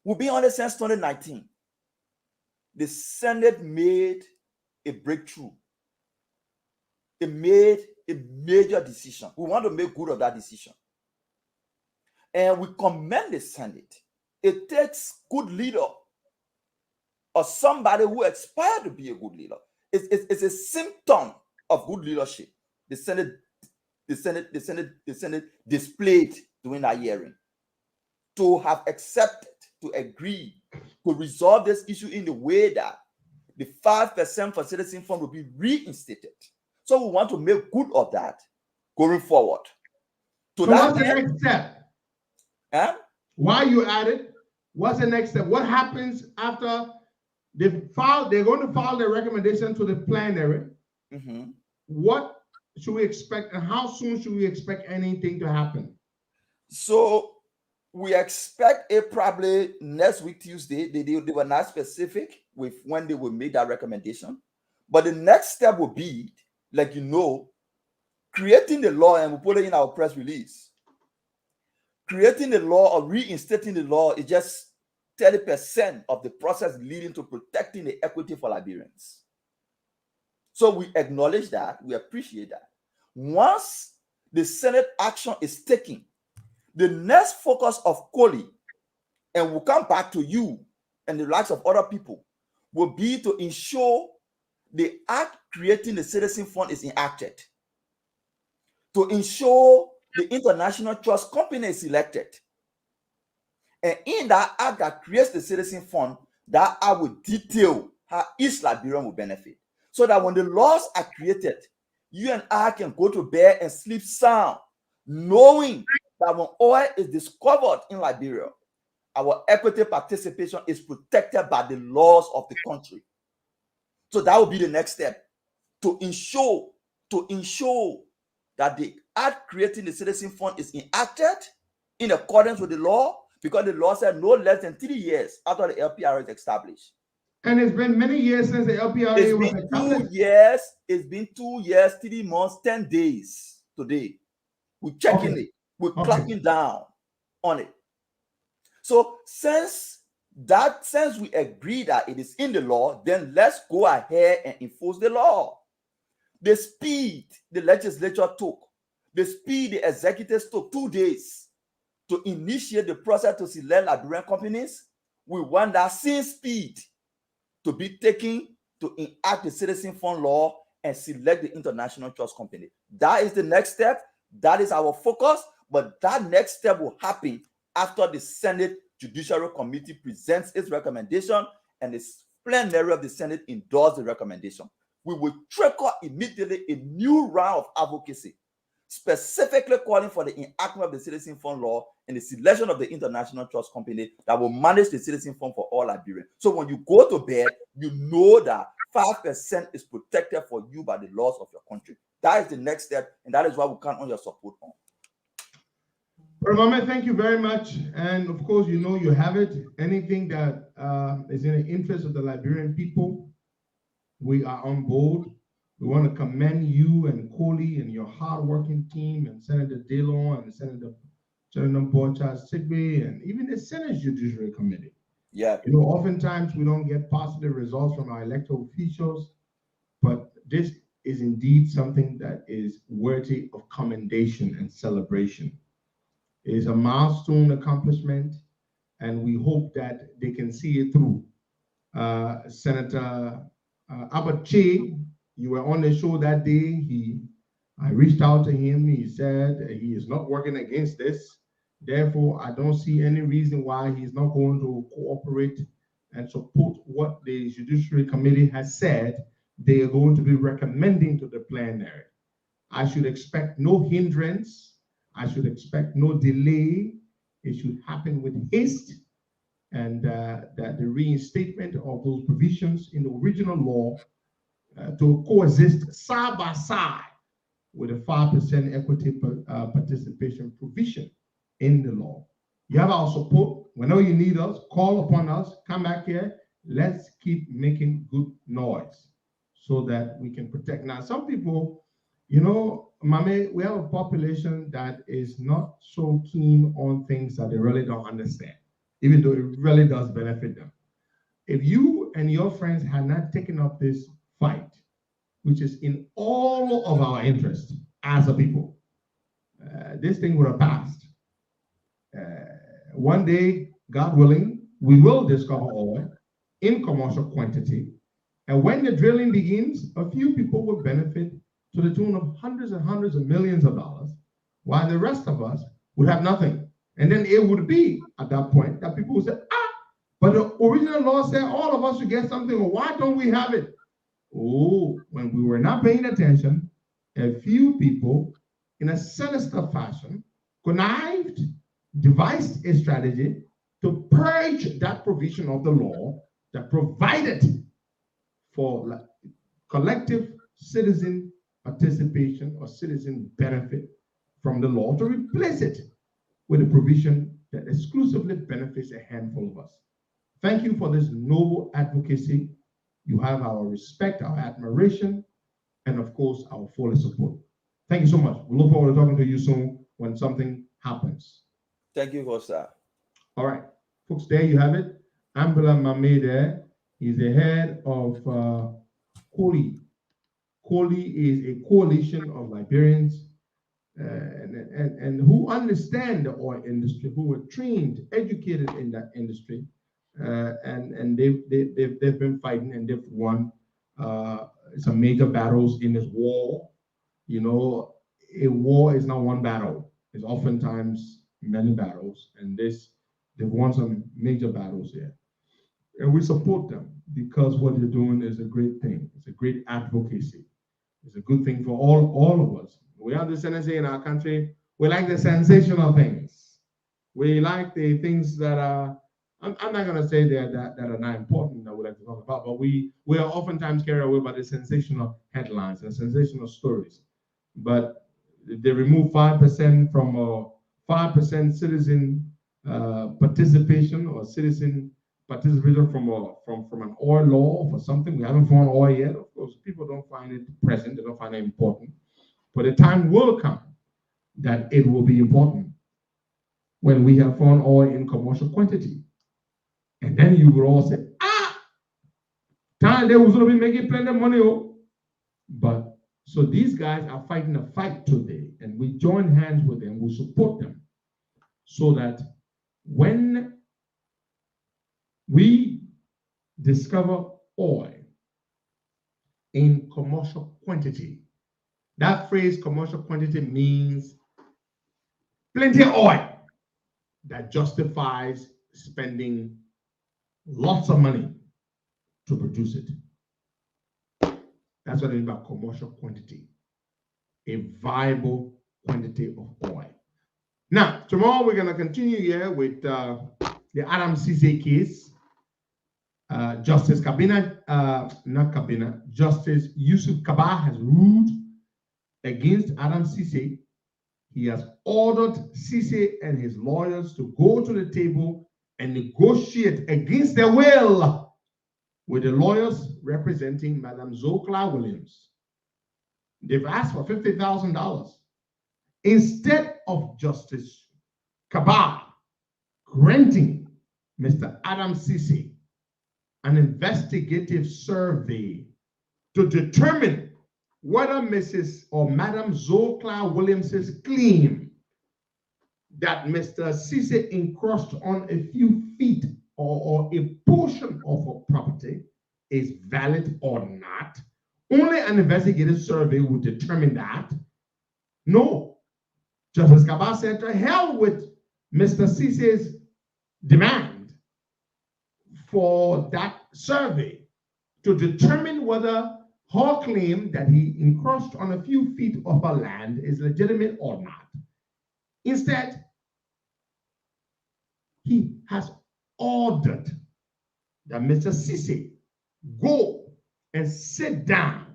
We've been on this since 2019. the Senate made a breakthrough. It made a major decision. We want to make good of that decision. And we commend the Senate. It takes good leader or somebody who aspires to be a good leader. It's a symptom of good leadership. The Senate displayed during that hearing to have accepted, to agree, to resolve this issue in the way that the 5% for citizen fund will be reinstated. So we want to make good of that going forward. So what's the next step? Huh? Why you added? What's the next step? What happens after they file? They're going to file their recommendation to the plenary. Mm-hmm. What should we expect, and how soon should we expect anything to happen? So we expect it probably next week, Tuesday. They were not specific with when they will make that recommendation. But the next step will be, like creating the law, and we put it in our press release. Creating the law or reinstating the law is just 30% of the process leading to protecting the equity for Liberians. So we acknowledge that, we appreciate that. Once the Senate action is taken, the next focus of COLI, and we'll come back to you and the likes of other people, will be to ensure the act creating the citizen fund is enacted, to ensure the international trust company is elected. And in that act that creates the citizen fund, that I will detail how each Liberian will benefit. So that when the laws are created, you and I can go to bed and sleep sound, knowing that when oil is discovered in Liberia, our equity participation is protected by the laws of the country. So that will be the next step, to ensure that the act creating the citizen fund is enacted in accordance with the law, because the law said no less than 3 years after the LPR is established. And it's been many years since the LPRA was established. 2 years. It's been 2 years, 3 months, 10 days today. We're checking it. We're clamping down on it. So since we agree that it is in the law, then let's go ahead and enforce the law. The speed the legislature took, the speed the executives took 2 days to initiate the process to select Liberian companies, we want that same speed to be taken to enact the citizen fund law and select the international trust company. That is the next step. That is our focus. But that next step will happen after the Senate Judiciary Committee presents its recommendation and the plenary of the Senate endorses the recommendation. We will trigger immediately a new round of advocacy, specifically calling for the enactment of the citizen fund law and the selection of the international trust company that will manage the citizen fund for all Liberians. So when you go to bed, you know that 5% is protected for you by the laws of your country. That is the next step, and that is why we count on your support on. Mama, thank you very much. And of course, you have it. Anything that is in the interest of the Liberian people, we are on board. We want to commend you and COLI and your hardworking team, and Senator Delon and Senator Bochas Sigbe, and even the Senate Judiciary Committee. Yeah. Oftentimes we don't get positive results from our electoral officials, but this is indeed something that is worthy of commendation and celebration. It is a milestone accomplishment, and we hope that they can see it through. Senator Albert Che, you were on the show that day. I reached out to him. He said he is not working against this. Therefore, I don't see any reason why he's not going to cooperate and support what the Judiciary Committee has said they are going to be recommending to the plenary. I should expect no hindrance. I should expect no delay. It should happen with haste, and that the reinstatement of those provisions in the original law to coexist side by side with a 5% equity participation provision in the law. You have our support. Whenever you need us, call upon us, come back here. Let's keep making good noise so that we can protect. Now, some people, Mame, we have a population that is not so keen on things that they really don't understand, even though it really does benefit them. if you and your friends had not taken up this fight, which is in all of our interest as a people, this thing would have passed. One day, God willing, we will discover oil in commercial quantity. And when the drilling begins, a few people will benefit to the tune of hundreds and hundreds of millions of dollars, while the rest of us would have nothing. And then it would be at that point that people would say, but the original law said all of us should get something. Well, why don't we have it? Oh, when we were not paying attention, a few people in a sinister fashion connived, devised a strategy to purge that provision of the law that provided for collective citizen participation or citizen benefit from the law, to replace it with a provision that exclusively benefits a handful of us. Thank you for this noble advocacy. You have our respect, our admiration, and of course, our full support. Thank you so much. We look forward to talking to you soon when something happens. Thank you, Costa. All right, folks, there you have it. Ambula Mame there is the head of COLI. COLI is a coalition of Liberians and who understand the oil industry, who were trained, educated in that industry, and they've been fighting and they've won some major battles in this war. You know, a war is not one battle; it's oftentimes many battles, and they've won some major battles here. And we support them because what they're doing is a great thing. It's a great advocacy. It's a good thing for all of us. We have this tendency in our country, we like the sensational things. We like the things that are, I'm not going to say that are not important that we like to talk about, but we are oftentimes carried away by the sensational headlines and sensational stories. But they remove 5% from 5% citizen participation or citizen participation from an oil law for something. We haven't found oil yet. Of course, people don't find it present. They don't find it important. But the time will come that it will be important when we have found oil in commercial quantity. And then you will all say, time they was going to be making plenty of money. But so these guys are fighting a fight today, and we join hands with them, we support them, so that when we discover oil in commercial quantity, that phrase commercial quantity means plenty of oil that justifies spending lots of money to produce it. That's what I mean by commercial quantity, a viable quantity of oil. Now, tomorrow we're going to continue here with the Adam Cisse case. Justice Justice Yusuf Kaba has ruled against Adam Cisse. He has ordered Cisse and his lawyers to go to the table and negotiate against their will with the lawyers representing Madam Zokla Williams. They've asked for $50,000. Instead of Justice Kaba granting Mr. Adam Cisse an investigative survey to determine whether Mrs. or Madam Zokla Williams's claim that Mr. Cisse encroached on a few feet or a portion of her property is valid or not. Only an investigative survey would determine that. No. Justice Kaba said to hell with Mr. Cisse's demand for that survey to determine whether her claim that he encroached on a few feet of her land is legitimate or not. Instead, he has ordered that Mr. Cisse go and sit down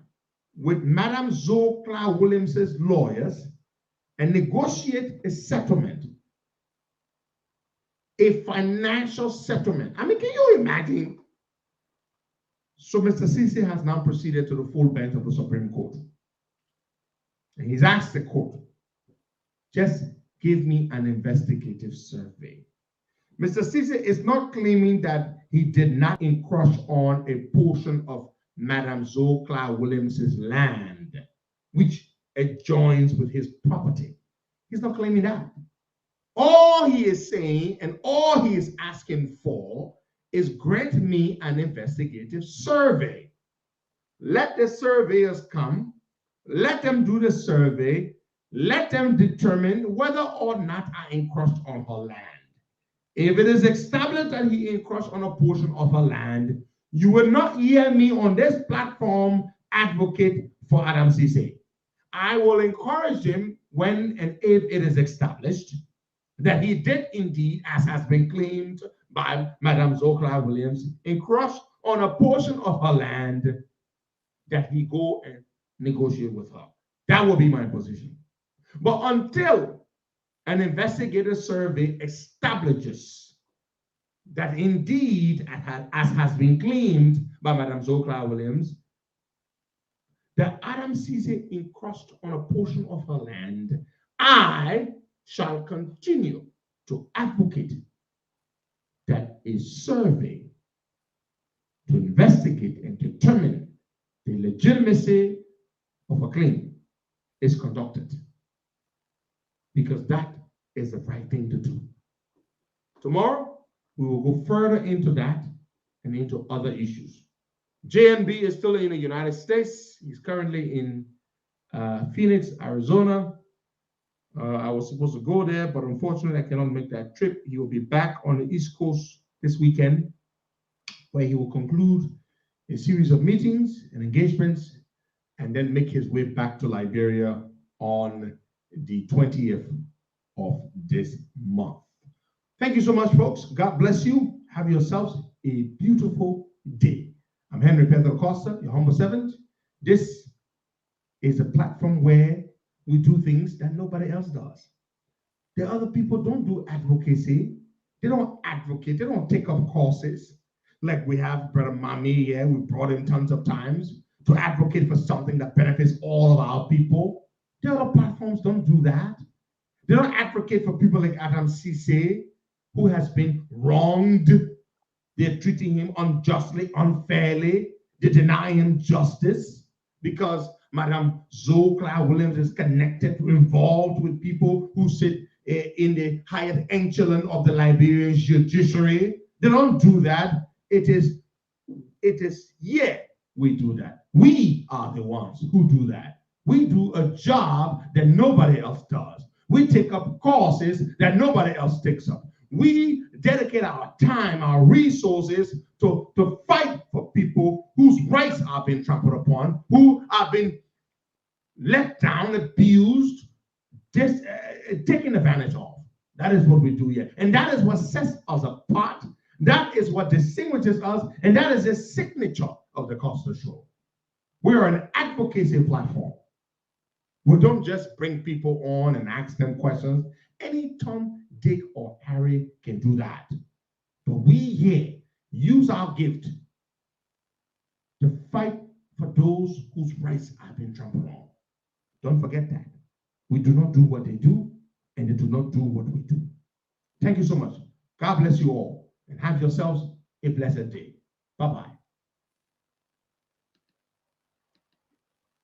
with Madam Zokla Williams's lawyers and negotiate a settlement, a financial settlement. I mean, can you imagine? So Mr. Cisse has now proceeded to the full bench of the Supreme Court. And he's asked the court, just give me an investigative survey. Mr. Cisse is not claiming that he did not encroach on a portion of Madame Zoe Clark Williams's land, which adjoins with his property. He's not claiming that. All he is saying and all he is asking for is grant me an investigative survey. Let the surveyors come, let them do the survey, let them determine whether or not I encroached on her land. If it is established that he encroached on a portion of her land, you will not hear me on this platform advocate for Adam Cisse. I will encourage him when and if it is established that he did indeed, as has been claimed by Madame Zoe Clark Williams, encroach on a portion of her land, that he go and negotiate with her. That will be my position. But until an investigative survey establishes that indeed, as has been claimed by Madame Zoe Clark Williams, that Adam Cisse encroached on a portion of her land, I shall continue to advocate that a survey to investigate and determine the legitimacy of a claim is conducted, because that is the right thing to do. Tomorrow, we will go further into that and into other issues. JNB is still in the United States. He's currently in Phoenix, Arizona. I was supposed to go there, but unfortunately, I cannot make that trip. He will be back on the East Coast this weekend, where he will conclude a series of meetings and engagements, and then make his way back to Liberia on the 20th of this month. Thank you so much, folks. God bless you. Have yourselves a beautiful day. I'm Henry Pedro Costa, your humble servant. This is a platform where we do things that nobody else does. The other people don't do advocacy. They don't advocate. They don't take up courses. Like we have Brother Mami here, we brought him tons of times to advocate for something that benefits all of our people. The other platforms don't do that. They don't advocate for people like Adam Cisse, who has been wronged. They're treating him unjustly, unfairly. They deny him justice because Madame Zoe Clark Williams is connected, involved with people who sit in the highest echelon of the Liberian judiciary. They don't do that. It is, yeah, we do that. We are the ones who do that. We do a job that nobody else does. We take up causes that nobody else takes up. We dedicate our time, our resources to fight for people whose rights are being trampled upon, who are being let down, abused, taken advantage of. That is what we do here. And that is what sets us apart. That is what distinguishes us. And that is the signature of the Costa Show. We are an advocacy platform. We don't just bring people on and ask them questions. Any Tom, Dick, or Harry can do that. But we here use our gift to fight for those whose rights have been trampled on. Don't forget that. We do not do what they do, and they do not do what we do. Thank you so much. God bless you all, and have yourselves a blessed day. Bye-bye.